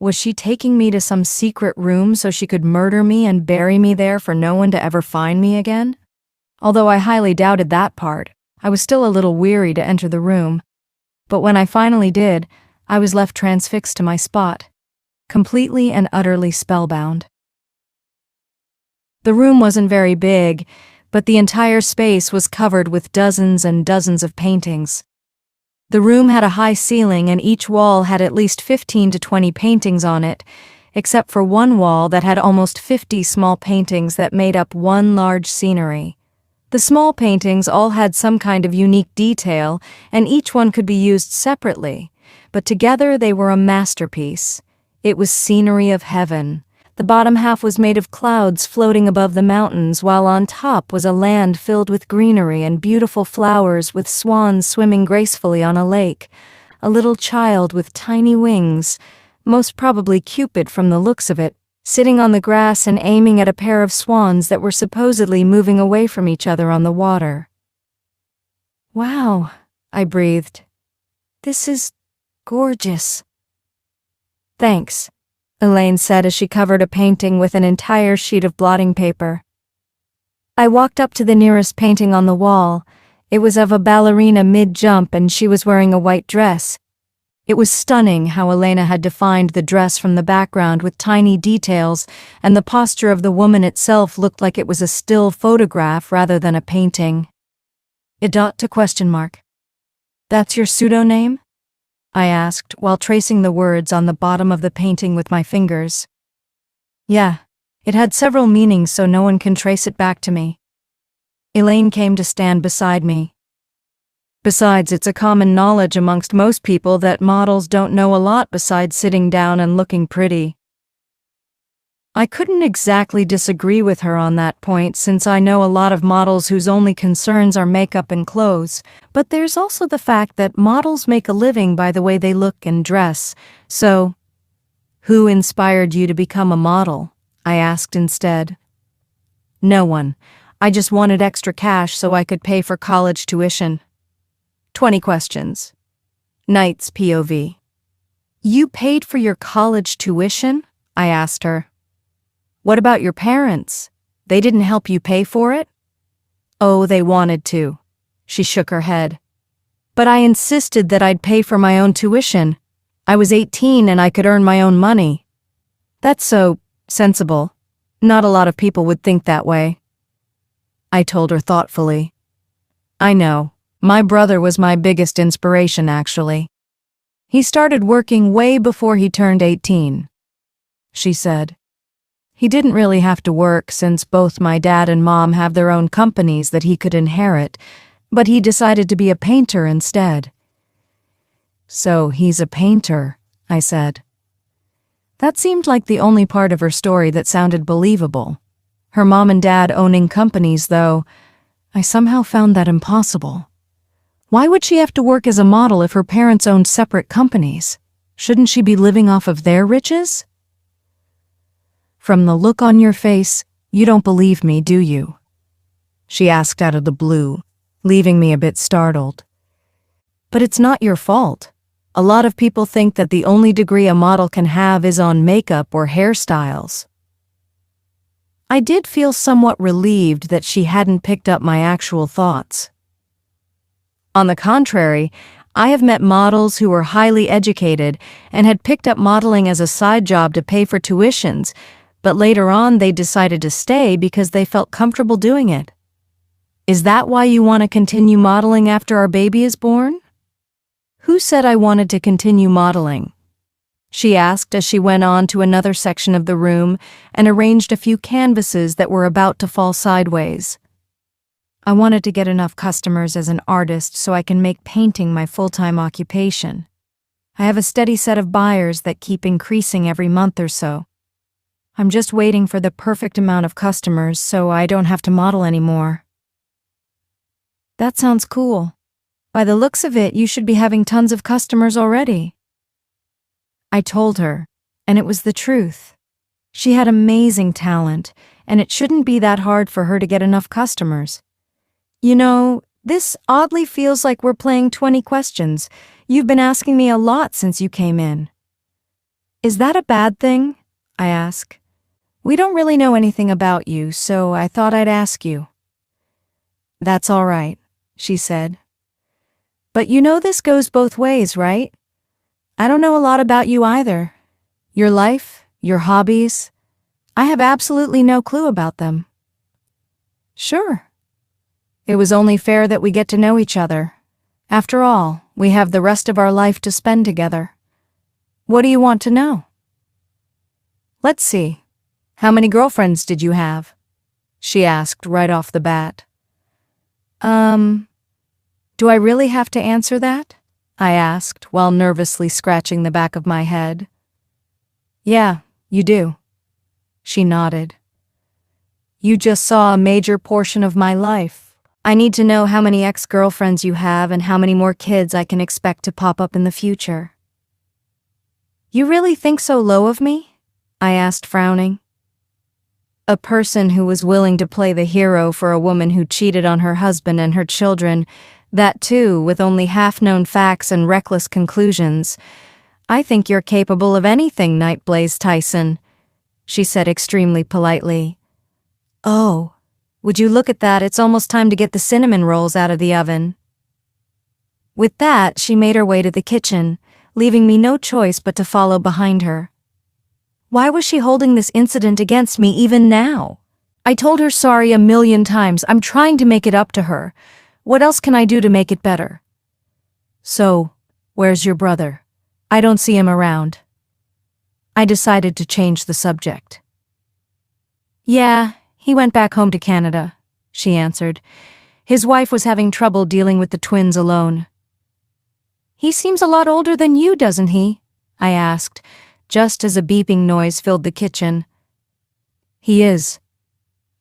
Was she taking me to some secret room so she could murder me and bury me there for no one to ever find me again? Although I highly doubted that part, I was still a little weary to enter the room. But when I finally did, I was left transfixed to my spot, completely and utterly spellbound. The room wasn't very big, but the entire space was covered with dozens and dozens of paintings. The room had a high ceiling and each wall had at least 15 to 20 paintings on it, except for one wall that had almost 50 small paintings that made up one large scenery. The small paintings all had some kind of unique detail, and each one could be used separately, but together they were a masterpiece. It was scenery of heaven. The bottom half was made of clouds floating above the mountains, while on top was a land filled with greenery and beautiful flowers with swans swimming gracefully on a lake, a little child with tiny wings, most probably Cupid from the looks of it, sitting on the grass and aiming at a pair of swans that were supposedly moving away from each other on the water. Wow, I breathed. This is gorgeous. Thanks, Elaine said as she covered a painting with an entire sheet of blotting paper. I walked up to the nearest painting on the wall. It was of a ballerina mid-jump and she was wearing a white dress. It was stunning how Elena had defined the dress from the background with tiny details, and the posture of the woman itself looked like it was a still photograph rather than a painting. ? That's your pseudonym? I asked while tracing the words on the bottom of the painting with my fingers. Yeah, it had several meanings so no one can trace it back to me. Elaine came to stand beside me. Besides, it's a common knowledge amongst most people that models don't know a lot besides sitting down and looking pretty. I couldn't exactly disagree with her on that point since I know a lot of models whose only concerns are makeup and clothes, but there's also the fact that models make a living by the way they look and dress, so, who inspired you to become a model? I asked instead. No one. I just wanted extra cash so I could pay for college tuition. 20 questions. Knight's POV. You paid for your college tuition? I asked her. What about your parents? They didn't help you pay for it? Oh, they wanted to. She shook her head. But I insisted that I'd pay for my own tuition. I was 18 and I could earn my own money. That's so sensible. Not a lot of people would think that way. I told her thoughtfully. I know. My brother was my biggest inspiration, actually. He started working way before he turned 18. She said. He didn't really have to work since both my dad and mom have their own companies that he could inherit, but he decided to be a painter instead. So he's a painter, I said. That seemed like the only part of her story that sounded believable. Her mom and dad owning companies, though, I somehow found that impossible. Why would she have to work as a model if her parents owned separate companies? Shouldn't she be living off of their riches? From the look on your face, you don't believe me, do you? She asked out of the blue, leaving me a bit startled. But it's not your fault. A lot of people think that the only degree a model can have is on makeup or hairstyles. I did feel somewhat relieved that she hadn't picked up my actual thoughts. On the contrary, I have met models who were highly educated and had picked up modeling as a side job to pay for tuitions, but later on they decided to stay because they felt comfortable doing it. Is that why you want to continue modeling after our baby is born? Who said I wanted to continue modeling? She asked as she went on to another section of the room and arranged a few canvases that were about to fall sideways. I wanted to get enough customers as an artist so I can make painting my full-time occupation. I have a steady set of buyers that keep increasing every month or so. I'm just waiting for the perfect amount of customers so I don't have to model anymore. That sounds cool. By the looks of it, you should be having tons of customers already. I told her, and it was the truth. She had amazing talent, and it shouldn't be that hard for her to get enough customers. You know, this oddly feels like we're playing 20 questions. You've been asking me a lot since you came in. Is that a bad thing? I ask. We don't really know anything about you, so I thought I'd ask you. That's all right, she said. But you know this goes both ways, right? I don't know a lot about you either. Your life, your hobbies. I have absolutely no clue about them. Sure. It was only fair that we get to know each other. After all, we have the rest of our life to spend together. What do you want to know? Let's see. How many girlfriends did you have? She asked right off the bat. Do I really have to answer that? I asked while nervously scratching the back of my head. Yeah, you do. She nodded. You just saw a major portion of my life. I need to know how many ex-girlfriends you have and how many more kids I can expect to pop up in the future. You really think so low of me? I asked, frowning. A person who was willing to play the hero for a woman who cheated on her husband and her children, that too with only half-known facts and reckless conclusions. I think you're capable of anything, Nightblaze Tyson, she said extremely politely. Oh, would you look at that? It's almost time to get the cinnamon rolls out of the oven. With that, she made her way to the kitchen, leaving me no choice but to follow behind her. Why was she holding this incident against me even now? I told her sorry a million times. I'm trying to make it up to her. What else can I do to make it better? So, where's your brother? I don't see him around. I decided to change the subject. Yeah, he went back home to Canada, she answered. His wife was having trouble dealing with the twins alone. He seems a lot older than you, doesn't he? I asked, just as a beeping noise filled the kitchen. He is.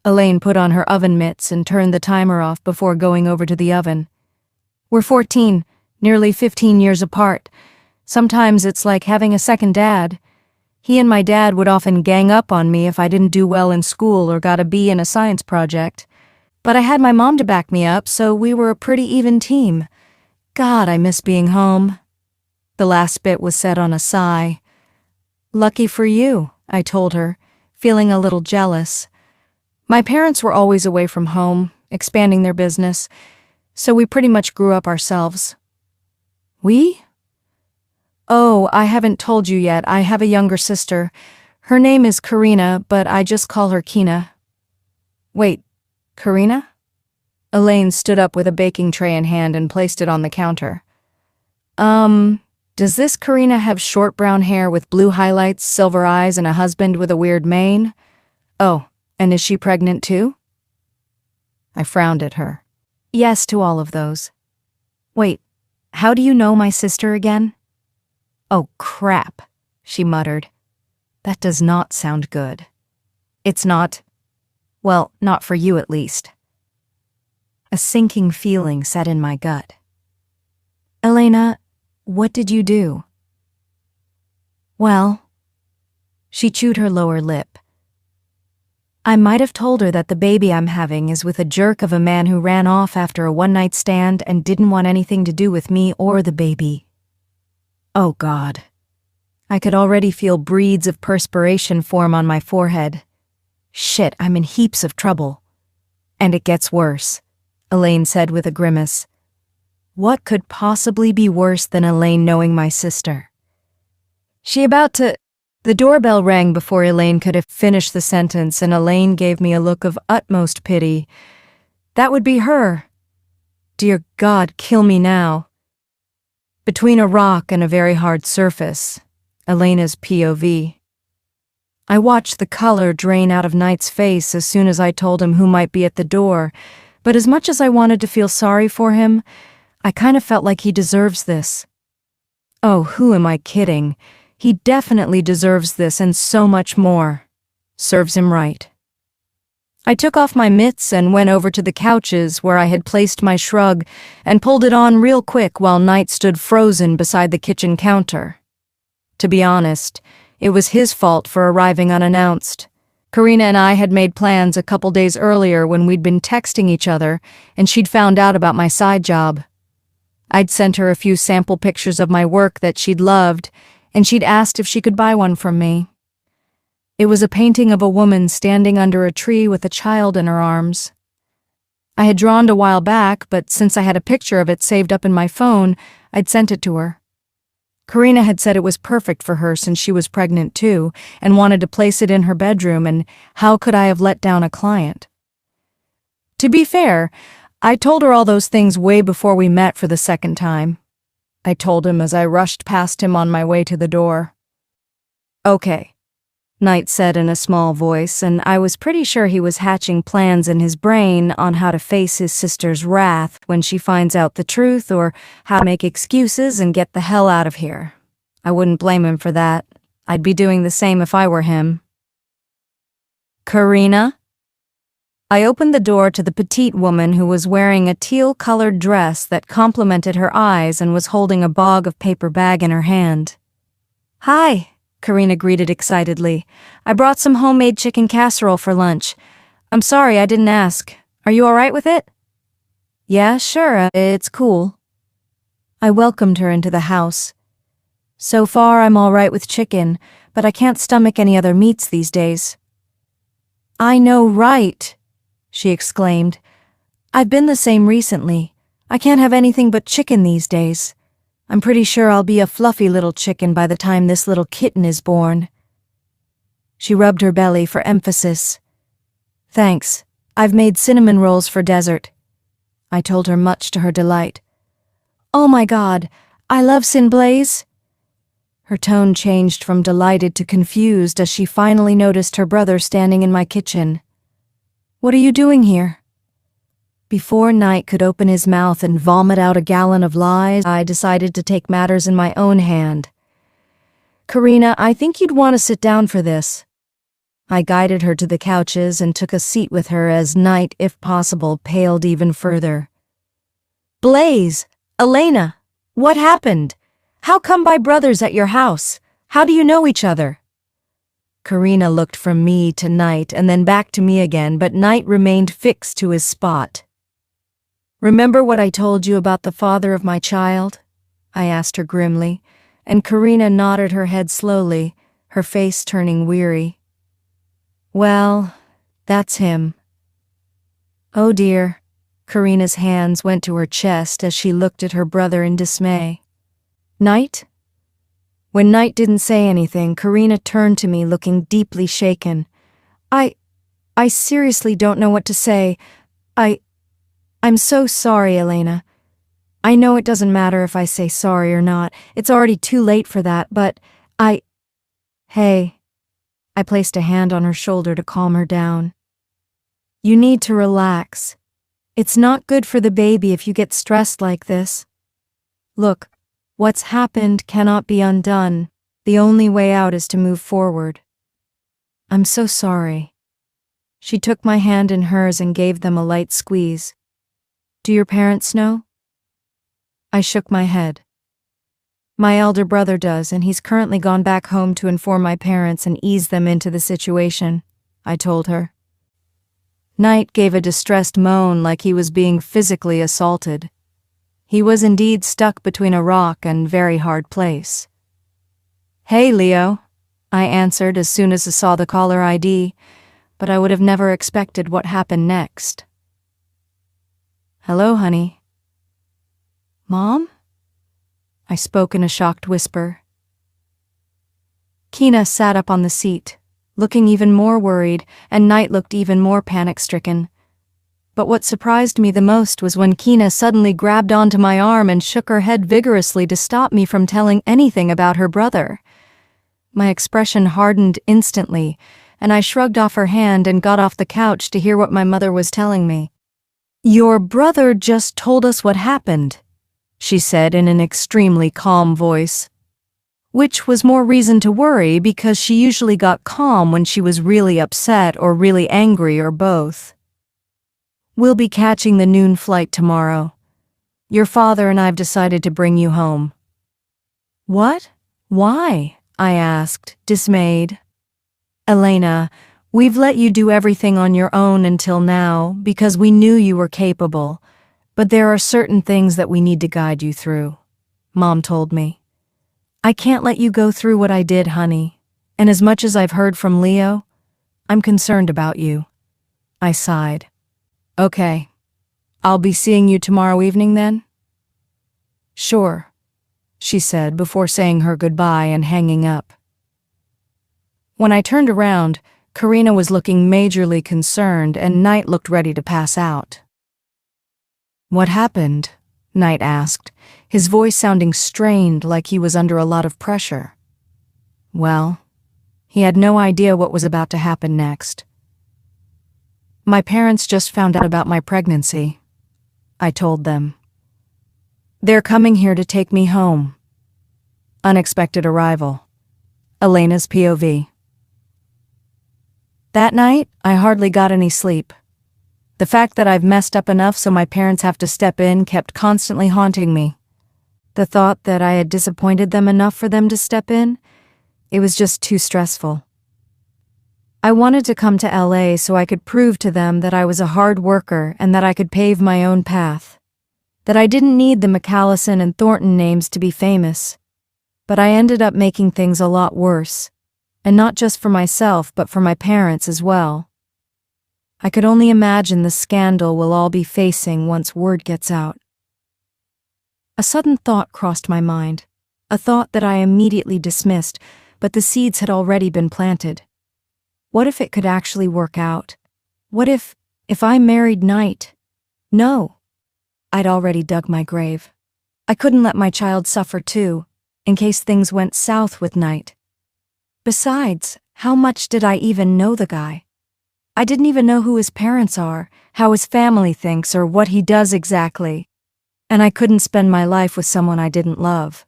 Elaine put on her oven mitts and turned the timer off before going over to the oven. We're 14, nearly 15 years apart. Sometimes it's like having a second dad. He and my dad would often gang up on me if I didn't do well in school or got a B in a science project. But I had my mom to back me up, so we were a pretty even team. God, I miss being home. The last bit was said on a sigh. Lucky for you, I told her, feeling a little jealous. My parents were always away from home, expanding their business, so we pretty much grew up ourselves. We? Oh, I haven't told you yet. I have a younger sister. Her name is Karina, but I just call her Kina. Wait, Karina? Elaine stood up with a baking tray in hand and placed it on the counter. Does this Karina have short brown hair with blue highlights, silver eyes, and a husband with a weird mane? Oh, and is she pregnant too? I frowned at her. Yes to all of those. Wait, how do you know my sister again? Oh, crap, she muttered. That does not sound good. It's not. Well, not for you at least. A sinking feeling set in my gut. Elena, what did you do? Well, she chewed her lower lip. I might have told her that the baby I'm having is with a jerk of a man who ran off after a one-night stand and didn't want anything to do with me or the baby. Oh, God. I could already feel beads of perspiration form on my forehead. Shit, I'm in heaps of trouble. And it gets worse, Elaine said with a grimace. What could possibly be worse than Elaine knowing my sister? The doorbell rang before Elaine could have finished the sentence, and Elaine gave me a look of utmost pity. That would be her. Dear God, kill me now. Between a rock and a very hard surface, Elena's POV. I watched the color drain out of Knight's face as soon as I told him who might be at the door, but as much as I wanted to feel sorry for him, I kind of felt like he deserves this. Oh, who am I kidding? He definitely deserves this and so much more. Serves him right. I took off my mitts and went over to the couches where I had placed my shrug and pulled it on real quick while Knight stood frozen beside the kitchen counter. To be honest, it was his fault for arriving unannounced. Karina and I had made plans a couple days earlier when we'd been texting each other, and she'd found out about my side job. I'd sent her a few sample pictures of my work that she'd loved, and she'd asked if she could buy one from me. It was a painting of a woman standing under a tree with a child in her arms. I had drawn it a while back, but since I had a picture of it saved up in my phone, I'd sent it to her. Karina had said it was perfect for her since she was pregnant too, and wanted to place it in her bedroom, and how could I have let down a client? To be fair, I told her all those things way before we met for the second time. I told him as I rushed past him on my way to the door. Okay, Knight said in a small voice, and I was pretty sure he was hatching plans in his brain on how to face his sister's wrath when she finds out the truth, or how to make excuses and get the hell out of here. I wouldn't blame him for that. I'd be doing the same if I were him. Karina? I opened the door to the petite woman who was wearing a teal-colored dress that complemented her eyes and was holding a bog of paper bag in her hand. Hi, Karina greeted excitedly. I brought some homemade chicken casserole for lunch. I'm sorry I didn't ask. Are you all right with it? Yeah, sure, it's cool. I welcomed her into the house. So far, I'm all right with chicken, but I can't stomach any other meats these days. I know, right? She exclaimed. I've been the same recently. I can't have anything but chicken these days. I'm pretty sure I'll be a fluffy little chicken by the time this little kitten is born." She rubbed her belly for emphasis. "Thanks. I've made cinnamon rolls for dessert," I told her, much to her delight. "Oh my God, I love Blaze." Her tone changed from delighted to confused as she finally noticed her brother standing in my kitchen. "What are you doing here?" Before Knight could open his mouth and vomit out a gallon of lies, I decided to take matters in my own hand. "Karina, I think you'd want to sit down for this." I guided her to the couches and took a seat with her as Knight, if possible, paled even further. "Blaze! Elena! What happened? How come my brother's at your house? How do you know each other?" Karina looked from me to Knight and then back to me again, but Knight remained fixed to his spot. "Remember what I told you about the father of my child?" I asked her grimly, and Karina nodded her head slowly, her face turning weary. "Well, that's him." "Oh dear." Karina's hands went to her chest as she looked at her brother in dismay. "Knight?" When Knight didn't say anything, Karina turned to me looking deeply shaken. I seriously don't know what to say. I'm so sorry, Elena. I know it doesn't matter if I say sorry or not. It's already too late for that, but Hey. I placed a hand on her shoulder to calm her down. "You need to relax. It's not good for the baby if you get stressed like this. Look, what's happened cannot be undone. The only way out is to move forward." "I'm so sorry." She took my hand in hers and gave them a light squeeze. "Do your parents know?" I shook my head. "My elder brother does, and he's currently gone back home to inform my parents and ease them into the situation," I told her. Knight gave a distressed moan like he was being physically assaulted. He was indeed stuck between a rock and very hard place. "Hey, Leo," I answered as soon as I saw the caller ID, but I would have never expected what happened next. "Hello, honey." "Mom?" I spoke in a shocked whisper. Kina sat up on the seat, looking even more worried, and Knight looked even more panic-stricken. But what surprised me the most was when Kina suddenly grabbed onto my arm and shook her head vigorously to stop me from telling anything about her brother. My expression hardened instantly, and I shrugged off her hand and got off the couch to hear what my mother was telling me. "Your brother just told us what happened," she said in an extremely calm voice. Which was more reason to worry because she usually got calm when she was really upset or really angry or both. "We'll be catching the noon flight tomorrow. Your father and I've decided to bring you home." "What? Why?" I asked, dismayed. "Elena, we've let you do everything on your own until now because we knew you were capable, but there are certain things that we need to guide you through," Mom told me. "I can't let you go through what I did, honey, and as much as I've heard from Leo, I'm concerned about you." I sighed. "Okay, I'll be seeing you tomorrow evening then?" "Sure," she said before saying her goodbye and hanging up. When I turned around, Karina was looking majorly concerned and Knight looked ready to pass out. "What happened?" Knight asked, his voice sounding strained like he was under a lot of pressure. Well, he had no idea what was about to happen next. "My parents just found out about my pregnancy," I told them. "They're coming here to take me home." Unexpected arrival. Elena's POV. That night, I hardly got any sleep. The fact that I've messed up enough so my parents have to step in kept constantly haunting me. The thought that I had disappointed them enough for them to step in, it was just too stressful. I wanted to come to LA so I could prove to them that I was a hard worker and that I could pave my own path. That I didn't need the McAllison and Thornton names to be famous. But I ended up making things a lot worse. And not just for myself, but for my parents as well. I could only imagine the scandal we'll all be facing once word gets out. A sudden thought crossed my mind, a thought that I immediately dismissed, but the seeds had already been planted. What if it could actually work out? What if I married Knight? No. I'd already dug my grave. I couldn't let my child suffer too, in case things went south with Knight. Besides, how much did I even know the guy? I didn't even know who his parents are, how his family thinks, or what he does exactly. And I couldn't spend my life with someone I didn't love.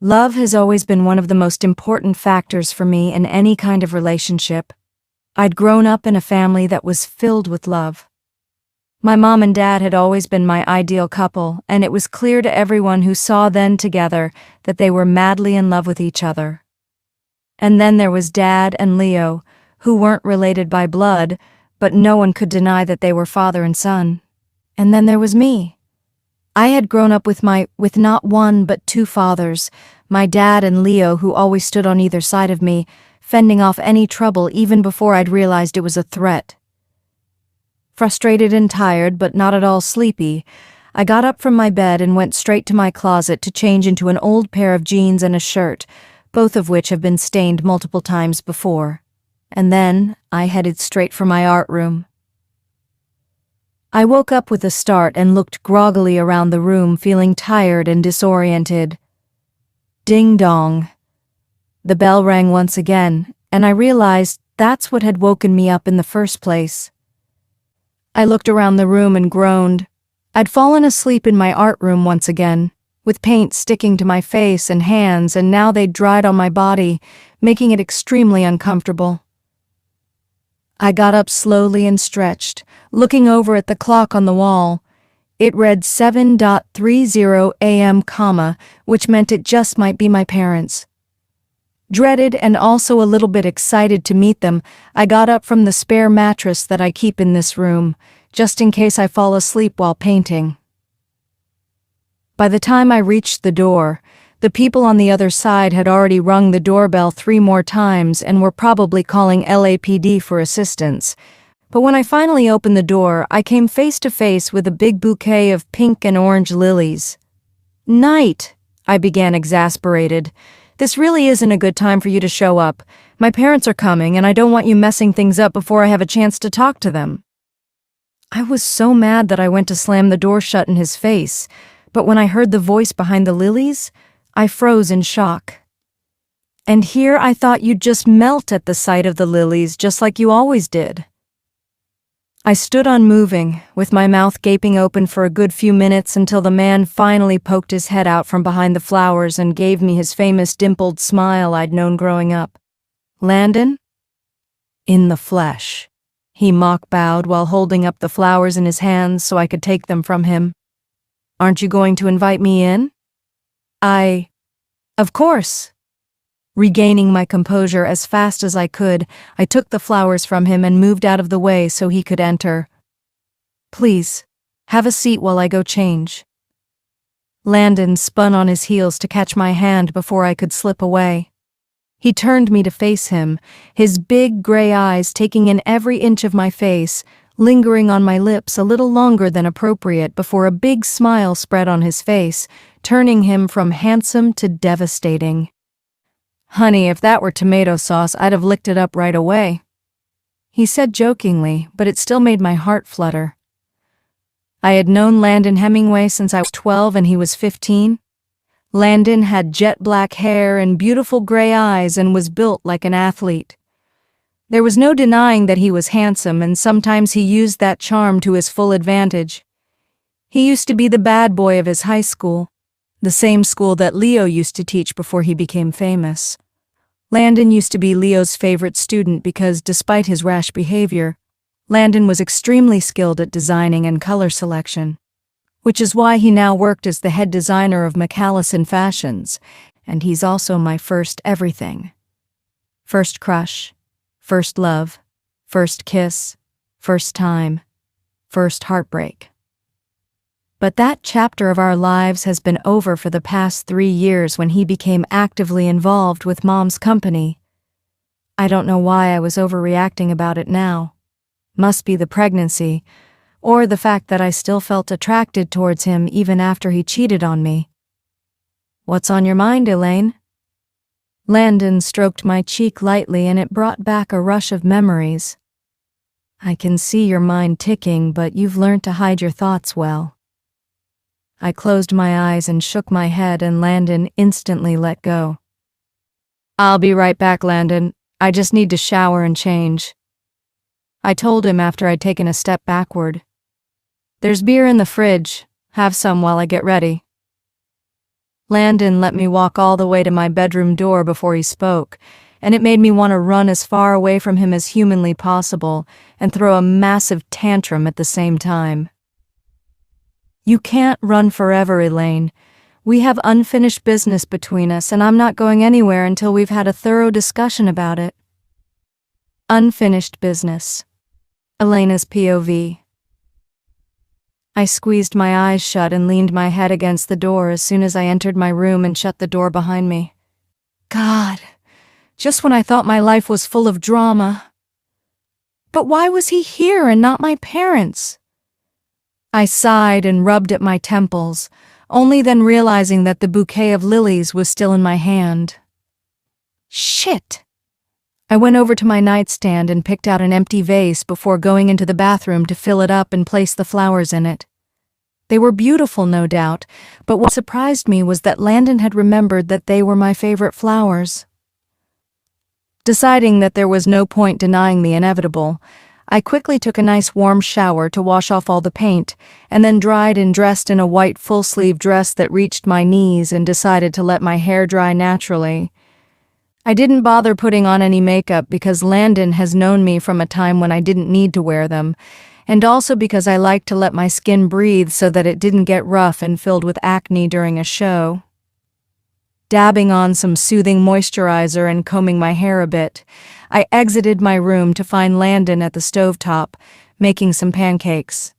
Love has always been one of the most important factors for me in any kind of relationship. I'd grown up in a family that was filled with love. My mom and dad had always been my ideal couple, and it was clear to everyone who saw them together that they were madly in love with each other. And then there was Dad and Leo, who weren't related by blood, but no one could deny that they were father and son. And then there was me. I had grown up with not one but two fathers, my dad and Leo, who always stood on either side of me, fending off any trouble even before I'd realized it was a threat. Frustrated and tired, but not at all sleepy, I got up from my bed and went straight to my closet to change into an old pair of jeans and a shirt, both of which have been stained multiple times before. And then I headed straight for my art room. I woke up with a start and looked groggily around the room, feeling tired and disoriented. Ding dong. The bell rang once again, and I realized that's what had woken me up in the first place. I looked around the room and groaned. I'd fallen asleep in my art room once again, with paint sticking to my face and hands, and now they'd dried on my body, making it extremely uncomfortable. I got up slowly and stretched, looking over at the clock on the wall. It read 7:30 a.m., which meant it just might be my parents. Dreaded and also a little bit excited to meet them, I got up from the spare mattress that I keep in this room, just in case I fall asleep while painting. By the time I reached the door, the people on the other side had already rung the doorbell 3 more times and were probably calling LAPD for assistance. But when I finally opened the door, I came face to face with a big bouquet of pink and orange lilies. "Knight," I began, exasperated. "This really isn't a good time for you to show up. My parents are coming, and I don't want you messing things up before I have a chance to talk to them." I was so mad that I went to slam the door shut in his face, but when I heard the voice behind the lilies, I froze in shock. "And here I thought you'd just melt at the sight of the lilies, just like you always did." I stood unmoving, with my mouth gaping open for a good few minutes until the man finally poked his head out from behind the flowers and gave me his famous dimpled smile I'd known growing up. "Landon?" "In the flesh." He mock-bowed while holding up the flowers in his hands so I could take them from him. "Aren't you going to invite me in?" Of course." Regaining my composure as fast as I could, I took the flowers from him and moved out of the way so he could enter. "Please, have a seat while I go change." Landon spun on his heels to catch my hand before I could slip away. He turned me to face him, his big gray eyes taking in every inch of my face, lingering on my lips a little longer than appropriate before a big smile spread on his face, turning him from handsome to devastating. "Honey, if that were tomato sauce, I'd have licked it up right away," he said jokingly, but it still made my heart flutter. I had known Landon Hemingway since I was 12 and he was 15. Landon had jet black hair and beautiful gray eyes and was built like an athlete. There was no denying that he was handsome, and sometimes he used that charm to his full advantage. He used to be the bad boy of his high school, the same school that Leo used to teach before he became famous. Landon used to be Leo's favorite student because, despite his rash behavior, Landon was extremely skilled at designing and color selection, which is why he now worked as the head designer of McAllison Fashions, and he's also my first everything. First crush, first love, first kiss, first time, first heartbreak. But that chapter of our lives has been over for the past 3 years when he became actively involved with Mom's company. I don't know why I was overreacting about it now. Must be the pregnancy, or the fact that I still felt attracted towards him even after he cheated on me. "What's on your mind, Elaine?" Landon stroked my cheek lightly, and it brought back a rush of memories. "I can see your mind ticking, but you've learned to hide your thoughts well." I closed my eyes and shook my head, and Landon instantly let go. "I'll be right back, Landon. I just need to shower and change," I told him after I'd taken a step backward. "There's beer in the fridge. Have some while I get ready." Landon let me walk all the way to my bedroom door before he spoke, and it made me want to run as far away from him as humanly possible and throw a massive tantrum at the same time. "You can't run forever, Elaine. We have unfinished business between us, and I'm not going anywhere until we've had a thorough discussion about it." Unfinished business. Elena's POV. I squeezed my eyes shut and leaned my head against the door as soon as I entered my room and shut the door behind me. God, just when I thought my life was full of drama. But why was he here and not my parents? I sighed and rubbed at my temples, only then realizing that the bouquet of lilies was still in my hand. Shit! I went over to my nightstand and picked out an empty vase before going into the bathroom to fill it up and place the flowers in it. They were beautiful, no doubt, but what surprised me was that Landon had remembered that they were my favorite flowers. Deciding that there was no point denying the inevitable, I quickly took a nice warm shower to wash off all the paint, and then dried and dressed in a white full-sleeve dress that reached my knees and decided to let my hair dry naturally. I didn't bother putting on any makeup because Landon has known me from a time when I didn't need to wear them, and also because I like to let my skin breathe so that it didn't get rough and filled with acne during a show. Dabbing on some soothing moisturizer and combing my hair a bit, I exited my room to find Landon at the stovetop, making some pancakes.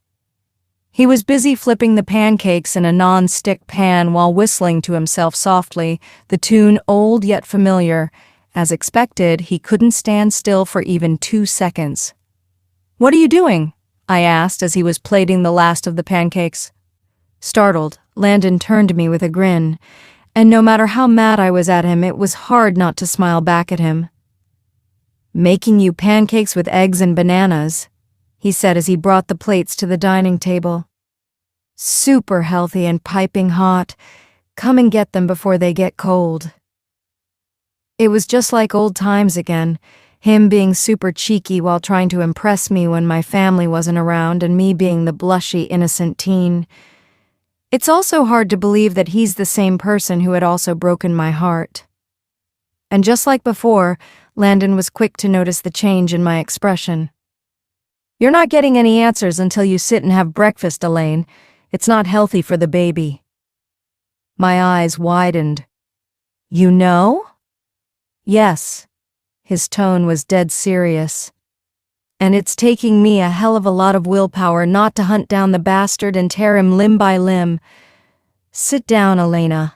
He was busy flipping the pancakes in a non-stick pan while whistling to himself softly, the tune old yet familiar. As expected, he couldn't stand still for even 2 seconds. "What are you doing?" I asked as he was plating the last of the pancakes. Startled, Landon turned to me with a grin, and no matter how mad I was at him, it was hard not to smile back at him. "Making you pancakes with eggs and bananas," he said as he brought the plates to the dining table. "Super healthy and piping hot. Come and get them before they get cold." It was just like old times again, him being super cheeky while trying to impress me when my family wasn't around and me being the blushy, innocent teen. It's also hard to believe that he's the same person who had also broken my heart. And just like before, Landon was quick to notice the change in my expression. "You're not getting any answers until you sit and have breakfast, Elaine. It's not healthy for the baby." My eyes widened. "You know?" "Yes." His tone was dead serious. "And it's taking me a hell of a lot of willpower not to hunt down the bastard and tear him limb by limb. Sit down, Elena."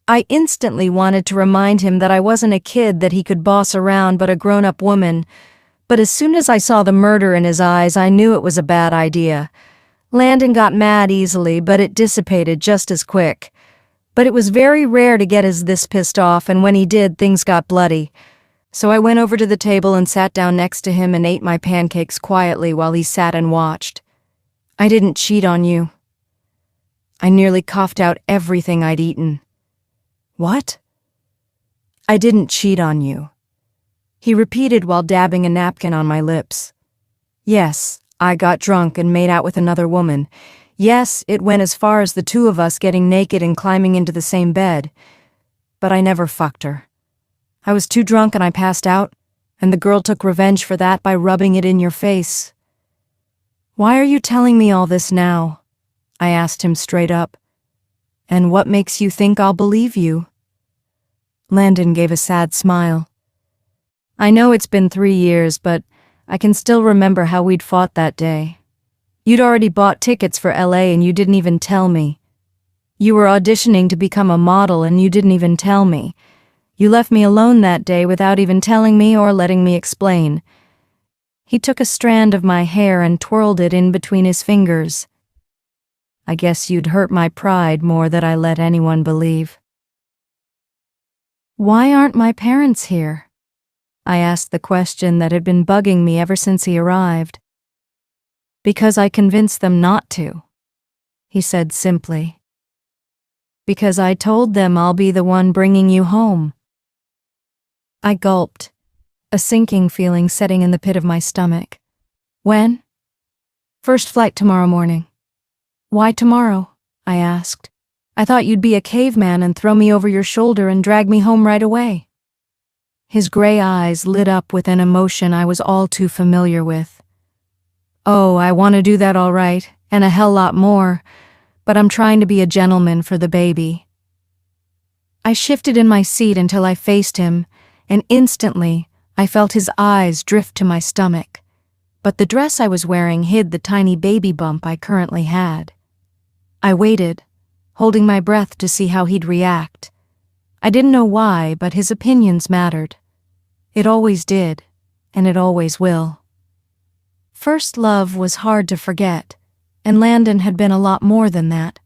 I instantly wanted to remind him that I wasn't a kid that he could boss around but a grown-up woman, but as soon as I saw the murder in his eyes, I knew it was a bad idea. Landon got mad easily, but it dissipated just as quick. But it was very rare to get this pissed off, and when he did, things got bloody. So I went over to the table and sat down next to him and ate my pancakes quietly while he sat and watched. "I didn't cheat on you." I nearly coughed out everything I'd eaten. "What?" "I didn't cheat on you," he repeated while dabbing a napkin on my lips. "Yes, I got drunk and made out with another woman. Yes, it went as far as the two of us getting naked and climbing into the same bed. But I never fucked her. I was too drunk and I passed out, and the girl took revenge for that by rubbing it in your face." "Why are you telling me all this now?" I asked him straight up. "And what makes you think I'll believe you?" Landon gave a sad smile. "I know it's been 3 years, but I can still remember how we'd fought that day. You'd already bought tickets for LA and you didn't even tell me. You were auditioning to become a model and you didn't even tell me. You left me alone that day without even telling me or letting me explain." He took a strand of my hair and twirled it in between his fingers. I guess you'd hurt my pride more than I let anyone believe. Why aren't my parents here? I asked the question that had been bugging me ever since he arrived. Because I convinced them not to, he said simply. Because I told them I'll be the one bringing you home. I gulped, a sinking feeling setting in the pit of my stomach. When? First flight tomorrow morning. Why tomorrow? I asked. I thought you'd be a caveman and throw me over your shoulder and drag me home right away. His gray eyes lit up with an emotion I was all too familiar with. Oh, I want to do that all right, and a hell lot more, but I'm trying to be a gentleman for the baby. I shifted in my seat until I faced him, and instantly I felt his eyes drift to my stomach, but the dress I was wearing hid the tiny baby bump I currently had. I waited, holding my breath to see how he'd react. I didn't know why, but his opinions mattered. It always did, and it always will. First love was hard to forget, and Landon had been a lot more than that.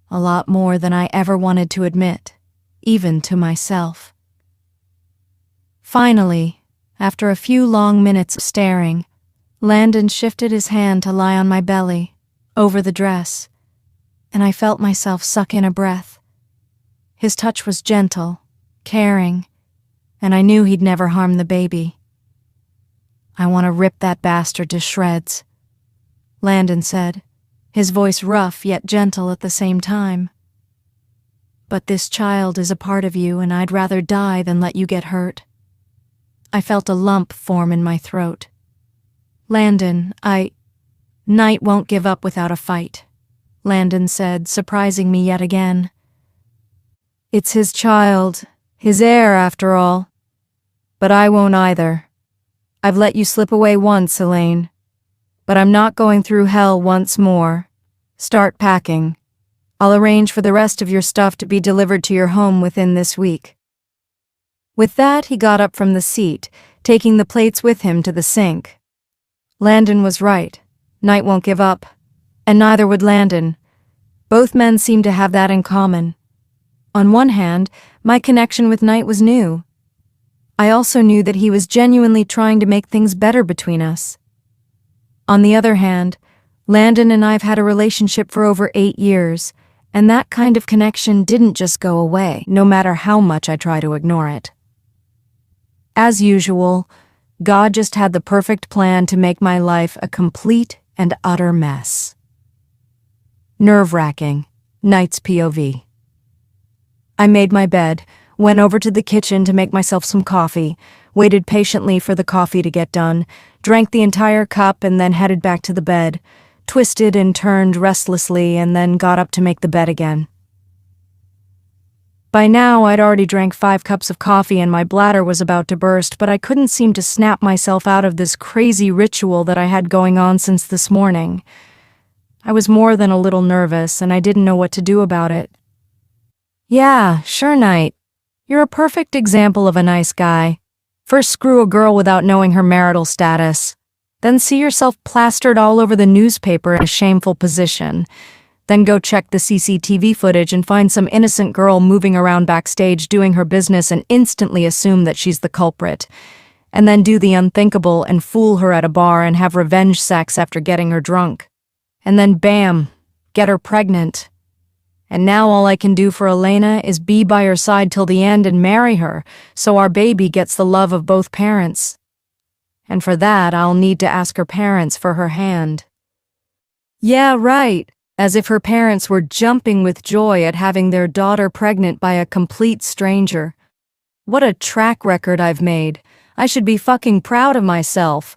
A lot more than I ever wanted to admit, even to myself. Finally, after a few long minutes of staring, Landon shifted his hand to lie on my belly, over the dress, and I felt myself suck in a breath. His touch was gentle, caring, and I knew he'd never harm the baby. I want to rip that bastard to shreds, Landon said, his voice rough yet gentle at the same time. But this child is a part of you, and I'd rather die than let you get hurt. I felt a lump form in my throat. Landon, Night won't give up without a fight, Landon said, surprising me yet again. It's his child, his heir after all. But I won't either. I've let you slip away once, Elaine. But I'm not going through hell once more. Start packing. I'll arrange for the rest of your stuff to be delivered to your home within this week. With that, he got up from the seat, taking the plates with him to the sink. Landon was right. Night won't give up. And neither would Landon. Both men seemed to have that in common. On one hand, my connection with Night was new. I also knew that he was genuinely trying to make things better between us. On the other hand, Landon and I've had a relationship for over 8 years, and that kind of connection didn't just go away, no matter how much I try to ignore it. As usual, God just had the perfect plan to make my life a complete and utter mess. Nerve-wracking, Night's POV. I made my bed, went over to the kitchen to make myself some coffee, waited patiently for the coffee to get done, drank the entire cup and then headed back to the bed, twisted and turned restlessly and then got up to make the bed again. By now, I'd already drank 5 cups of coffee and my bladder was about to burst, but I couldn't seem to snap myself out of this crazy ritual that I had going on since this morning. I was more than a little nervous and I didn't know what to do about it. Yeah, sure, Night. You're a perfect example of a nice guy. First screw a girl without knowing her marital status. Then see yourself plastered all over the newspaper in a shameful position. Then go check the CCTV footage and find some innocent girl moving around backstage doing her business and instantly assume that she's the culprit. And then do the unthinkable and fool her at a bar and have revenge sex after getting her drunk. And then bam, get her pregnant. And now all I can do for Elena is be by her side till the end and marry her, so our baby gets the love of both parents. And for that, I'll need to ask her parents for her hand. Yeah, right, as if her parents were jumping with joy at having their daughter pregnant by a complete stranger. What a track record I've made. I should be fucking proud of myself.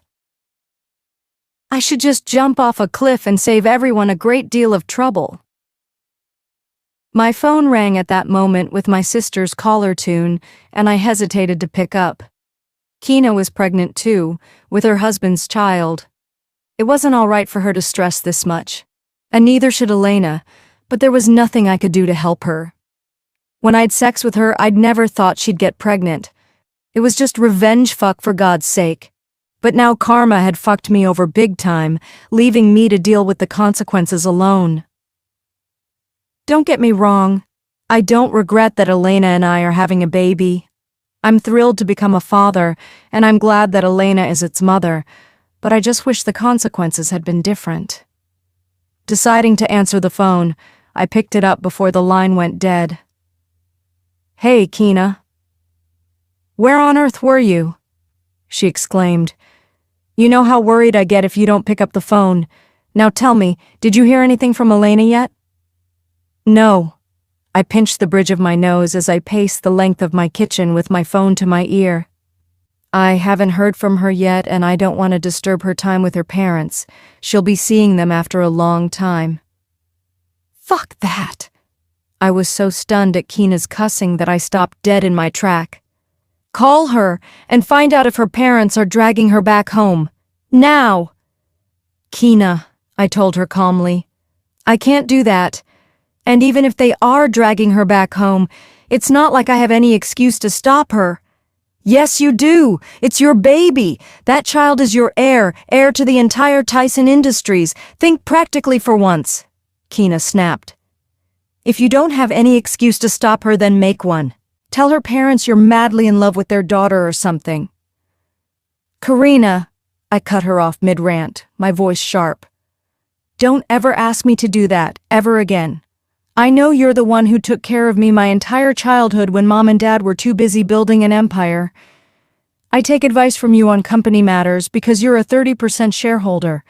I should just jump off a cliff and save everyone a great deal of trouble. My phone rang at that moment with my sister's caller tune, and I hesitated to pick up. Kina was pregnant too, with her husband's child. It wasn't all right for her to stress this much, and neither should Elena, but there was nothing I could do to help her. When I'd sex with her, I'd never thought she'd get pregnant. It was just revenge fuck for God's sake. But now karma had fucked me over big time, leaving me to deal with the consequences alone. Don't get me wrong. I don't regret that Elena and I are having a baby. I'm thrilled to become a father, and I'm glad that Elena is its mother, but I just wish the consequences had been different. Deciding to answer the phone, I picked it up before the line went dead. "Hey, Keena." "Where on earth were you?" she exclaimed. "You know how worried I get if you don't pick up the phone. Now tell me, did you hear anything from Elena yet?" "No." I pinched the bridge of my nose as I paced the length of my kitchen with my phone to my ear. "I haven't heard from her yet, and I don't want to disturb her time with her parents. She'll be seeing them after a long time." "Fuck that." I was so stunned at Keena's cussing that I stopped dead in my track. "Call her and find out if her parents are dragging her back home. Now!" "Keena," I told her calmly, "I can't do that. And even if they are dragging her back home, it's not like I have any excuse to stop her." "Yes, you do. It's your baby. That child is your heir to the entire Tyson Industries. Think practically for once," Keena snapped. "If you don't have any excuse to stop her, then make one. Tell her parents you're madly in love with their daughter or something." "Karina," I cut her off mid-rant, my voice sharp. "Don't ever ask me to do that, ever again. I know you're the one who took care of me my entire childhood when Mom and Dad were too busy building an empire. I take advice from you on company matters because you're a 30% shareholder,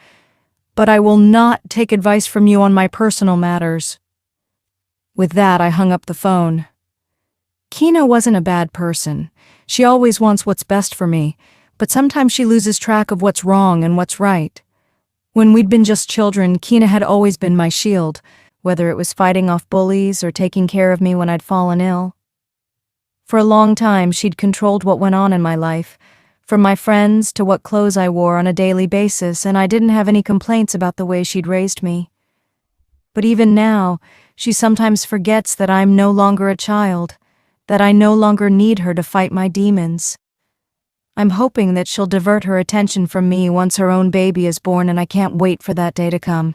but I will not take advice from you on my personal matters." With that, I hung up the phone. Keena wasn't a bad person. She always wants what's best for me, but sometimes she loses track of what's wrong and what's right. When we'd been just children, Keena had always been my shield, whether it was fighting off bullies or taking care of me when I'd fallen ill. For a long time, she'd controlled what went on in my life, from my friends to what clothes I wore on a daily basis, and I didn't have any complaints about the way she'd raised me. But even now, she sometimes forgets that I'm no longer a child, that I no longer need her to fight my demons. I'm hoping that she'll divert her attention from me once her own baby is born, and I can't wait for that day to come.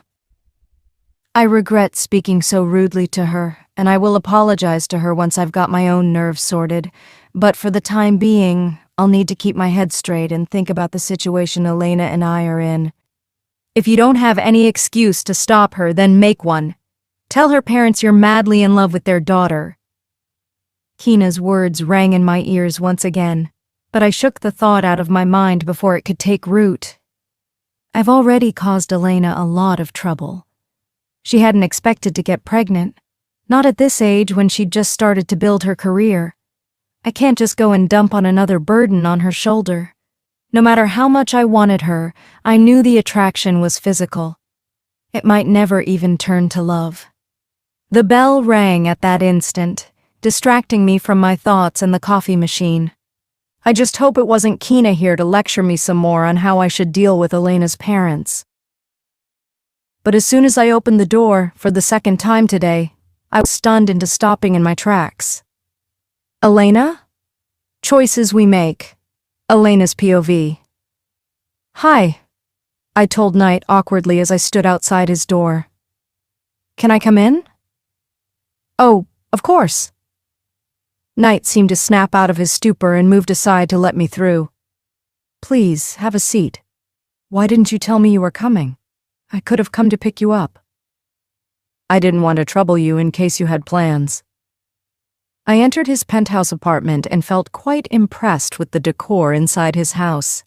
I regret speaking so rudely to her, and I will apologize to her once I've got my own nerves sorted, but for the time being, I'll need to keep my head straight and think about the situation Elena and I are in. If you don't have any excuse to stop her, then make one. Tell her parents you're madly in love with their daughter. Keena's words rang in my ears once again, but I shook the thought out of my mind before it could take root. I've already caused Elena a lot of trouble. She hadn't expected to get pregnant, not at this age when she'd just started to build her career. I can't just go and dump on another burden on her shoulder. No matter how much I wanted her, I knew the attraction was physical. It might never even turn to love. The bell rang at that instant, distracting me from my thoughts and the coffee machine. I just hope it wasn't Keena here to lecture me some more on how I should deal with Elena's parents. But as soon as I opened the door, for the second time today, I was stunned into stopping in my tracks. "Elena?" Choices we make. Elena's POV. "Hi," I told Knight awkwardly as I stood outside his door. "Can I come in?" "Oh, of course." Knight seemed to snap out of his stupor and moved aside to let me through. "Please, have a seat. Why didn't you tell me you were coming? I could have come to pick you up." "I didn't want to trouble you in case you had plans." I entered his penthouse apartment and felt quite impressed with the decor inside his house.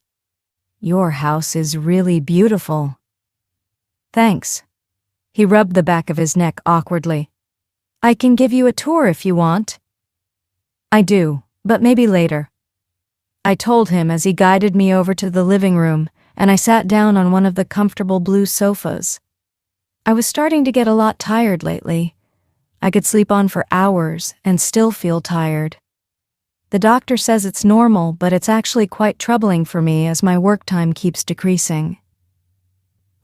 "Your house is really beautiful." "Thanks." He rubbed the back of his neck awkwardly. "I can give you a tour if you want." "I do, but maybe later." I told him as he guided me over to the living room, and I sat down on one of the comfortable blue sofas. I was starting to get a lot tired lately. I could sleep on for hours and still feel tired. The doctor says it's normal, but it's actually quite troubling for me as my work time keeps decreasing.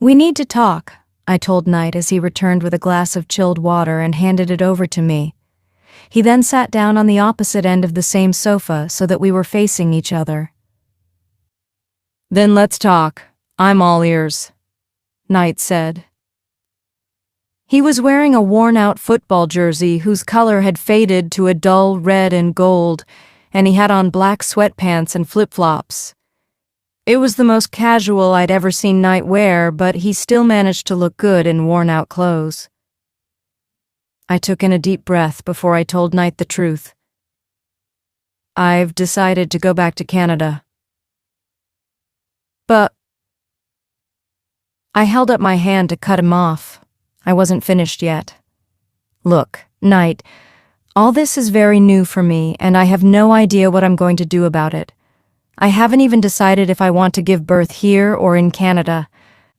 "We need to talk," I told Knight as he returned with a glass of chilled water and handed it over to me. He then sat down on the opposite end of the same sofa so that we were facing each other. Then let's talk. I'm all ears, Knight said. He was wearing a worn-out football jersey whose color had faded to a dull red and gold, and he had on black sweatpants and flip-flops. It was the most casual I'd ever seen Knight wear, but he still managed to look good in worn-out clothes. I took in a deep breath before I told Knight the truth. I've decided to go back to Canada. But I held up my hand to cut him off. I wasn't finished yet. Look, Knight, all this is very new for me, and I have no idea what I'm going to do about it. I haven't even decided if I want to give birth here or in Canada.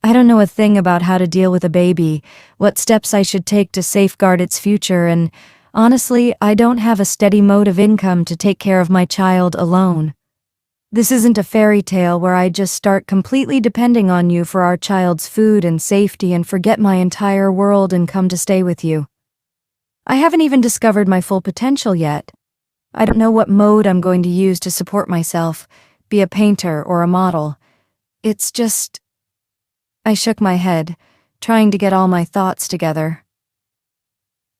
I don't know a thing about how to deal with a baby, what steps I should take to safeguard its future, and honestly, I don't have a steady mode of income to take care of my child alone. This isn't a fairy tale where I just start completely depending on you for our child's food and safety and forget my entire world and come to stay with you. I haven't even discovered my full potential yet. I don't know what mode I'm going to use to support myself, be a painter or a model. It's just... I shook my head, trying to get all my thoughts together.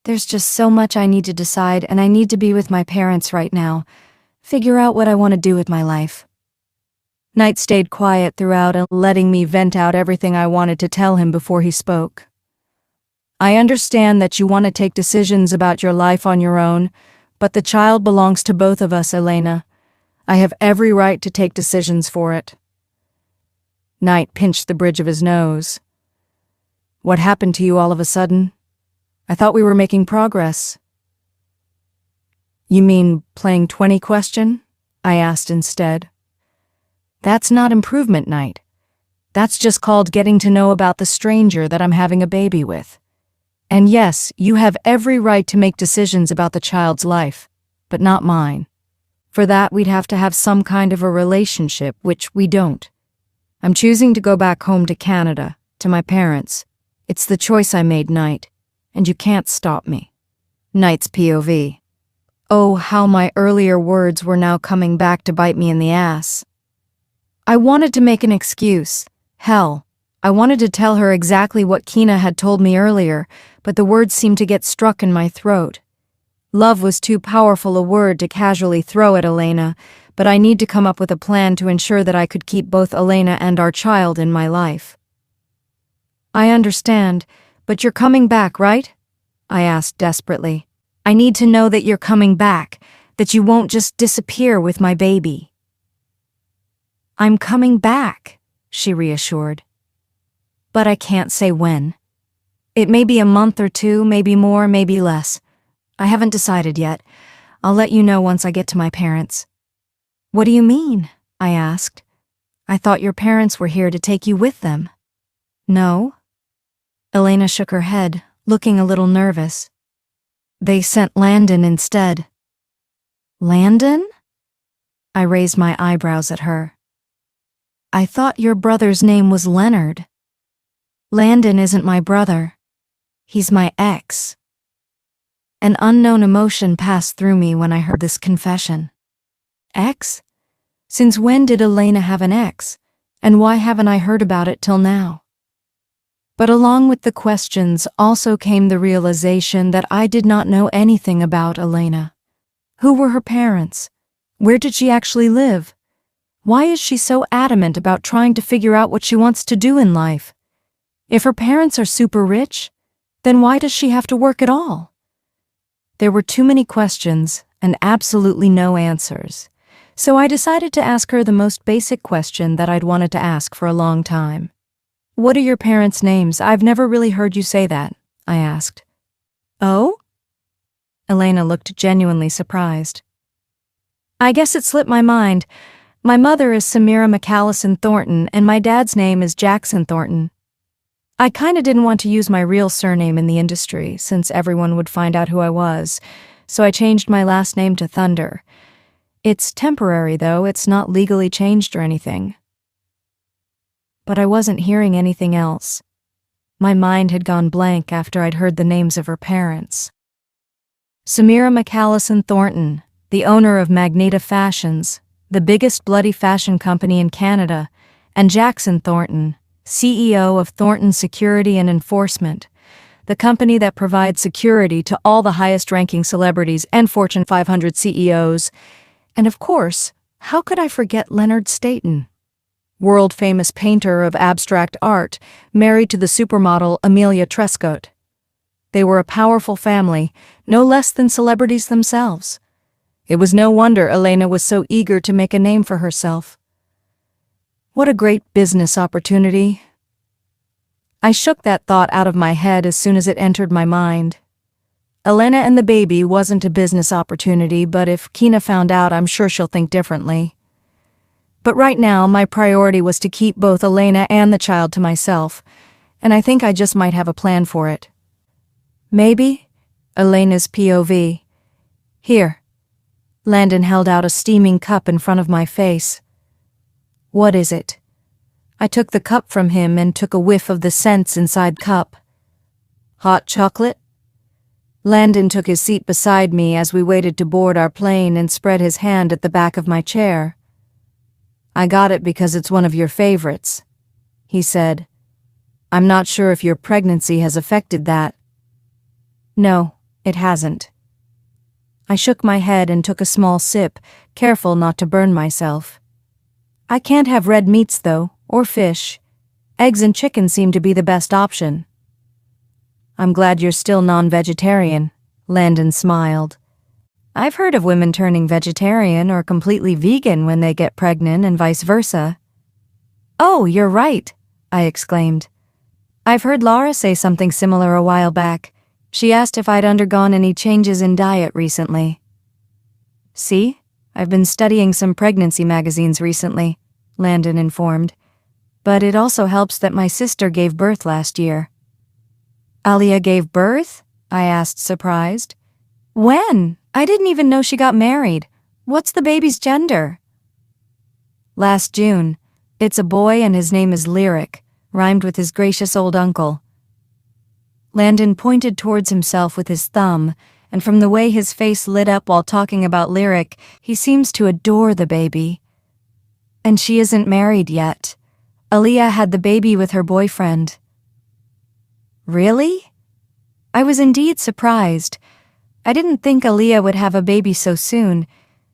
There's just so much I need to decide, and I need to be with my parents right now, figure out what I want to do with my life. Knight stayed quiet throughout, letting me vent out everything I wanted to tell him before he spoke. I understand that you want to take decisions about your life on your own, but the child belongs to both of us, Elena. I have every right to take decisions for it. Knight pinched the bridge of his nose. What happened to you all of a sudden? I thought we were making progress. You mean playing 20 question? I asked instead. That's not improvement, Knight. That's just called getting to know about the stranger that I'm having a baby with. And yes, you have every right to make decisions about the child's life, but not mine. For that, we'd have to have some kind of a relationship, which we don't. I'm choosing to go back home to Canada, to my parents. It's the choice I made, Knight, and you can't stop me. Knight's POV. Oh, how my earlier words were now coming back to bite me in the ass. I wanted to make an excuse. Hell, I wanted to tell her exactly what Kina had told me earlier, but the words seemed to get stuck in my throat. Love was too powerful a word to casually throw at Elena, but I need to come up with a plan to ensure that I could keep both Elena and our child in my life. I understand, but you're coming back, right? I asked desperately. I need to know that you're coming back, that you won't just disappear with my baby. I'm coming back, she reassured. But I can't say when. It may be a month or two, maybe more, maybe less. I haven't decided yet. I'll let you know once I get to my parents. What do you mean? I asked. I thought your parents were here to take you with them. No? Elena shook her head, looking a little nervous. They sent Landon instead. Landon? I raised my eyebrows at her. I thought your brother's name was Leonard. Landon isn't my brother. He's my ex. An unknown emotion passed through me when I heard this confession. Ex? Since when did Elena have an ex? And why haven't I heard about it till now? But along with the questions also came the realization that I did not know anything about Elena. Who were her parents? Where did she actually live? Why is she so adamant about trying to figure out what she wants to do in life? If her parents are super rich, then why does she have to work at all? There were too many questions and absolutely no answers. So I decided to ask her the most basic question that I'd wanted to ask for a long time. What are your parents' names? I've never really heard you say that, I asked. Oh? Elena looked genuinely surprised. I guess it slipped my mind. My mother is Samira McAllison Thornton, and my dad's name is Jackson Thornton. I kinda didn't want to use my real surname in the industry, since everyone would find out who I was, so I changed my last name to Thunder. It's temporary, though. It's not legally changed or anything. But I wasn't hearing anything else. My mind had gone blank after I'd heard the names of her parents. Samira McAllison Thornton, the owner of Magneta Fashions, the biggest bloody fashion company in Canada, and Jackson Thornton, CEO of Thornton Security and Enforcement, the company that provides security to all the highest-ranking celebrities and Fortune 500 CEOs. And of course, how could I forget Leonard Staton, world-famous painter of abstract art, married to the supermodel Amelia Trescott. They were a powerful family, no less than celebrities themselves. It was no wonder Elena was so eager to make a name for herself. What a great business opportunity. I shook that thought out of my head as soon as it entered my mind. Elena and the baby wasn't a business opportunity, but if Kina found out, I'm sure she'll think differently. But right now, my priority was to keep both Elena and the child to myself, and I think I just might have a plan for it. Maybe? Elena's POV. Here. Landon held out a steaming cup in front of my face. What is it? I took the cup from him and took a whiff of the scents inside cup. Hot chocolate? Landon took his seat beside me as we waited to board our plane and spread his hand at the back of my chair. I got it because it's one of your favorites, he said. I'm not sure if your pregnancy has affected that. No, it hasn't. I shook my head and took a small sip, careful not to burn myself. I can't have red meats, though, or fish. Eggs and chicken seem to be the best option. I'm glad you're still non-vegetarian, Landon smiled. I've heard of women turning vegetarian or completely vegan when they get pregnant and vice versa. Oh, you're right, I exclaimed. I've heard Laura say something similar a while back. She asked if I'd undergone any changes in diet recently. See, I've been studying some pregnancy magazines recently, Landon informed. But it also helps that my sister gave birth last year. Alia gave birth? I asked, surprised. When? I didn't even know she got married. What's the baby's gender? Last June. It's a boy and his name is Lyric, rhymed with his gracious old uncle. Landon pointed towards himself with his thumb, and from the way his face lit up while talking about Lyric, he seems to adore the baby. And she isn't married yet. Alia had the baby with her boyfriend. Really? I was indeed surprised. I didn't think Alia would have a baby so soon.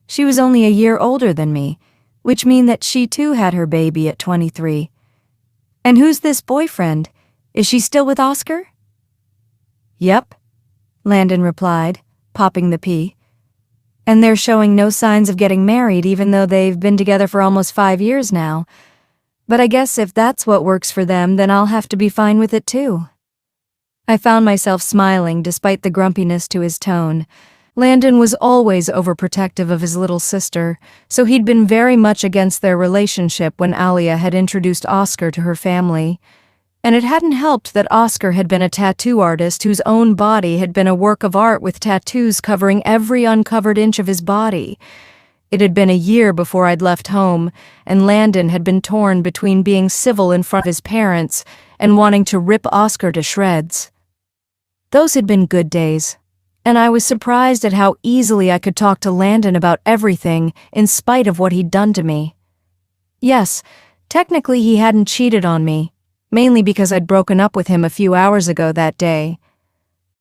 She was only a year older than me, which means that she too had her baby at 23. And who's this boyfriend? Is she still with Oscar? Yep, Landon replied, popping the pea. And they're showing no signs of getting married even though they've been together for almost 5 years now. But I guess if that's what works for them, then I'll have to be fine with it too. I found myself smiling despite the grumpiness to his tone. Landon was always overprotective of his little sister, so he'd been very much against their relationship when Alia had introduced Oscar to her family. And it hadn't helped that Oscar had been a tattoo artist whose own body had been a work of art with tattoos covering every uncovered inch of his body. It had been a year before I'd left home, and Landon had been torn between being civil in front of his parents and wanting to rip Oscar to shreds. Those had been good days, and I was surprised at how easily I could talk to Landon about everything in spite of what he'd done to me. Yes, technically he hadn't cheated on me, mainly because I'd broken up with him a few hours ago that day.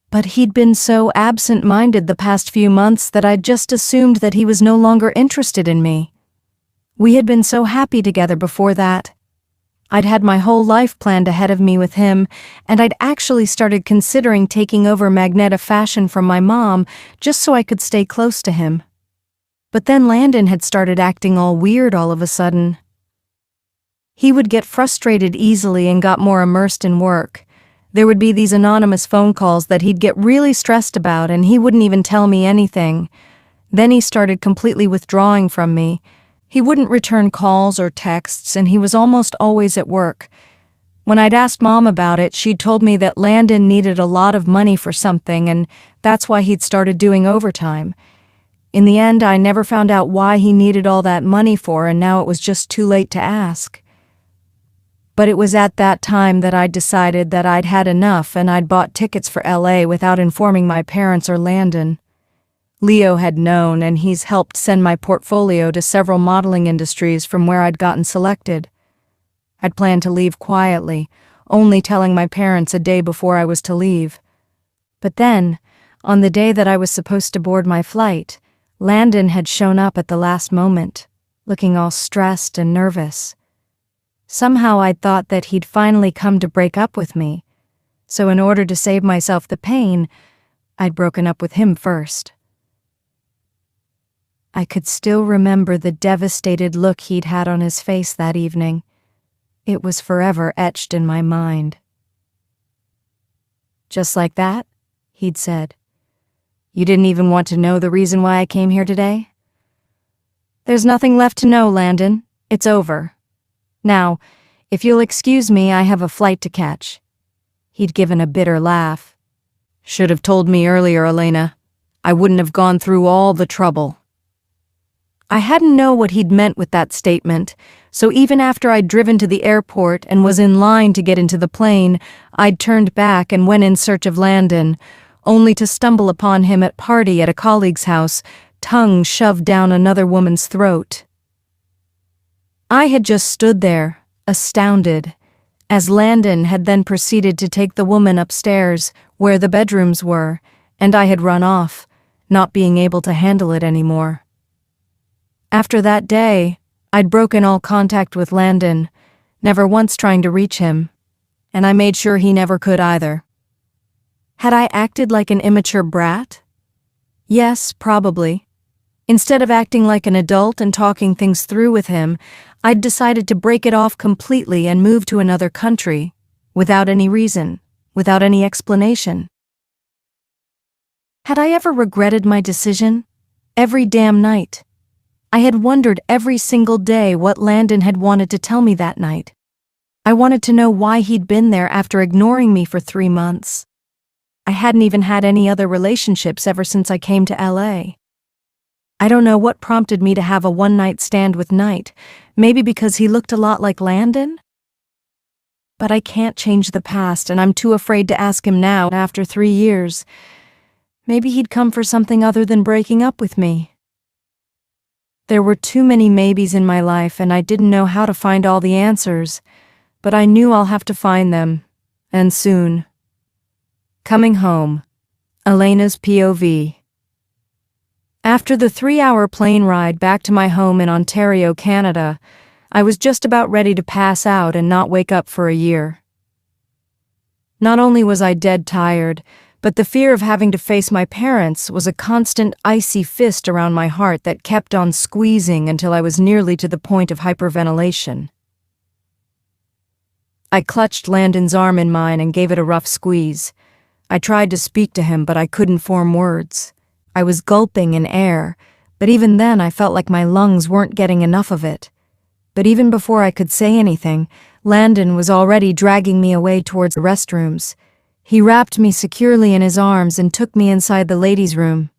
But he'd been so absent-minded the past few months that I'd just assumed that he was no longer interested in me. We had been so happy together before that. I'd had my whole life planned ahead of me with him, and I'd actually started considering taking over Magneta Fashion from my mom just so I could stay close to him. But then Landon had started acting all weird all of a sudden. He would get frustrated easily and got more immersed in work. There would be these anonymous phone calls that he'd get really stressed about and he wouldn't even tell me anything. Then he started completely withdrawing from me. He wouldn't return calls or texts and he was almost always at work. When I'd asked Mom about it, she'd told me that Landon needed a lot of money for something and that's why he'd started doing overtime. In the end, I never found out why he needed all that money for and now it was just too late to ask. But it was at that time that I'd decided that I'd had enough and I'd bought tickets for LA without informing my parents or Landon. Leo had known and he's helped send my portfolio to several modeling industries from where I'd gotten selected. I'd planned to leave quietly, only telling my parents a day before I was to leave. But then, on the day that I was supposed to board my flight, Landon had shown up at the last moment, looking all stressed and nervous. Somehow I'd thought that he'd finally come to break up with me, so in order to save myself the pain, I'd broken up with him first. I could still remember the devastated look he'd had on his face that evening. It was forever etched in my mind. "Just like that?" he'd said. "You didn't even want to know the reason why I came here today?" "There's nothing left to know, Landon. It's over. Now, if you'll excuse me, I have a flight to catch." He'd given a bitter laugh. "Should have told me earlier, Elena. I wouldn't have gone through all the trouble." I hadn't known what he'd meant with that statement, so even after I'd driven to the airport and was in line to get into the plane, I'd turned back and went in search of Landon, only to stumble upon him at party at a colleague's house, tongue shoved down another woman's throat. I had just stood there, astounded, as Landon had then proceeded to take the woman upstairs, where the bedrooms were, and I had run off, not being able to handle it anymore. After that day, I'd broken all contact with Landon, never once trying to reach him, and I made sure he never could either. Had I acted like an immature brat? Yes, probably. Instead of acting like an adult and talking things through with him, I'd decided to break it off completely and move to another country, without any reason, without any explanation. Had I ever regretted my decision? Every damn night. I had wondered every single day what Landon had wanted to tell me that night. I wanted to know why he'd been there after ignoring me for 3 months. I hadn't even had any other relationships ever since I came to LA. I don't know what prompted me to have a one-night stand with Knight, maybe because he looked a lot like Landon? But I can't change the past, and I'm too afraid to ask him now after 3 years. Maybe he'd come for something other than breaking up with me. There were too many maybes in my life, and I didn't know how to find all the answers, but I knew I'll have to find them, and soon. Coming home. Elena's POV. After the 3-hour plane ride back to my home in Ontario, Canada, I was just about ready to pass out and not wake up for a year. Not only was I dead tired, but the fear of having to face my parents was a constant icy fist around my heart that kept on squeezing until I was nearly to the point of hyperventilation. I clutched Landon's arm in mine and gave it a rough squeeze. I tried to speak to him, but I couldn't form words. I was gulping in air, but even then I felt like my lungs weren't getting enough of it. But even before I could say anything, Landon was already dragging me away towards the restrooms. He wrapped me securely in his arms and took me inside the ladies' room.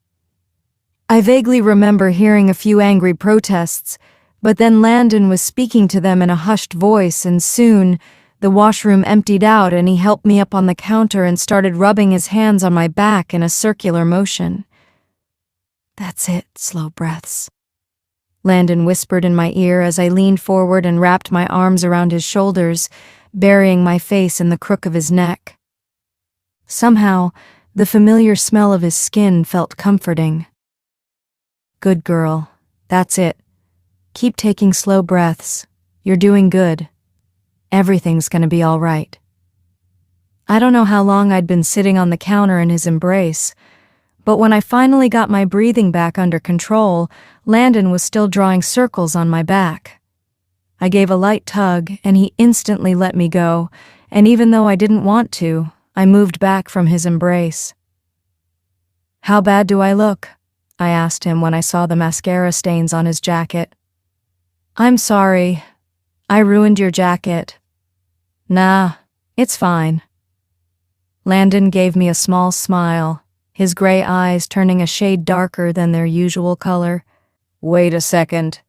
I vaguely remember hearing a few angry protests, but then Landon was speaking to them in a hushed voice, and soon the washroom emptied out and he helped me up on the counter and started rubbing his hands on my back in a circular motion. "That's it, slow breaths," Landon whispered in my ear as I leaned forward and wrapped my arms around his shoulders, burying my face in the crook of his neck. Somehow, the familiar smell of his skin felt comforting. "Good girl. That's it. Keep taking slow breaths. You're doing good. Everything's gonna be all right." I don't know how long I'd been sitting on the counter in his embrace, but when I finally got my breathing back under control, Landon was still drawing circles on my back. I gave a light tug, and he instantly let me go, and even though I didn't want to, I moved back from his embrace. "How bad do I look?" I asked him when I saw the mascara stains on his jacket. "I'm sorry. I ruined your jacket." "Nah, it's fine." Landon gave me a small smile, his gray eyes turning a shade darker than their usual color. "Wait a second."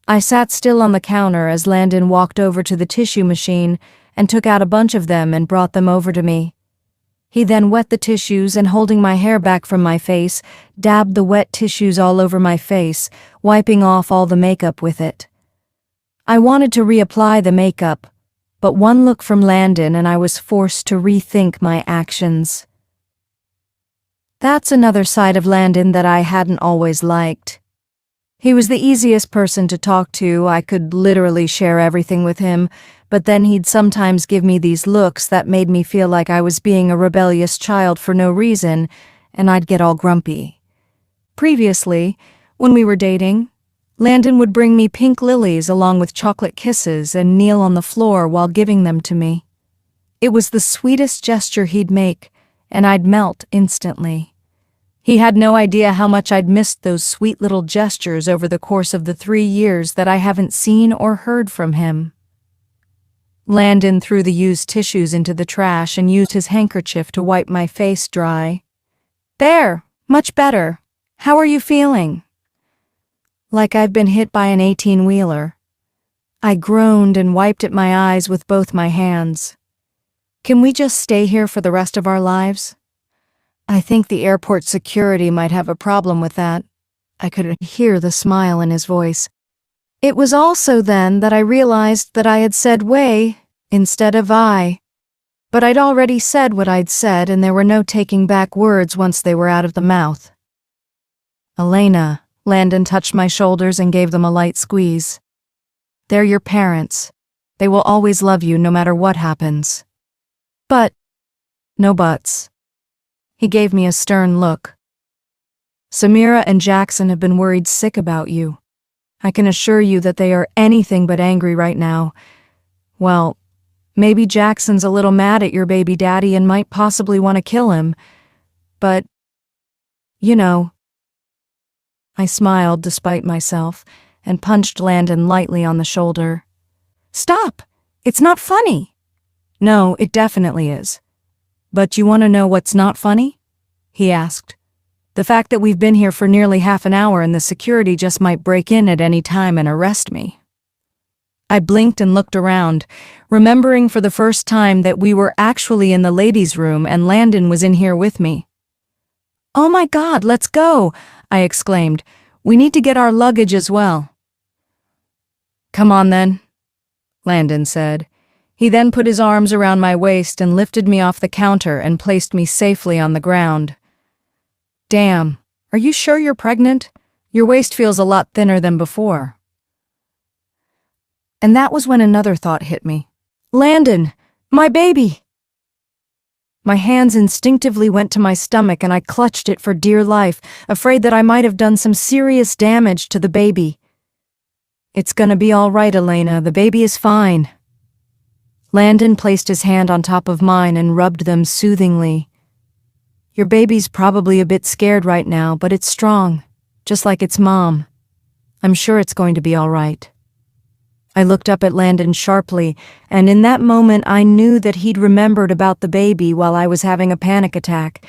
I sat still on the counter as Landon walked over to the tissue machine and took out a bunch of them and brought them over to me. He then wet the tissues and, holding my hair back from my face, dabbed the wet tissues all over my face, wiping off all the makeup with it. I wanted to reapply the makeup, but one look from Landon and I was forced to rethink my actions. That's another side of Landon that I hadn't always liked. He was the easiest person to talk to. I could literally share everything with him, but then he'd sometimes give me these looks that made me feel like I was being a rebellious child for no reason, and I'd get all grumpy. Previously, when we were dating, Landon would bring me pink lilies along with chocolate kisses and kneel on the floor while giving them to me. It was the sweetest gesture he'd make, and I'd melt instantly. He had no idea how much I'd missed those sweet little gestures over the course of the 3 years that I haven't seen or heard from him. Landon threw the used tissues into the trash and used his handkerchief to wipe my face dry. "There, much better. How are you feeling?" Like I've been hit by an 18-wheeler. I groaned and wiped at my eyes with both my hands. "Can we just stay here for the rest of our lives?" I think the airport security might have a problem with that. I could hear the smile in his voice. It was also then that I realized that I had said "way" instead of "I." But I'd already said what I'd said, and there were no taking back words once they were out of the mouth. "Elena," Landon touched my shoulders and gave them a light squeeze. "They're your parents. They will always love you no matter what happens." "But..." "No buts." He gave me a stern look. "Samira and Jackson have been worried sick about you. I can assure you that they are anything but angry right now. Well, maybe Jackson's a little mad at your baby daddy and might possibly want to kill him. But, you know." I smiled despite myself and punched Landon lightly on the shoulder. "Stop! It's not funny." "No, it definitely is. But you want to know what's not funny?" he asked. "The fact that we've been here for nearly half an hour and the security just might break in at any time and arrest me." I blinked and looked around, remembering for the first time that we were actually in the ladies' room and Landon was in here with me. "Oh my God, let's go!" I exclaimed. "We need to get our luggage as well." "Come on then," Landon said. He then put his arms around my waist and lifted me off the counter and placed me safely on the ground. "Damn, are you sure you're pregnant? Your waist feels a lot thinner than before." And that was when another thought hit me. "Landon, my baby!" My hands instinctively went to my stomach and I clutched it for dear life, afraid that I might have done some serious damage to the baby. "It's gonna be all right, Elena. The baby is fine." Landon placed his hand on top of mine and rubbed them soothingly. "Your baby's probably a bit scared right now, but it's strong, just like its mom. I'm sure it's going to be all right." I looked up at Landon sharply, and in that moment I knew that he'd remembered about the baby while I was having a panic attack,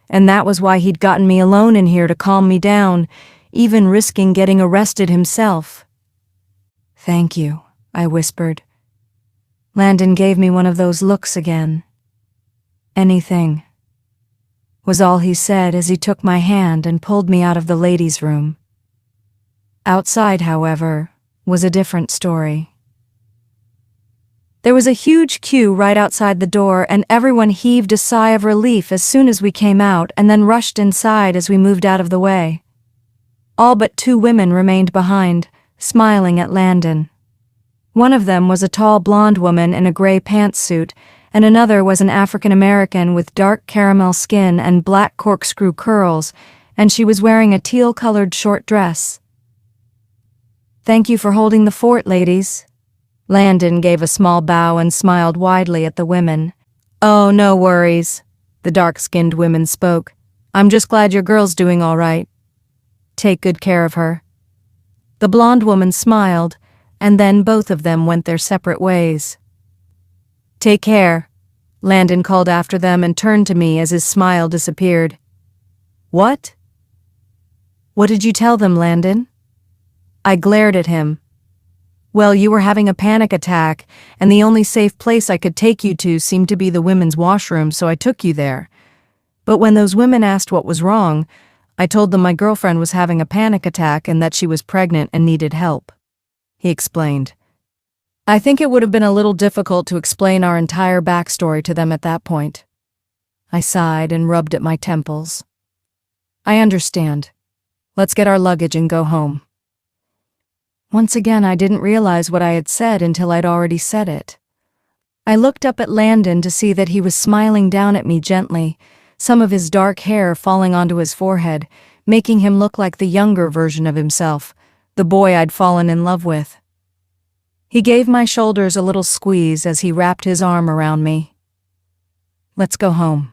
and that was why he'd gotten me alone in here to calm me down, even risking getting arrested himself. "Thank you," I whispered. Landon gave me one of those looks again. "Anything," was all he said as he took my hand and pulled me out of the ladies' room. Outside, however, was a different story. There was a huge queue right outside the door, and everyone heaved a sigh of relief as soon as we came out and then rushed inside as we moved out of the way. All but 2 women remained behind, smiling at Landon. One of them was a tall blonde woman in a gray pantsuit, and another was an African American with dark caramel skin and black corkscrew curls, and she was wearing a teal-colored short dress. "Thank you for holding the fort, ladies." Landon gave a small bow and smiled widely at the women. "Oh, no worries," the dark-skinned women spoke. "I'm just glad your girl's doing all right. Take good care of her." The blonde woman smiled, and then both of them went their separate ways. "Take care," Landon called after them and turned to me as his smile disappeared. "What?" "What did you tell them, Landon?" I glared at him. "Well, you were having a panic attack, and the only safe place I could take you to seemed to be the women's washroom, so I took you there. But when those women asked what was wrong, I told them my girlfriend was having a panic attack and that she was pregnant and needed help," he explained. I think it would have been a little difficult to explain our entire backstory to them at that point. I sighed and rubbed at my temples. I understand. Let's get our luggage and go home. Once again, I didn't realize what I had said until I'd already said it. I looked up at Landon to see that he was smiling down at me gently, some of his dark hair falling onto his forehead, making him look like the younger version of himself, the boy I'd fallen in love with. He gave my shoulders a little squeeze as he wrapped his arm around me. "Let's go home,"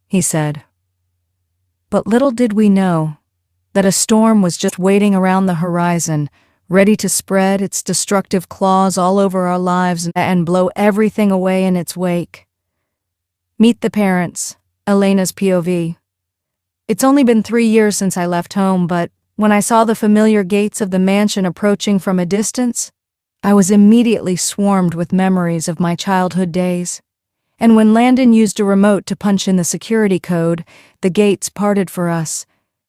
he said. But little did we know that a storm was just waiting around the horizon, ready to spread its destructive claws all over our lives and blow everything away in its wake. Meet the parents, Elena's POV. It's only been 3 years since I left home, but when I saw the familiar gates of the mansion approaching from a distance, I was immediately swarmed with memories of my childhood days. And when Landon used a remote to punch in the security code, the gates parted for us,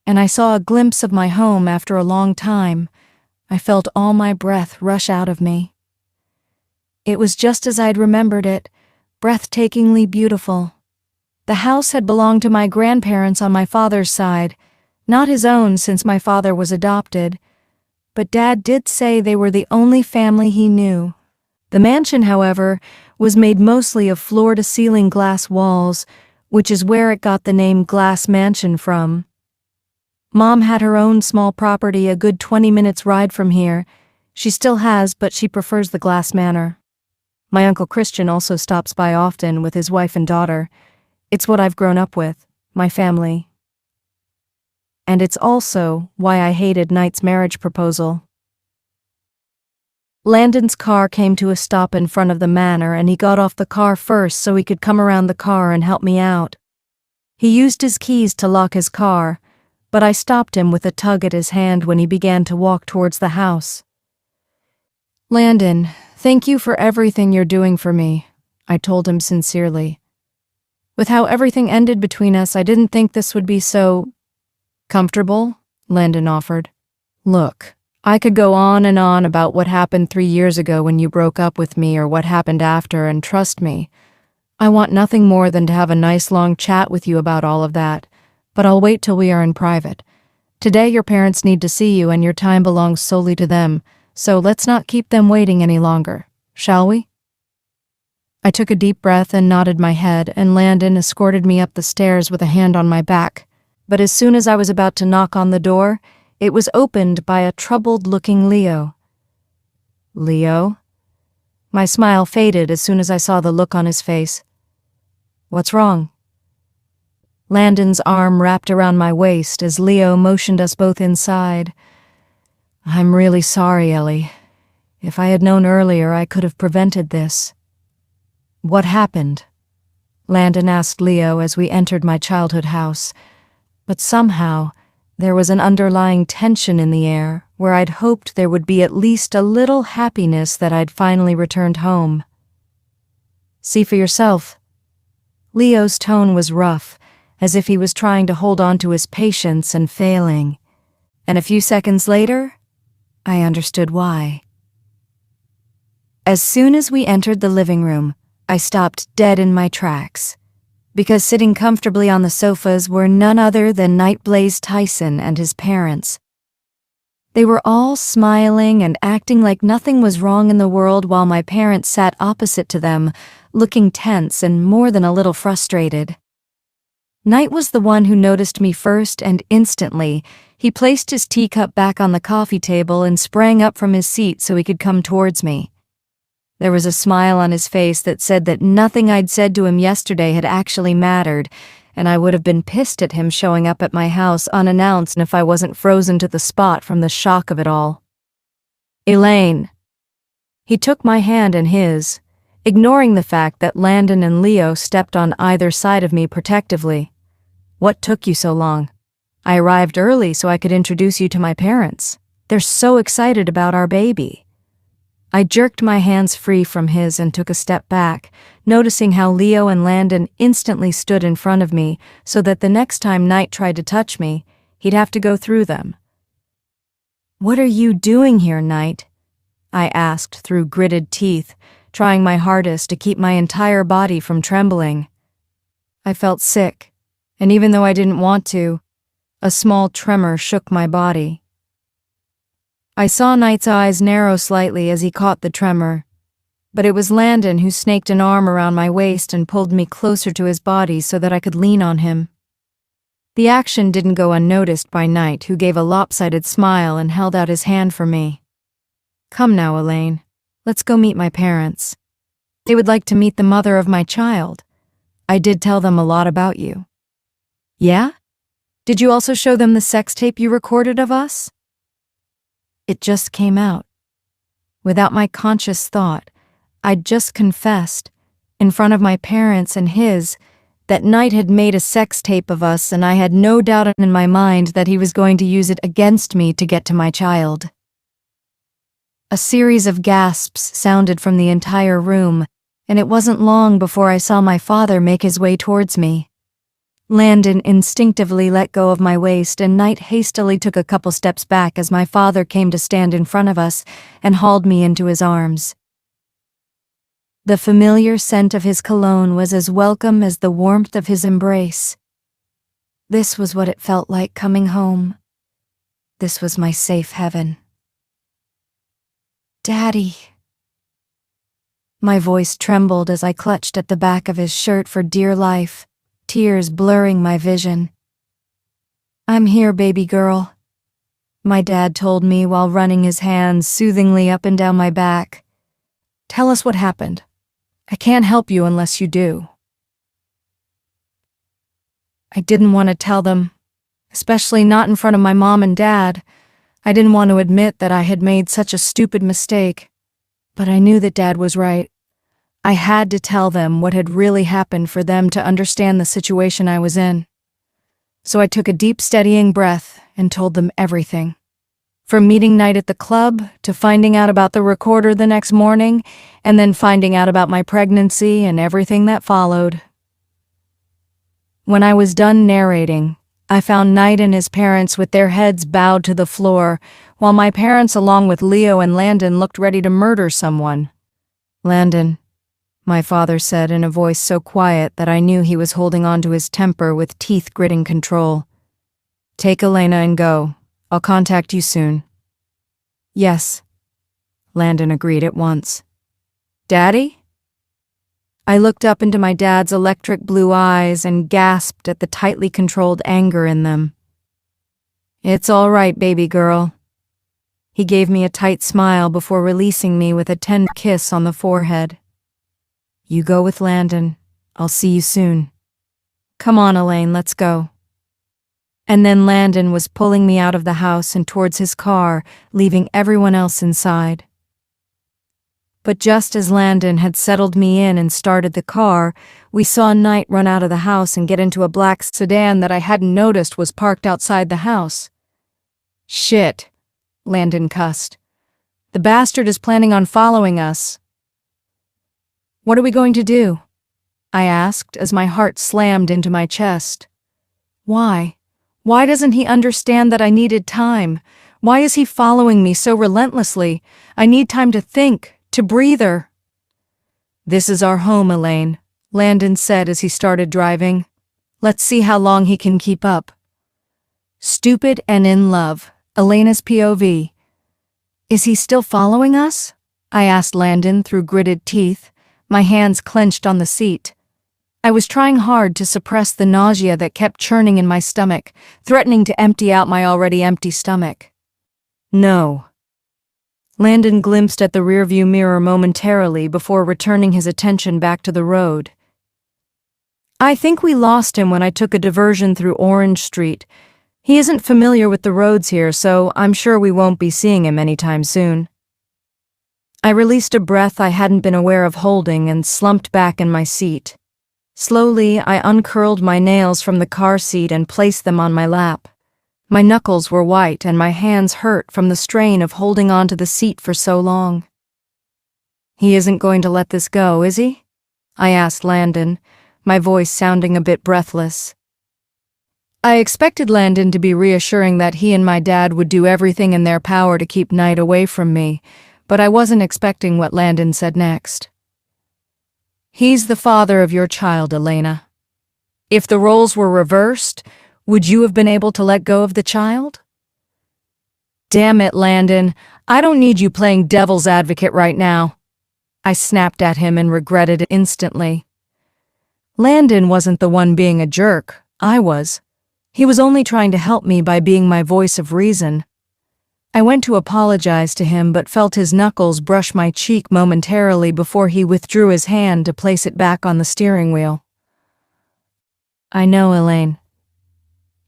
and I saw a glimpse of my home after a long time. I felt all my breath rush out of me. It was just as I'd remembered it, breathtakingly beautiful. The house had belonged to my grandparents on my father's side, not his own since my father was adopted, but Dad did say they were the only family he knew. The mansion, however, was made mostly of floor-to-ceiling glass walls, which is where it got the name Glass Mansion from. Mom had her own small property a good 20 minutes ride from here. She still has, but she prefers the Glass Manor. My Uncle Christian also stops by often with his wife and daughter. It's what I've grown up with, my family. And it's also why I hated Knight's marriage proposal. Landon's car came to a stop in front of the manor, and he got off the car first so he could come around the car and help me out. He used his keys to lock his car, but I stopped him with a tug at his hand when he began to walk towards the house. "Landon, thank you for everything you're doing for me," I told him sincerely. "With how everything ended between us, I didn't think this would be so comfortable," Landon offered. "Look, I could go on and on about what happened 3 years ago when you broke up with me or what happened after, and trust me, I want nothing more than to have a nice long chat with you about all of that, but I'll wait till we are in private. Today your parents need to see you and your time belongs solely to them, so let's not keep them waiting any longer, shall we?" I took a deep breath and nodded my head, and Landon escorted me up the stairs with a hand on my back. But as soon as I was about to knock on the door, it was opened by a troubled-looking Leo. "Leo?" My smile faded as soon as I saw the look on his face. "What's wrong?" Landon's arm wrapped around my waist as Leo motioned us both inside. "I'm really sorry, Ellie. If I had known earlier, I could have prevented this." "What happened?" Landon asked Leo as we entered my childhood house. But somehow, there was an underlying tension in the air where I'd hoped there would be at least a little happiness that I'd finally returned home. "See for yourself." Leo's tone was rough, as if he was trying to hold on to his patience and failing. And a few seconds later, I understood why. As soon as we entered the living room, I stopped dead in my tracks, because sitting comfortably on the sofas were none other than Nightblaze Tyson and his parents. They were all smiling and acting like nothing was wrong in the world while my parents sat opposite to them, looking tense and more than a little frustrated. Night was the one who noticed me first, and instantly, he placed his teacup back on the coffee table and sprang up from his seat so he could come towards me. There was a smile on his face that said that nothing I'd said to him yesterday had actually mattered, and I would have been pissed at him showing up at my house unannounced if I wasn't frozen to the spot from the shock of it all. "Elaine." He took my hand in his, ignoring the fact that Landon and Leo stepped on either side of me protectively. "What took you so long? I arrived early so I could introduce you to my parents. They're so excited about our baby." I jerked my hands free from his and took a step back, noticing how Leo and Landon instantly stood in front of me so that the next time Night tried to touch me, he'd have to go through them. "What are you doing here, Night?" I asked through gritted teeth, trying my hardest to keep my entire body from trembling. I felt sick, and even though I didn't want to, a small tremor shook my body. I saw Knight's eyes narrow slightly as he caught the tremor, but it was Landon who snaked an arm around my waist and pulled me closer to his body so that I could lean on him. The action didn't go unnoticed by Knight, who gave a lopsided smile and held out his hand for me. "Come now, Elaine. Let's go meet my parents. They would like to meet the mother of my child. I did tell them a lot about you." "Yeah? Did you also show them the sex tape you recorded of us?" It just came out. Without my conscious thought, I'd just confessed, in front of my parents and his, that Knight had made a sex tape of us, and I had no doubt in my mind that he was going to use it against me to get to my child. A series of gasps sounded from the entire room, and it wasn't long before I saw my father make his way towards me. Landon instinctively let go of my waist, and Knight hastily took a couple steps back as my father came to stand in front of us and hauled me into his arms. The familiar scent of his cologne was as welcome as the warmth of his embrace. This was what it felt like coming home. This was my safe heaven. "Daddy." My voice trembled as I clutched at the back of his shirt for dear life, tears blurring my vision. "I'm here, baby girl," my dad told me while running his hands soothingly up and down my back. "Tell us what happened. I can't help you unless you do." I didn't want to tell them, especially not in front of my mom and dad. I didn't want to admit that I had made such a stupid mistake, but I knew that Dad was right. I had to tell them what had really happened for them to understand the situation I was in. So I took a deep, steadying breath and told them everything. From meeting Knight at the club, to finding out about the recorder the next morning, and then finding out about my pregnancy and everything that followed. When I was done narrating, I found Knight and his parents with their heads bowed to the floor, while my parents along with Leo and Landon looked ready to murder someone. "Landon," my father said in a voice so quiet that I knew he was holding on to his temper with teeth gritting control. "Take Elena and go. I'll contact you soon." "Yes," Landon agreed at once. "Daddy?" I looked up into my dad's electric blue eyes and gasped at the tightly controlled anger in them. "It's all right, baby girl." He gave me a tight smile before releasing me with a tender kiss on the forehead. "You go with Landon. I'll see you soon. Come on, Elaine, let's go." And then Landon was pulling me out of the house and towards his car, leaving everyone else inside. But just as Landon had settled me in and started the car, we saw Knight run out of the house and get into a black sedan that I hadn't noticed was parked outside the house. "Shit," Landon cussed. "The bastard is planning on following us." "What are we going to do?" I asked as my heart slammed into my chest. Why? Why doesn't he understand that I needed time? Why is he following me so relentlessly? I need time to think, to breather. "This is our home, Elaine," Landon said as he started driving. "Let's see how long he can keep up." Stupid and in love, Elena's POV. "Is he still following us?" I asked Landon through gritted teeth, my hands clenched on the seat. I was trying hard to suppress the nausea that kept churning in my stomach, threatening to empty out my already empty stomach. "No." Landon glimpsed at the rearview mirror momentarily before returning his attention back to the road. "I think we lost him when I took a diversion through Orange Street. He isn't familiar with the roads here, so I'm sure we won't be seeing him anytime soon." I released a breath I hadn't been aware of holding and slumped back in my seat. Slowly, I uncurled my nails from the car seat and placed them on my lap. My knuckles were white and my hands hurt from the strain of holding onto the seat for so long. "He isn't going to let this go, is he?" I asked Landon, my voice sounding a bit breathless. I expected Landon to be reassuring that he and my dad would do everything in their power to keep Knight away from me, but I wasn't expecting what Landon said next. He's the father of your child, Elena. If the roles were reversed, would you have been able to let go of the child? Damn it, Landon. I don't need you playing devil's advocate right now. I snapped at him and regretted it instantly. Landon wasn't the one being a jerk. I was. He was only trying to help me by being my voice of reason. I went to apologize to him but felt his knuckles brush my cheek momentarily before he withdrew his hand to place it back on the steering wheel. I know, Elaine.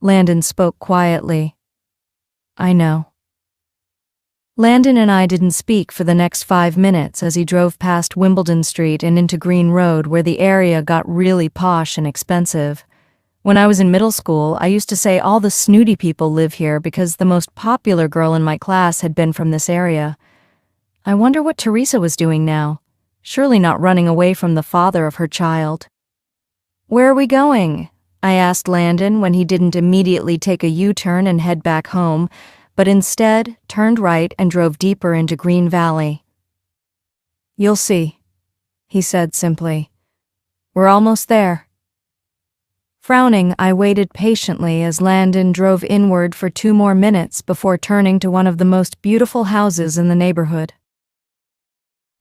Landon spoke quietly. I know. Landon and I didn't speak for the next 5 minutes as he drove past Wimbledon Street and into Green Road, where the area got really posh and expensive. When I was in middle school, I used to say all the snooty people live here because the most popular girl in my class had been from this area. I wonder what Teresa was doing now. Surely not running away from the father of her child. Where are we going? I asked Landon when he didn't immediately take a U-turn and head back home, but instead turned right and drove deeper into Green Valley. You'll see, he said simply. We're almost there. Frowning, I waited patiently as Landon drove inward for 2 more minutes before turning to one of the most beautiful houses in the neighborhood.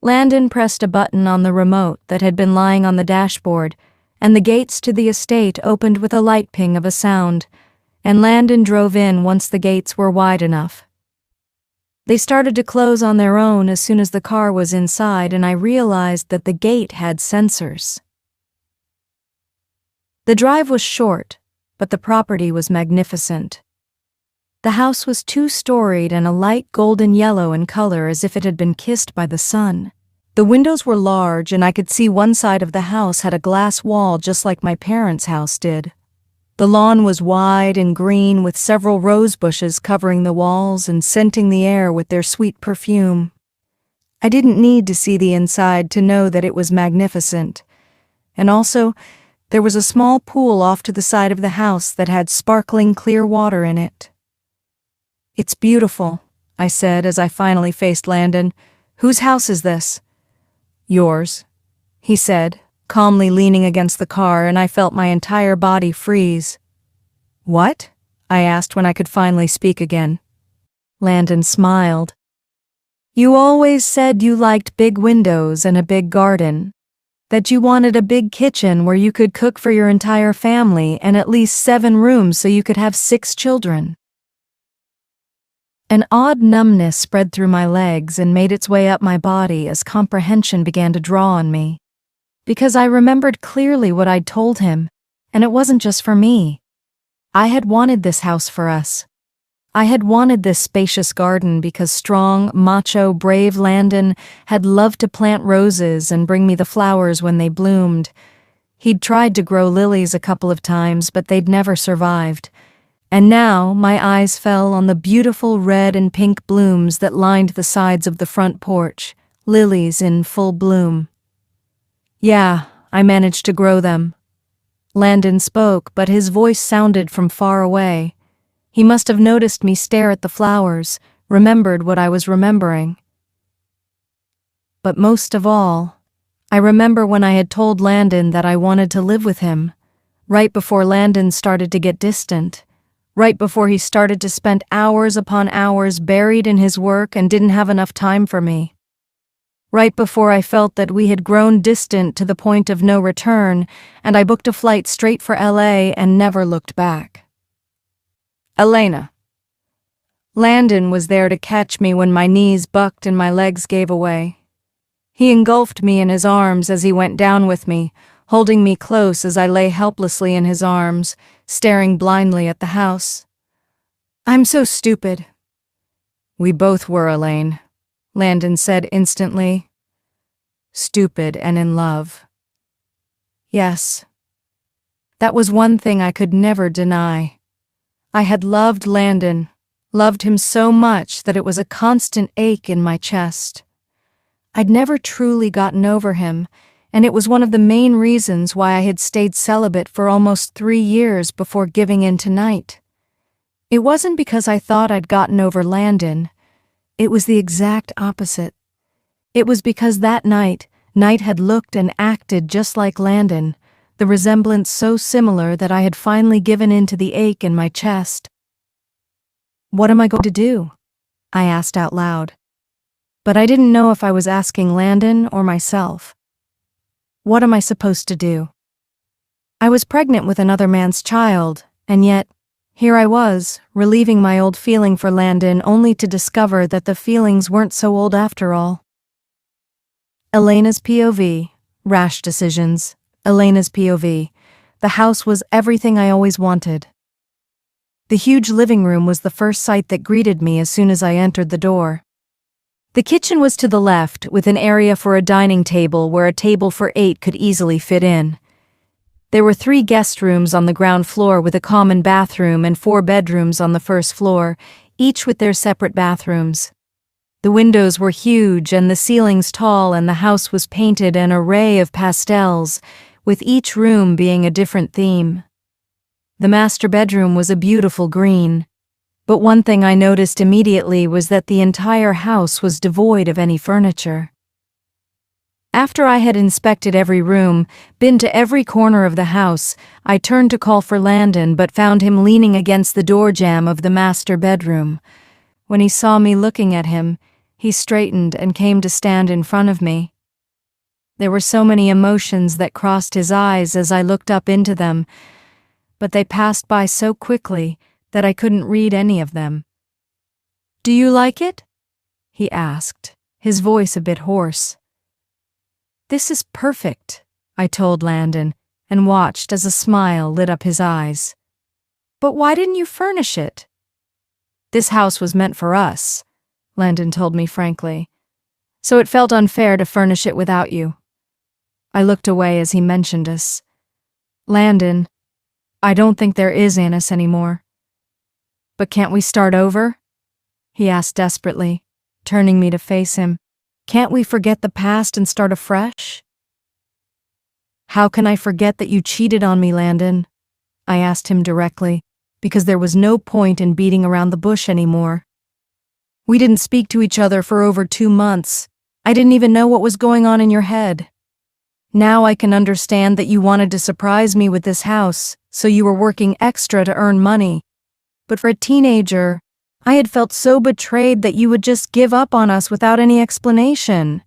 Landon pressed a button on the remote that had been lying on the dashboard, and the gates to the estate opened with a light ping of a sound, and Landon drove in once the gates were wide enough. They started to close on their own as soon as the car was inside, and I realized that the gate had sensors. The drive was short, but the property was magnificent. The house was 2-storied and a light golden yellow in color, as if it had been kissed by the sun. The windows were large, and I could see one side of the house had a glass wall just like my parents' house did. The lawn was wide and green, with several rose bushes covering the walls and scenting the air with their sweet perfume. I didn't need to see the inside to know that it was magnificent. And also, there was a small pool off to the side of the house that had sparkling clear water in it. It's beautiful, I said as I finally faced Landon. Whose house is this? Yours, he said, calmly leaning against the car, and I felt my entire body freeze. What? I asked when I could finally speak again. Landon smiled. You always said you liked big windows and a big garden, that you wanted a big kitchen where you could cook for your entire family and at least 7 rooms so you could have 6 children. An odd numbness spread through my legs and made its way up my body as comprehension began to draw on me. Because I remembered clearly what I'd told him, and it wasn't just for me. I had wanted this house for us. I had wanted this spacious garden because strong, macho, brave Landon had loved to plant roses and bring me the flowers when they bloomed. He'd tried to grow lilies a couple of times, but they'd never survived. And now my eyes fell on the beautiful red and pink blooms that lined the sides of the front porch, lilies in full bloom. Yeah, I managed to grow them. Landon spoke, but his voice sounded from far away. He must have noticed me stare at the flowers, remembered what I was remembering. But most of all, I remember when I had told Landon that I wanted to live with him, right before Landon started to get distant, right before he started to spend hours upon hours buried in his work and didn't have enough time for me. Right before I felt that we had grown distant to the point of no return, and I booked a flight straight for LA and never looked back. Elena. Landon was there to catch me when my knees bucked and my legs gave away. He engulfed me in his arms as he went down with me, holding me close as I lay helplessly in his arms, staring blindly at the house. I'm so stupid. We both were, Elaine, Landon said instantly. Stupid and in love. Yes. That was one thing I could never deny. I had loved Landon, loved him so much that it was a constant ache in my chest. I'd never truly gotten over him, and it was one of the main reasons why I had stayed celibate for almost 3 years before giving in tonight. It wasn't because I thought I'd gotten over Landon. It was the exact opposite. It was because that night, Knight had looked and acted just like Landon, the resemblance so similar that I had finally given in to the ache in my chest. "What am I going to do?" I asked out loud. But I didn't know if I was asking Landon or myself. What am I supposed to do? I was pregnant with another man's child, and yet, here I was, relieving my old feeling for Landon only to discover that the feelings weren't so old after all. Elena's POV. Rash decisions. Elena's POV. The house was everything I always wanted. The huge living room was the first sight that greeted me as soon as I entered the door. The kitchen was to the left, with an area for a dining table where a table for 8 could easily fit in. There were 3 guest rooms on the ground floor with a common bathroom and 4 bedrooms on the first floor, each with their separate bathrooms. The windows were huge and the ceilings tall, and the house was painted an array of pastels, with each room being a different theme. The master bedroom was a beautiful green, but one thing I noticed immediately was that the entire house was devoid of any furniture. After I had inspected every room, been to every corner of the house, I turned to call for Landon but found him leaning against the door jamb of the master bedroom. When he saw me looking at him, he straightened and came to stand in front of me. There were so many emotions that crossed his eyes as I looked up into them, but they passed by so quickly that I couldn't read any of them. "Do you like it?" he asked, his voice a bit hoarse. "This is perfect," I told Landon, and watched as a smile lit up his eyes. "But why didn't you furnish it?" "This house was meant for us," Landon told me frankly, "so it felt unfair to furnish it without you." I looked away as he mentioned us. "Landon, I don't think there is Annis anymore." "But can't we start over?" he asked desperately, turning me to face him. "Can't we forget the past and start afresh?" "How can I forget that you cheated on me, Landon?" I asked him directly, because there was no point in beating around the bush anymore. "We didn't speak to each other for over 2 months. I didn't even know what was going on in your head. Now I can understand that you wanted to surprise me with this house, so you were working extra to earn money. But for a teenager, I had felt so betrayed that you would just give up on us without any explanation.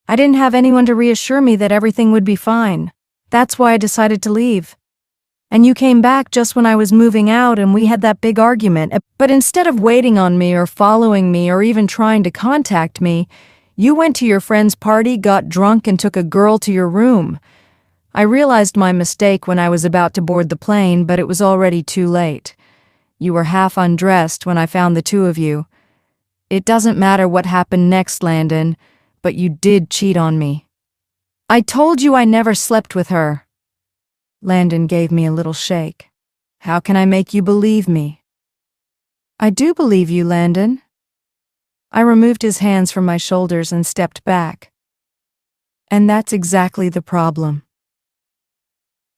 I didn't have anyone to reassure me that everything would be fine. That's why I decided to leave. And you came back just when I was moving out and we had that big argument. But instead of waiting on me or following me or even trying to contact me, you went to your friend's party, got drunk, and took a girl to your room. I realized my mistake when I was about to board the plane, but it was already too late. You were half undressed when I found the 2 of you. It doesn't matter what happened next, Landon, but you did cheat on me. I told you I never slept with her." Landon gave me a little shake. "How can I make you believe me?" "I do believe you, Landon." I removed his hands from my shoulders and stepped back. "And that's exactly the problem."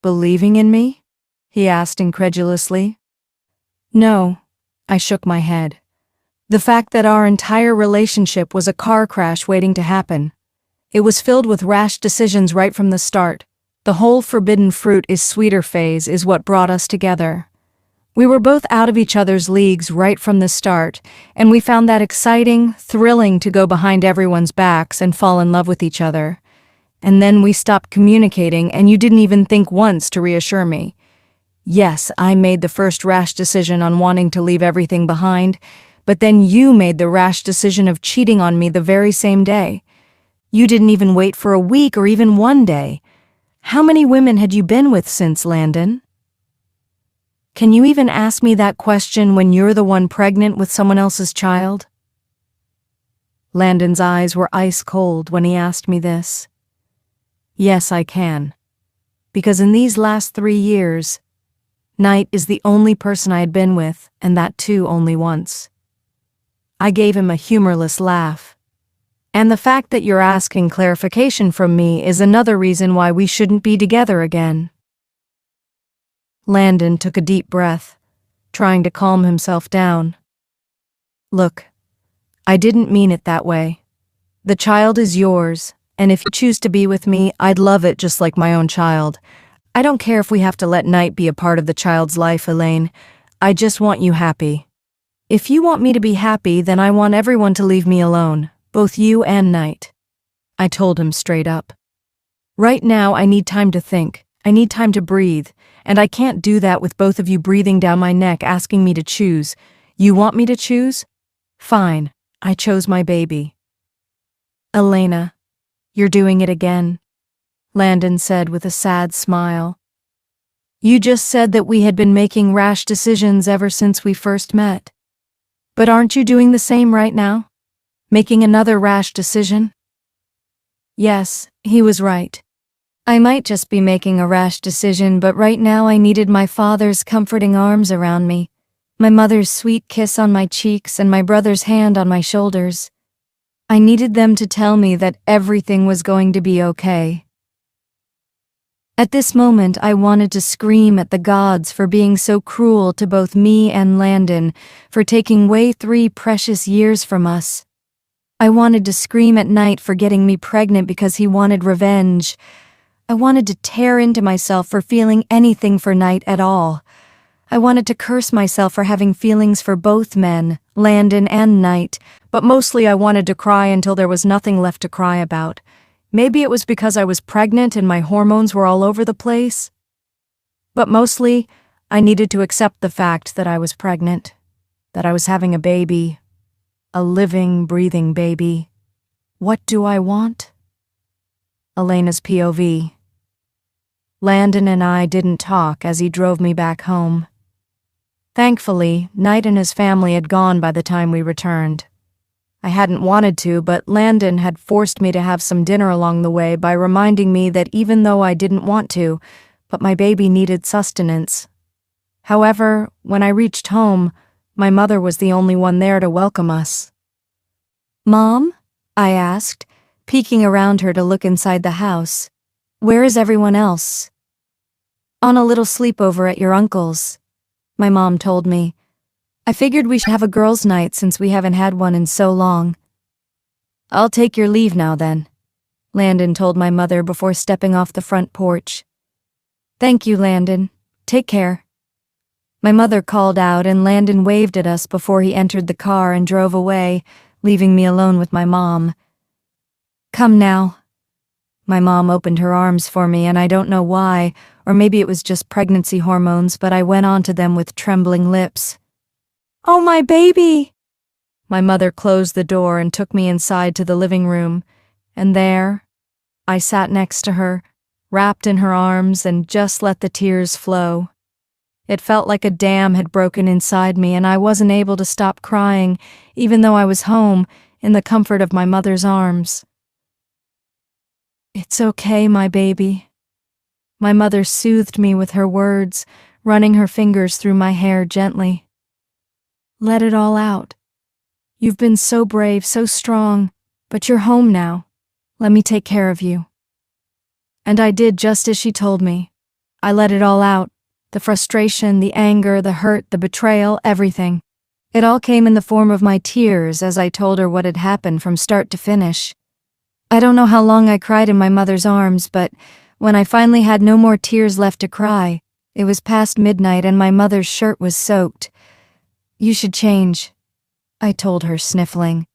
"Believing in me?" he asked incredulously. "No," I shook my head. "The fact that our entire relationship was a car crash waiting to happen. It was filled with rash decisions right from the start. The whole forbidden fruit is sweeter phase is what brought us together. We were both out of each other's leagues right from the start, and we found that exciting, thrilling to go behind everyone's backs and fall in love with each other. And then we stopped communicating, and you didn't even think once to reassure me. Yes, I made the first rash decision on wanting to leave everything behind, but then you made the rash decision of cheating on me the very same day. You didn't even wait for a week or even 1 day. How many women had you been with since, Landon? Can you even ask me that question when you're the one pregnant with someone else's child?" Landon's eyes were ice cold when he asked me this. Yes, I can. Because in these last 3 years, Knight is the only person I had been with, and that too only once. I gave him a humorless laugh. "And the fact that you're asking clarification from me is another reason why we shouldn't be together again." Landon took a deep breath, trying to calm himself down. "Look, I didn't mean it that way. The child is yours, and if you choose to be with me, I'd love it just like my own child. I don't care if we have to let Night be a part of the child's life, Elaine. I just want you happy. If you want me to be happy, then I want everyone to leave me alone, both you and Night. I told him straight up. Right now, I need time to think. I need time to breathe, and I can't do that with both of you breathing down my neck asking me to choose. You want me to choose? Fine, I chose my baby. Elena, you're doing it again, Landon said with a sad smile. You just said that we had been making rash decisions ever since we first met. But aren't you doing the same right now? Making another rash decision? Yes, he was right. I might just be making a rash decision, but right now I needed my father's comforting arms around me, my mother's sweet kiss on my cheeks, and my brother's hand on my shoulders. I needed them to tell me that everything was going to be okay. At this moment, I wanted to scream at the gods for being so cruel to both me and Landon, for taking away 3 precious years from us. I wanted to scream at Night for getting me pregnant because he wanted revenge. I wanted to tear into myself for feeling anything for Night at all. I wanted to curse myself for having feelings for both men, Landon and Night, but mostly I wanted to cry until there was nothing left to cry about. Maybe it was because I was pregnant and my hormones were all over the place. But mostly, I needed to accept the fact that I was pregnant, that I was having a baby, a living, breathing baby. What do I want? Elena's POV. Landon and I didn't talk as he drove me back home. Thankfully, Night and his family had gone by the time we returned. I hadn't wanted to, but Landon had forced me to have some dinner along the way by reminding me that even though I didn't want to, but my baby needed sustenance. However, when I reached home, my mother was the only one there to welcome us. "Mom?" I asked, peeking around her to look inside the house. "Where is everyone else?" "On a little sleepover at your uncle's," my mom told me. "I figured we should have a girls' night since we haven't had one in so long." "I'll take your leave now then," Landon told my mother before stepping off the front porch. "Thank you, Landon. Take care." My mother called out and Landon waved at us before he entered the car and drove away, leaving me alone with my mom. "Come now." My mom opened her arms for me, and I don't know why, or maybe it was just pregnancy hormones, but I went onto them with trembling lips. "Oh, my baby!" My mother closed the door and took me inside to the living room, and there, I sat next to her, wrapped in her arms, and just let the tears flow. It felt like a dam had broken inside me, and I wasn't able to stop crying, even though I was home, in the comfort of my mother's arms. "It's okay, my baby." My mother soothed me with her words, running her fingers through my hair gently. "Let it all out. You've been so brave, so strong, but you're home now. Let me take care of you." And I did just as she told me. I let it all out. The frustration, the anger, the hurt, the betrayal, everything. It all came in the form of my tears as I told her what had happened from start to finish. I don't know how long I cried in my mother's arms, but when I finally had no more tears left to cry, it was past midnight and my mother's shirt was soaked. "You should change," I told her, sniffling.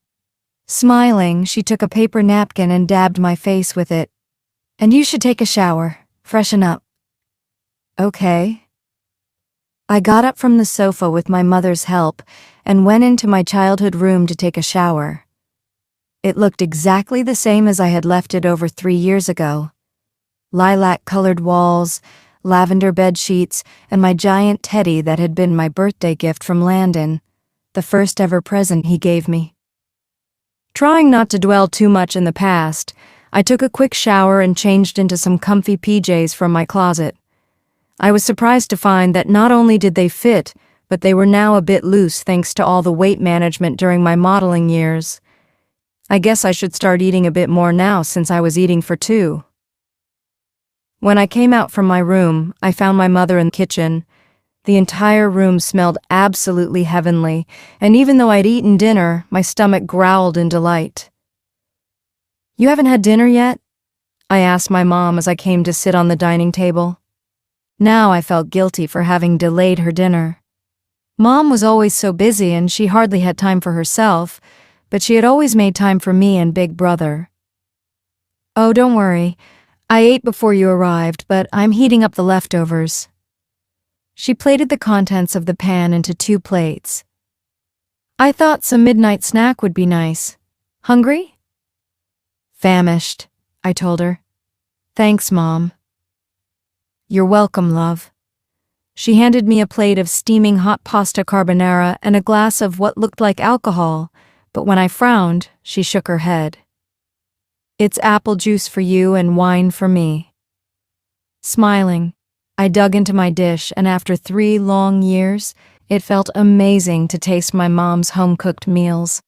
Smiling, she took a paper napkin and dabbed my face with it. "And you should take a shower, freshen up." "Okay." I got up from the sofa with my mother's help and went into my childhood room to take a shower. It looked exactly the same as I had left it over 3 years ago. Lilac-colored walls, lavender bed sheets, and my giant teddy that had been my birthday gift from Landon, the first ever present he gave me. Trying not to dwell too much in the past, I took a quick shower and changed into some comfy PJs from my closet. I was surprised to find that not only did they fit, but they were now a bit loose thanks to all the weight management during my modeling years. I guess I should start eating a bit more now since I was eating for 2. When I came out from my room, I found my mother in the kitchen. The entire room smelled absolutely heavenly, and even though I'd eaten dinner, my stomach growled in delight. You haven't had dinner yet? I asked my mom as I came to sit on the dining table. Now I felt guilty for having delayed her dinner. Mom was always so busy and she hardly had time for herself, but she had always made time for me and Big Brother. Oh, don't worry. I ate before you arrived, but I'm heating up the leftovers. She plated the contents of the pan into 2 plates. I thought some midnight snack would be nice. Hungry? Famished, I told her. Thanks, Mom. You're welcome, love. She handed me a plate of steaming hot pasta carbonara and a glass of what looked like alcohol, but when I frowned, she shook her head. It's apple juice for you and wine for me. Smiling, I dug into my dish, and after 3 long years, it felt amazing to taste my mom's home-cooked meals.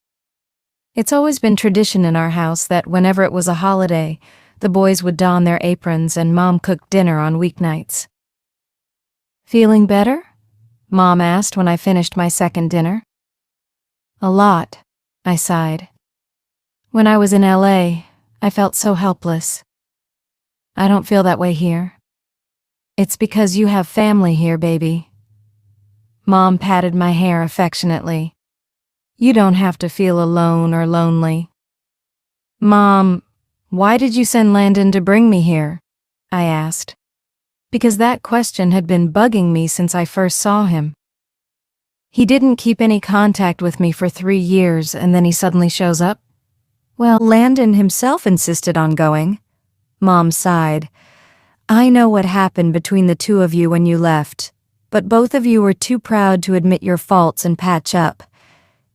It's always been tradition in our house that whenever it was a holiday, the boys would don their aprons and Mom cooked dinner on weeknights. Feeling better? Mom asked when I finished my second dinner. A lot, I sighed. When I was in LA, I felt so helpless. I don't feel that way here. It's because you have family here, baby. Mom patted my hair affectionately. You don't have to feel alone or lonely. Mom, why did you send Landon to bring me here? I asked. Because that question had been bugging me since I first saw him. He didn't keep any contact with me for 3 years and then he suddenly shows up? Well, Landon himself insisted on going. Mom sighed. I know what happened between the 2 of you when you left, but both of you were too proud to admit your faults and patch up.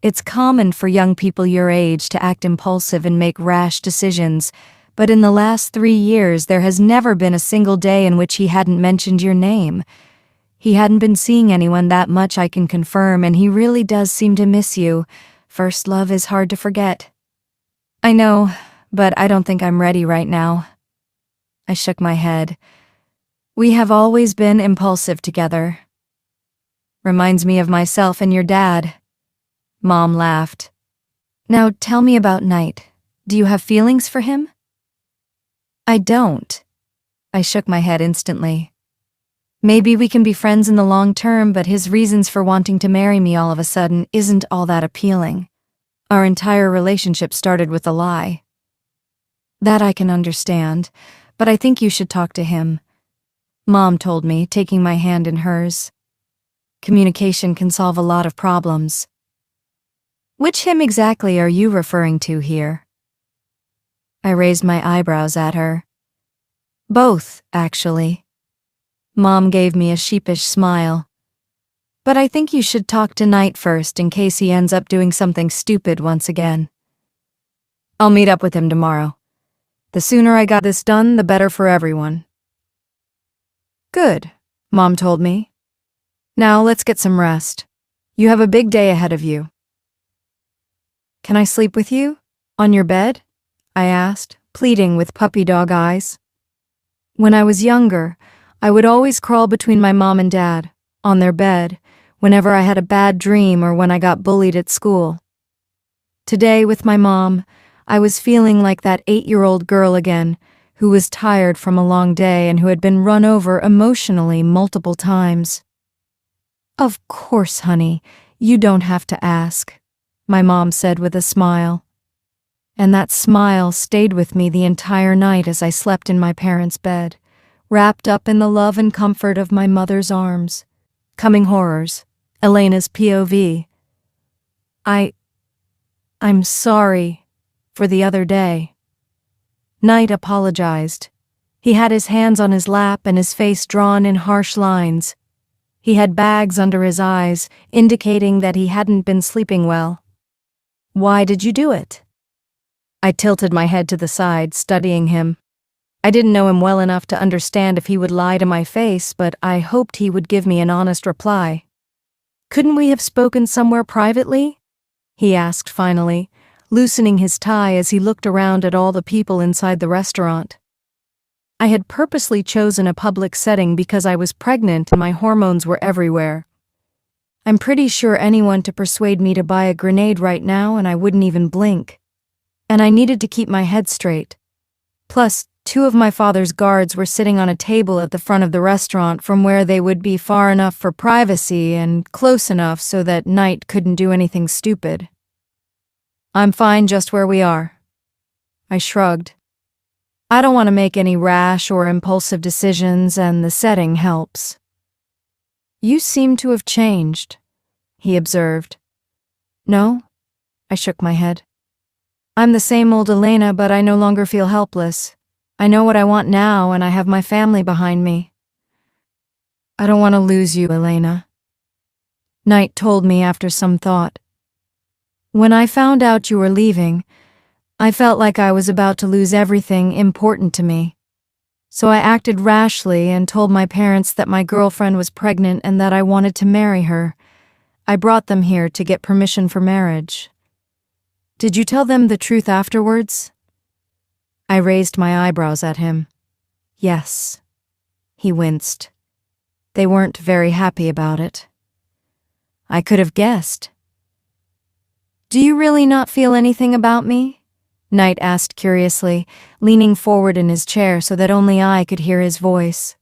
It's common for young people your age to act impulsive and make rash decisions, but in the last 3 years there has never been a single day in which he hadn't mentioned your name. He hadn't been seeing anyone that much, I can confirm, and he really does seem to miss you. First love is hard to forget. I know, but I don't think I'm ready right now. I shook my head. We have always been impulsive together. Reminds me of myself and your dad. Mom laughed. Now tell me about Knight. Do you have feelings for him? I don't. I shook my head instantly. Maybe we can be friends in the long term, but his reasons for wanting to marry me all of a sudden isn't all that appealing. Our entire relationship started with a lie. That I can understand, but I think you should talk to him. Mom told me, taking my hand in hers. Communication can solve a lot of problems. Which him exactly are you referring to here? I raised my eyebrows at her. Both, actually. Mom gave me a sheepish smile. But I think you should talk to Knight first in case he ends up doing something stupid once again. I'll meet up with him tomorrow. The sooner I got this done, the better for everyone. Good, Mom told me. Now let's get some rest. You have a big day ahead of you. Can I sleep with you? On your bed? I asked, pleading with puppy dog eyes. When I was younger, I would always crawl between my mom and dad, on their bed, whenever I had a bad dream or when I got bullied at school. Today, with my mom, I was feeling like that 8-year-old girl again, who was tired from a long day and who had been run over emotionally multiple times. Of course, honey, you don't have to ask, my mom said with a smile. And that smile stayed with me the entire night as I slept in my parents' bed, wrapped up in the love and comfort of my mother's arms. Coming horrors. Elena's POV. I'm sorry for the other day. Knight apologized. He had his hands on his lap and his face drawn in harsh lines. He had bags under his eyes, indicating that he hadn't been sleeping well. Why did you do it? I tilted my head to the side, studying him. I didn't know him well enough to understand if he would lie to my face, but I hoped he would give me an honest reply. Couldn't we have spoken somewhere privately? He asked finally, loosening his tie as he looked around at all the people inside the restaurant. I had purposely chosen a public setting because I was pregnant and my hormones were everywhere. I'm pretty sure anyone to persuade me to buy a grenade right now and I wouldn't even blink. and I needed to keep my head straight. Plus, two of my father's guards were sitting on a table at the front of the restaurant from where they would be far enough for privacy and close enough so that Knight couldn't do anything stupid. I'm fine just where we are. I shrugged. I don't want to make any rash or impulsive decisions, and the setting helps. You seem to have changed, he observed. No? I shook my head. I'm the same old Elena, but I no longer feel helpless. I know what I want now, and I have my family behind me. I don't want to lose you, Elena. Knight told me after some thought. When I found out you were leaving, I felt like I was about to lose everything important to me. So I acted rashly and told my parents that my girlfriend was pregnant and that I wanted to marry her. I brought them here to get permission for marriage. Did you tell them the truth afterwards? I raised my eyebrows at him. Yes. He winced. They weren't very happy about it. I could have guessed. Do you really not feel anything about me? Knight asked curiously, leaning forward in his chair so that only I could hear his voice.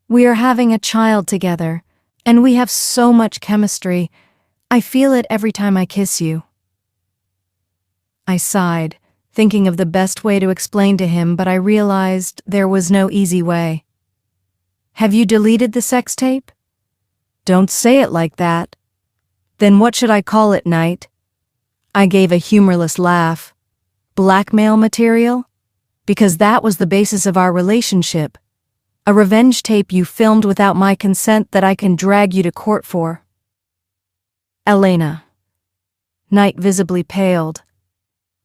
We are having a child together, and we have so much chemistry. I feel it every time I kiss you. I sighed, thinking of the best way to explain to him, but I realized there was no easy way. Have you deleted the sex tape? Don't say it like that. Then what should I call it, Knight? I gave a humorless laugh. Blackmail material? Because that was the basis of our relationship. A revenge tape you filmed without my consent that I can drag you to court for. Elena. Knight visibly paled.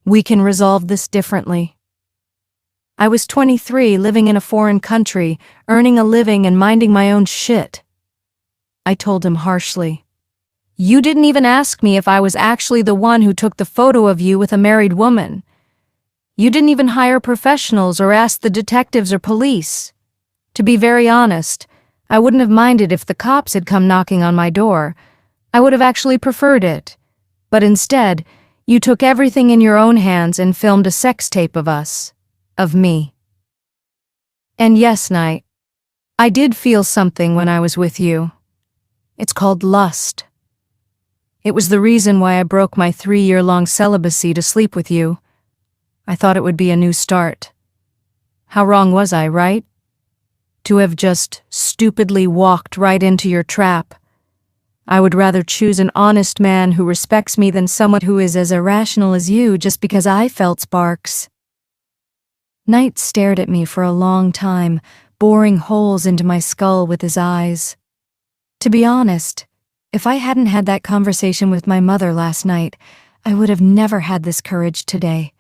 We can resolve this differently. I was 23, living in a foreign country, earning a living and minding my own shit. I told him harshly. You didn't even ask me if I was actually the one who took the photo of you with a married woman. You didn't even hire professionals or ask the detectives or police. To be very honest, I wouldn't have minded if the cops had come knocking on my door. I would have actually preferred it. But instead, you took everything in your own hands and filmed a sex tape of us. Of me. And yes, Knight, I did feel something when I was with you. It's called lust. It was the reason why I broke my 3-year-long celibacy to sleep with you. I thought it would be a new start. How wrong was I, right? To have just stupidly walked right into your trap. I would rather choose an honest man who respects me than someone who is as irrational as you just because I felt sparks. Knight stared at me for a long time, boring holes into my skull with his eyes. To be honest, if I hadn't had that conversation with my mother last night, I would have never had this courage today.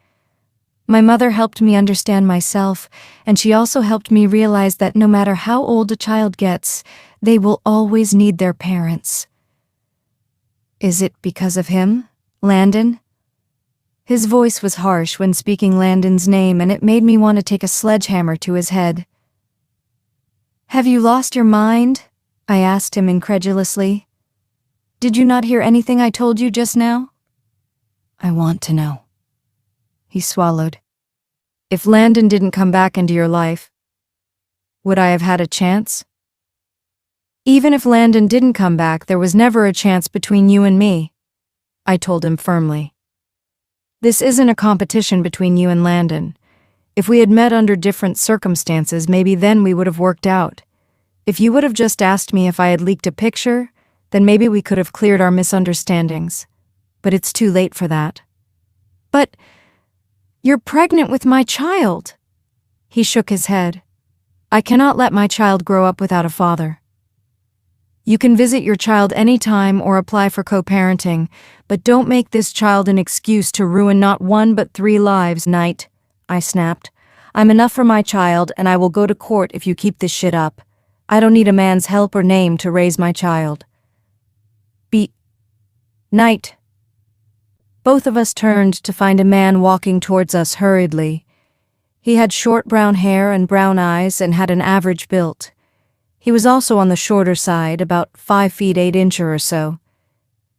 My mother helped me understand myself, and she also helped me realize that no matter how old a child gets, they will always need their parents. Is it because of him, Landon? His voice was harsh when speaking Landon's name, and it made me want to take a sledgehammer to his head. Have you lost your mind? I asked him incredulously. Did you not hear anything I told you just now? I want to know. He swallowed. If Landon didn't come back into your life, would I have had a chance? Even if Landon didn't come back, there was never a chance between you and me, I told him firmly. This isn't a competition between you and Landon. If we had met under different circumstances, maybe then we would have worked out. If you would have just asked me if I had leaked a picture, then maybe we could have cleared our misunderstandings. But it's too late for that. But you're pregnant with my child. He shook his head. I cannot let my child grow up without a father. You can visit your child anytime or apply for co-parenting, but don't make this child an excuse to ruin not 1 but 3 lives, Knight, I snapped. I'm enough for my child, and I will go to court if you keep this shit up. I don't need a man's help or name to raise my child. Knight. Both of us turned to find a man walking towards us hurriedly. He had short brown hair and brown eyes and had an average build. He was also on the shorter side, about 5 feet 8 inches or so.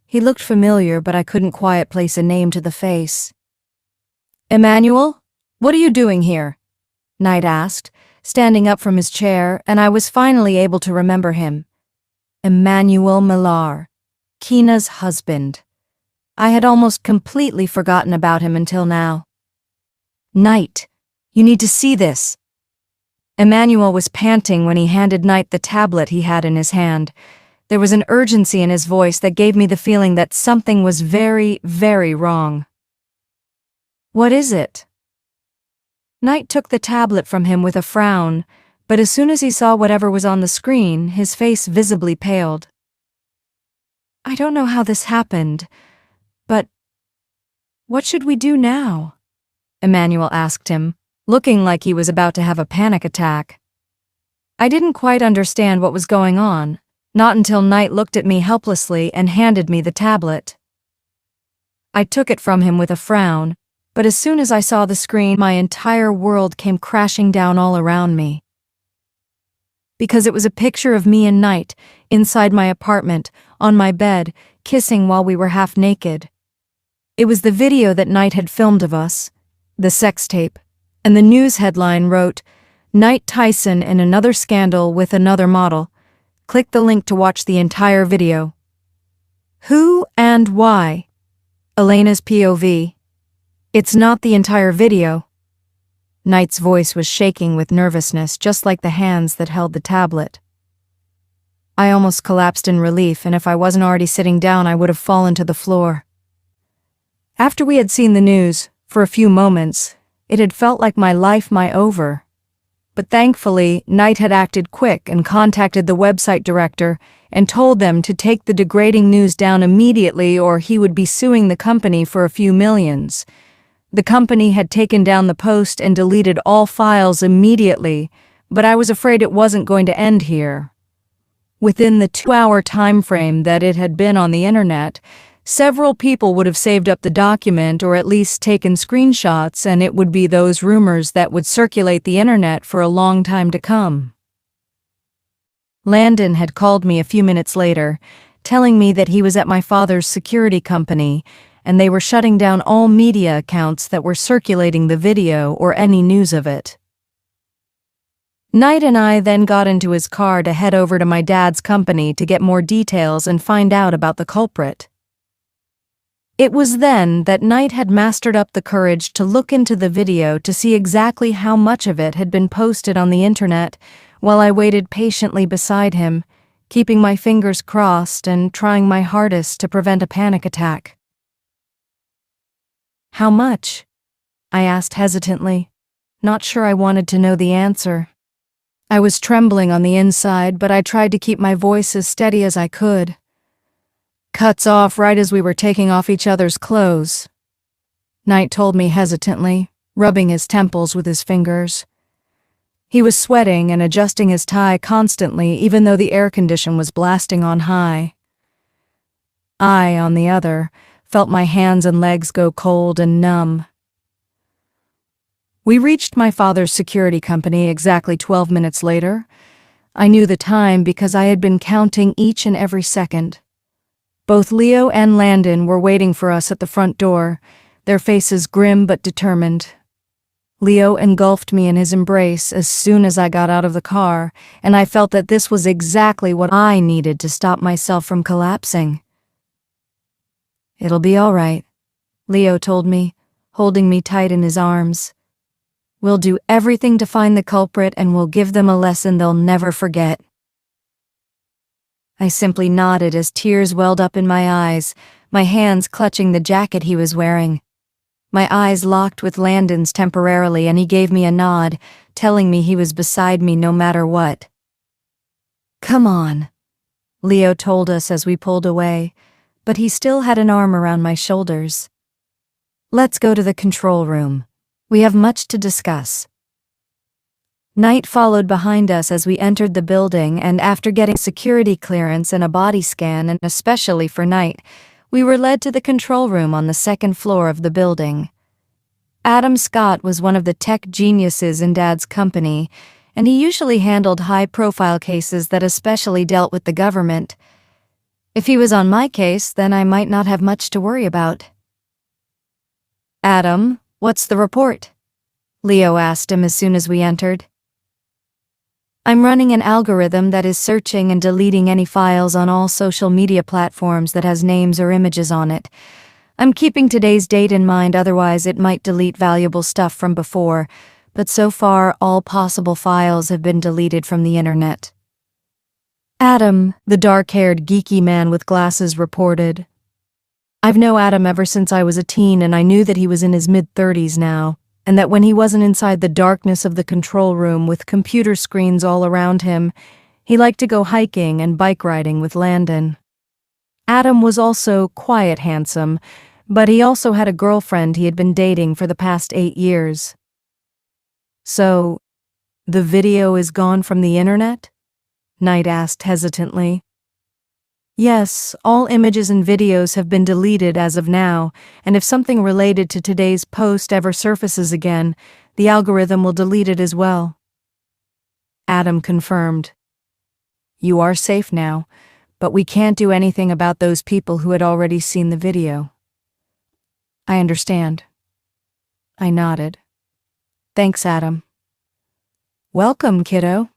He looked familiar, but I couldn't quite place a name to the face. Emmanuel, what are you doing here? Knight asked, standing up from his chair, and I was finally able to remember him. Emmanuel Millar, Keena's husband. I had almost completely forgotten about him until now. Knight, you need to see this. Emmanuel was panting when he handed Knight the tablet he had in his hand. There was an urgency in his voice that gave me the feeling that something was very, very wrong. What is it? Knight took the tablet from him with a frown, but as soon as he saw whatever was on the screen, his face visibly paled. I don't know how this happened, but what should we do now? Emmanuel asked him, looking like he was about to have a panic attack. I didn't quite understand what was going on, not until Knight looked at me helplessly and handed me the tablet. I took it from him with a frown, but as soon as I saw the screen, my entire world came crashing down all around me. Because it was a picture of me and Knight, inside my apartment, on my bed, kissing while we were half naked. It was the video that Knight had filmed of us, the sex tape, and the news headline wrote, Knight Tyson in another scandal with another model. Click the link to watch the entire video. Who and why? Elena's POV. It's not the entire video. Knight's voice was shaking with nervousness, just like the hands that held the tablet. I almost collapsed in relief, and if I wasn't already sitting down, I would have fallen to the floor. After we had seen the news, for a few moments, it had felt like my life might over. But thankfully, Knight had acted quick and contacted the website director and told them to take the degrading news down immediately or he would be suing the company for a few millions. The company had taken down the post and deleted all files immediately, but I was afraid it wasn't going to end here. Within the 2-hour time frame that it had been on the internet, several people would have saved up the document or at least taken screenshots, and it would be those rumors that would circulate the internet for a long time to come. Landon had called me a few minutes later, telling me that he was at my father's security company, and they were shutting down all media accounts that were circulating the video or any news of it. Knight and I then got into his car to head over to my dad's company to get more details and find out about the culprit. It was then that Knight had mastered up the courage to look into the video to see exactly how much of it had been posted on the internet, while I waited patiently beside him, keeping my fingers crossed and trying my hardest to prevent a panic attack. How much? I asked hesitantly, not sure I wanted to know the answer. I was trembling on the inside, but I tried to keep my voice as steady as I could. Cuts off right as we were taking off each other's clothes. Knight told me hesitantly, rubbing his temples with his fingers. He was sweating and adjusting his tie constantly, even though the air condition was blasting on high. I, on the other, felt my hands and legs go cold and numb. We reached my father's security company exactly 12 minutes later. I knew the time because I had been counting each and every second. Both Leo and Landon were waiting for us at the front door, their faces grim but determined. Leo engulfed me in his embrace as soon as I got out of the car, and I felt that this was exactly what I needed to stop myself from collapsing. It'll be all right, Leo told me, holding me tight in his arms. We'll do everything to find the culprit and we'll give them a lesson they'll never forget. I simply nodded as tears welled up in my eyes, my hands clutching the jacket he was wearing. My eyes locked with Landon's temporarily, and he gave me a nod, telling me he was beside me no matter what. Come on, Leo told us as we pulled away, but he still had an arm around my shoulders. Let's go to the control room. We have much to discuss. Knight followed behind us as we entered the building, and after getting security clearance and a body scan, and especially for Knight, we were led to the control room on the second floor of the building. Adam Scott was one of the tech geniuses in Dad's company, and he usually handled high-profile cases that especially dealt with the government. If he was on my case, then I might not have much to worry about. Adam, What's the report? Leo asked him as soon as we entered. I'm running an algorithm that is searching and deleting any files on all social media platforms that has names or images on it. I'm keeping today's date in mind, otherwise it might delete valuable stuff from before, but so far all possible files have been deleted from the internet. Adam, the dark-haired geeky man with glasses, reported. I've known Adam ever since I was a teen, and I knew that he was in his mid-30s now, and that when he wasn't inside the darkness of the control room with computer screens all around him, he liked to go hiking and bike riding with Landon. Adam was also quiet handsome, but he also had a girlfriend he had been dating for the past 8 years. So, the video is gone from the internet? Knight asked hesitantly. Yes, all images and videos have been deleted as of now, and if something related to today's post ever surfaces again, the algorithm will delete it as well. Adam confirmed. You are safe now, but we can't do anything about those people who had already seen the video. I understand. I nodded. Thanks, Adam. Welcome, kiddo.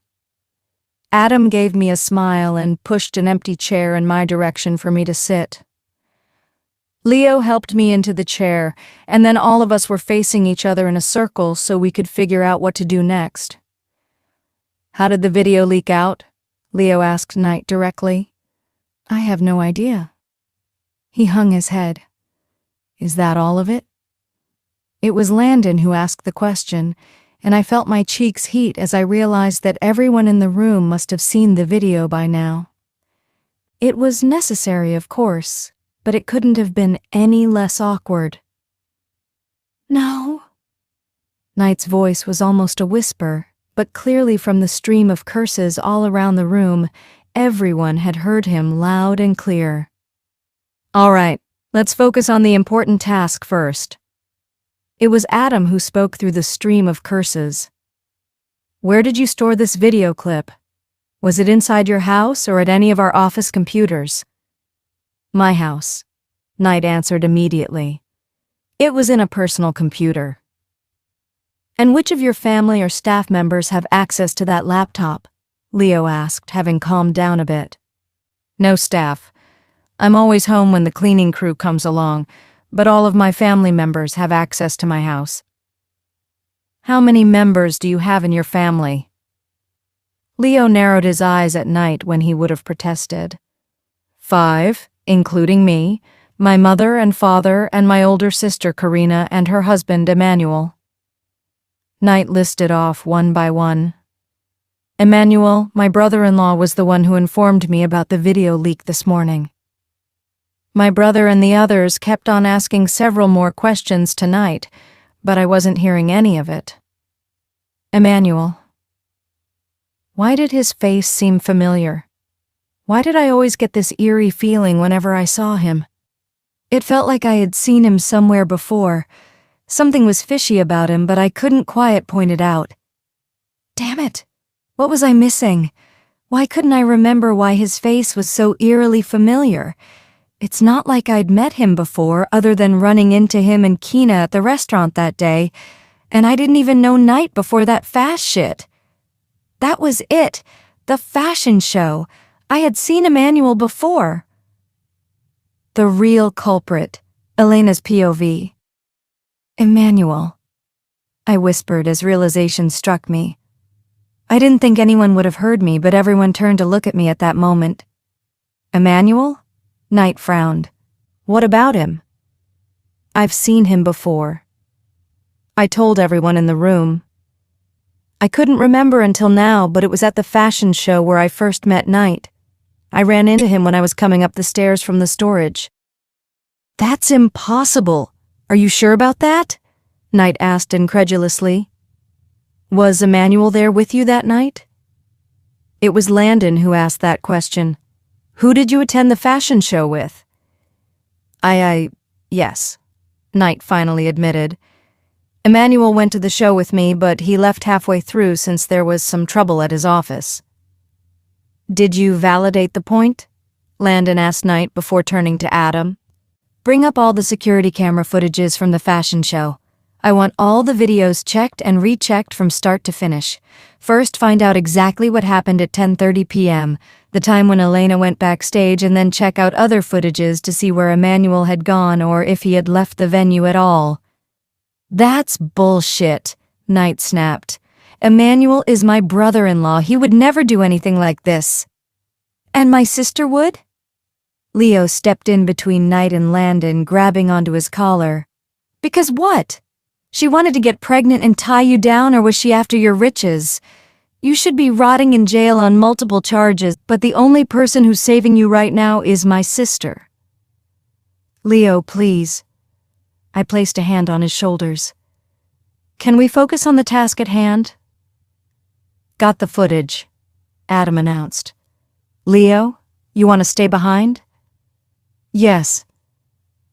Adam gave me a smile and pushed an empty chair in my direction for me to sit. Leo helped me into the chair, and then all of us were facing each other in a circle so we could figure out what to do next. How did the video leak out? Leo asked Knight directly. I have no idea. He hung his head. Is that all of it? It was Landon who asked the question, and I felt my cheeks heat as I realized that everyone in the room must have seen the video by now. It was necessary, of course, but it couldn't have been any less awkward. No. Knight's voice was almost a whisper, but clearly from the stream of curses all around the room, everyone had heard him loud and clear. All right, let's focus on the important task first. It was Adam who spoke through the stream of curses. Where did you store this video clip? Was it inside your house or at any of our office computers? My house, Knight answered immediately. It was in a personal computer. And which of your family or staff members have access to that laptop? Leo asked, having calmed down a bit. No staff. I'm always home when the cleaning crew comes along, but all of my family members have access to my house. How many members do you have in your family? Leo narrowed his eyes at Knight when he would have protested. 5, including me, my mother and father, and my older sister Karina and her husband Emmanuel. Knight listed off one by one. Emmanuel, my brother-in-law, was the one who informed me about the video leak this morning. My brother and the others kept on asking several more questions tonight, but I wasn't hearing any of it. Emmanuel. Why did his face seem familiar? Why did I always get this eerie feeling whenever I saw him? It felt like I had seen him somewhere before. Something was fishy about him, but I couldn't quite point it out. Damn it! What was I missing? Why couldn't I remember why his face was so eerily familiar? It's not like I'd met him before, other than running into him and Kina at the restaurant that day, and I didn't even know Knight before that fast shit. That was it, the fashion show. I had seen Emmanuel before. The real culprit, Elena's POV. Emmanuel, I whispered as realization struck me. I didn't think anyone would have heard me, but everyone turned to look at me at that moment. Emmanuel? Knight frowned. What about him? I've seen him before. I told everyone in the room. I couldn't remember until now, but it was at the fashion show where I first met Knight. I ran into him when I was coming up the stairs from the storage. That's impossible. Are you sure about that? Knight asked incredulously. Was Emmanuel there with you that night? It was Landon who asked that question. Who did you attend the fashion show with? Yes, Knight finally admitted. Emmanuel went to the show with me, but he left halfway through since there was some trouble at his office. Did you validate the point? Landon asked Knight before turning to Adam. Bring up all the security camera footages from the fashion show. I want all the videos checked and rechecked from start to finish. First, find out exactly what happened at 10:30 p.m., the time when Elena went backstage, and then check out other footages to see where Emmanuel had gone or if he had left the venue at all. That's bullshit, Knight snapped. Emmanuel is my brother-in-law. He would never do anything like this. And my sister would? Leo stepped in between Knight and Landon, grabbing onto his collar. Because what? She wanted to get pregnant and tie you down, or was she after your riches? You should be rotting in jail on multiple charges, but the only person who's saving you right now is my sister. Leo, please. I placed a hand on his shoulders. Can we focus on the task at hand? Got the footage, Adam announced. Leo, you want to stay behind? Yes.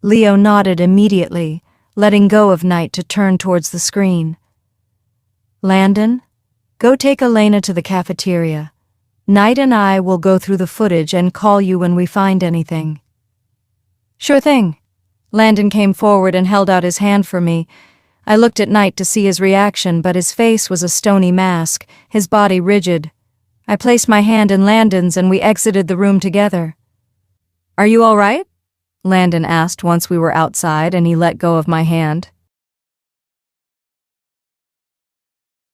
Leo nodded immediately, letting go of Knight to turn towards the screen. Landon, go take Elena to the cafeteria. Knight and I will go through the footage and call you when we find anything. Sure thing. Landon came forward and held out his hand for me. I looked at Knight to see his reaction, but his face was a stony mask, his body rigid. I placed my hand in Landon's and we exited the room together. Are you all right? Landon asked once we were outside and he let go of my hand.